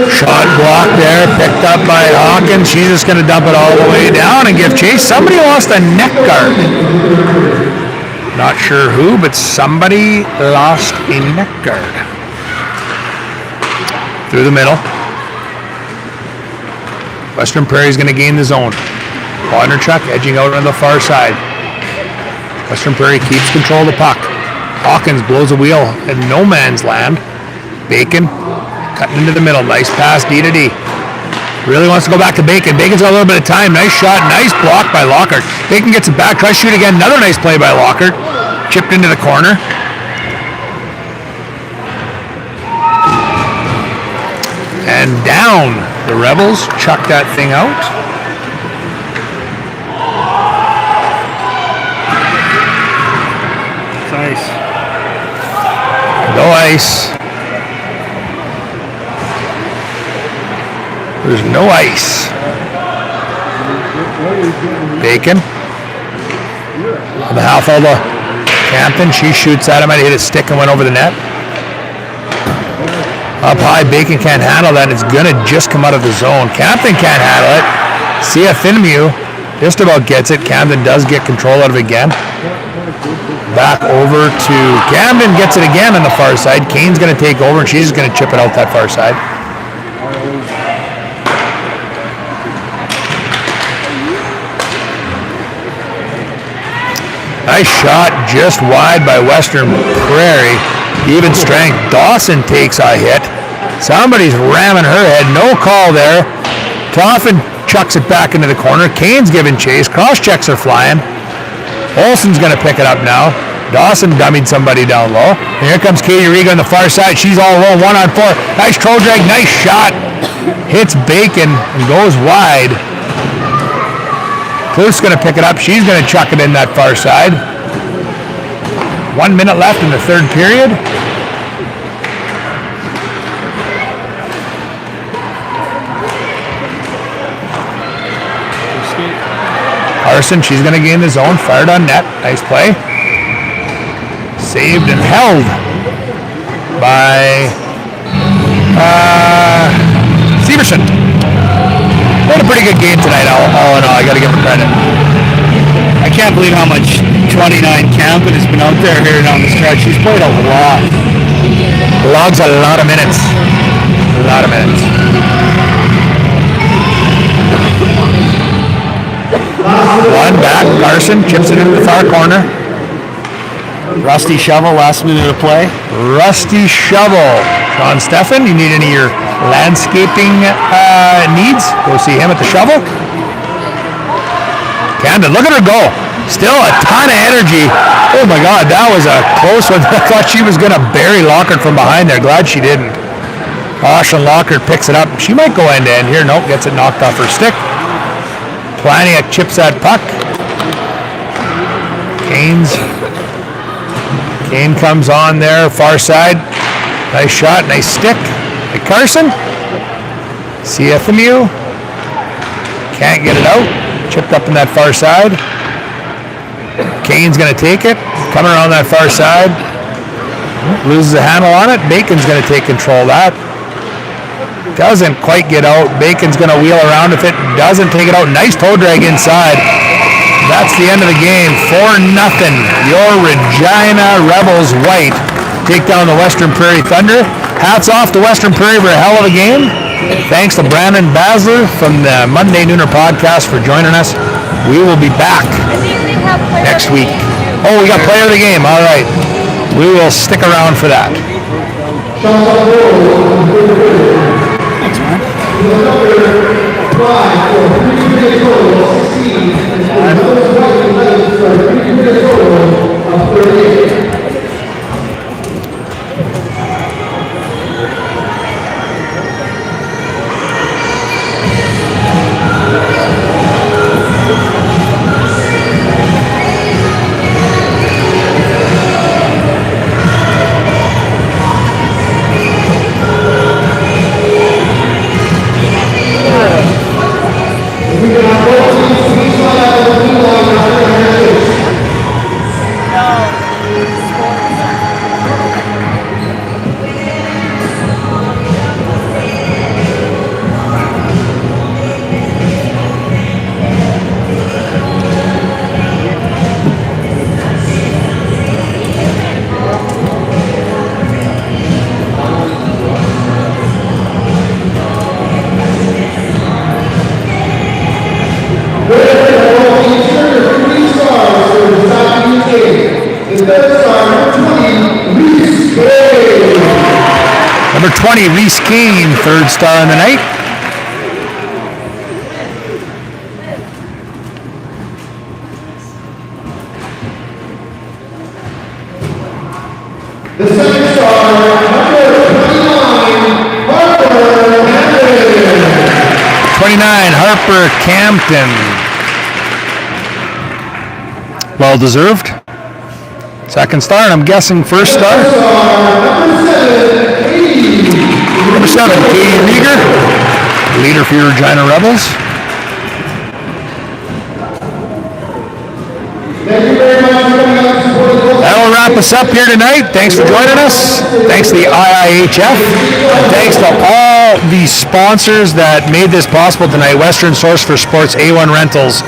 Speaker 1: Shot blocked there, picked up by Hawkins. She's just going to dump it all the way down and give chase. Somebody lost a neck guard. Not sure who, but somebody lost a neck guard. Through the middle. Western Prairie is going to gain the zone. Bodnerchuk edging out on the far side. Western Prairie keeps control of the puck. Hawkins blows a wheel in no man's land. Bacon cutting into the middle. Nice pass, D to D. Really wants to go back to Bacon. Bacon's got a little bit of time. Nice shot. Nice block by Lockhart. Bacon gets it back. Tries to shoot again. Another nice play by Lockhart. Chipped into the corner. And down. The Rebels chuck that thing out.
Speaker 4: Nice.
Speaker 1: No ice. There's no ice. Bacon. On the half elbow. Campton, she shoots at him. I hit his stick and went over the net. Up high, Bacon can't handle that. It's going to just come out of the zone. Campton can't handle it. Sia Finmu just about gets it. Camden does get control of it again. Back over to Camden, gets it again on the far side. Kane's going to take over, and she's just going to chip it out that far side. Nice shot just wide by Western Prairie. Even strength. Dawson takes a hit. Somebody's ramming her head. No call there. Toffin chucks it back into the corner. Kane's giving chase. Cross checks are flying. Olsen's going to pick it up now. Dawson dummied somebody down low. And here comes Katie Riga on the far side. She's all alone. 1-on-4. Nice toe drag. Nice shot. Hits Bacon and goes wide. Kluth's going to pick it up. She's going to chuck it in that far side. 1 minute left in the third period. Carson, she's going to gain the zone. Fired on net. Nice play. Saved and held by Severson. Had a pretty good game tonight, all in all. I got to give him credit.
Speaker 4: I can't believe how much 29 Campen has been out there here down the stretch. She's played a lot.
Speaker 1: Logs a lot of minutes. A lot of minutes. One back. Carson chips it into the far corner.
Speaker 4: Rusty Shovel, last minute of play.
Speaker 1: Rusty Shovel. Sean Steffen, you need any of your landscaping needs? Go see him at the Shovel. Camden, look at her go. Still a ton of energy. Oh my God, that was a close one. I thought she was going to bury Lockhart from behind there. Glad she didn't. Ashlyn Lockhart picks it up. She might go end to end here. Nope, gets it knocked off her stick. Planiak chips that puck. Kane comes on there, far side. Nice shot, nice stick. Hey, Carson. CFMU. Can't get it out. Chipped up in that far side. Kane's going to take it. Coming around that far side. Loses a handle on it. Bacon's going to take control of that. Doesn't quite get out. Bacon's going to wheel around if it doesn't take it out. Nice toe drag inside. That's the end of the game. 4-0. Your Regina Rebels White take down the Western Prairie Thunder. Hats off to Western Prairie for a hell of a game. Thanks to Brandon Basler from the Monday Nooner podcast for joining us. We will be back next week. Oh, we got player of the game. All right. We will stick around for that.
Speaker 4: Thanks, man.
Speaker 3: We got 14
Speaker 1: 20, Reese Kane, third star in the night.
Speaker 3: The second star, number 29, Harper
Speaker 1: 29, Harper Campton. Well deserved. Second star, and I'm guessing first star. Number 7, Katie Rieger, leader for your Regina Rebels.
Speaker 3: Thank you very much for coming out and supporting the
Speaker 1: That'll wrap us up here tonight. Thanks for joining us. Thanks to the IIHF. And thanks to all the sponsors that made this possible tonight. Western Source for Sports, A1 Rentals,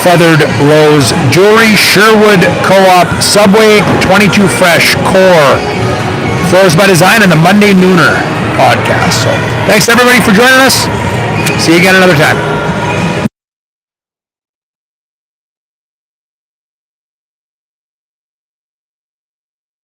Speaker 1: Feathered Rose Jewelry, Sherwood Co-op, Subway, 22 Fresh, Core, Floors by Design, and the Monday Nooner podcast. So thanks everybody for joining us. See you again another time.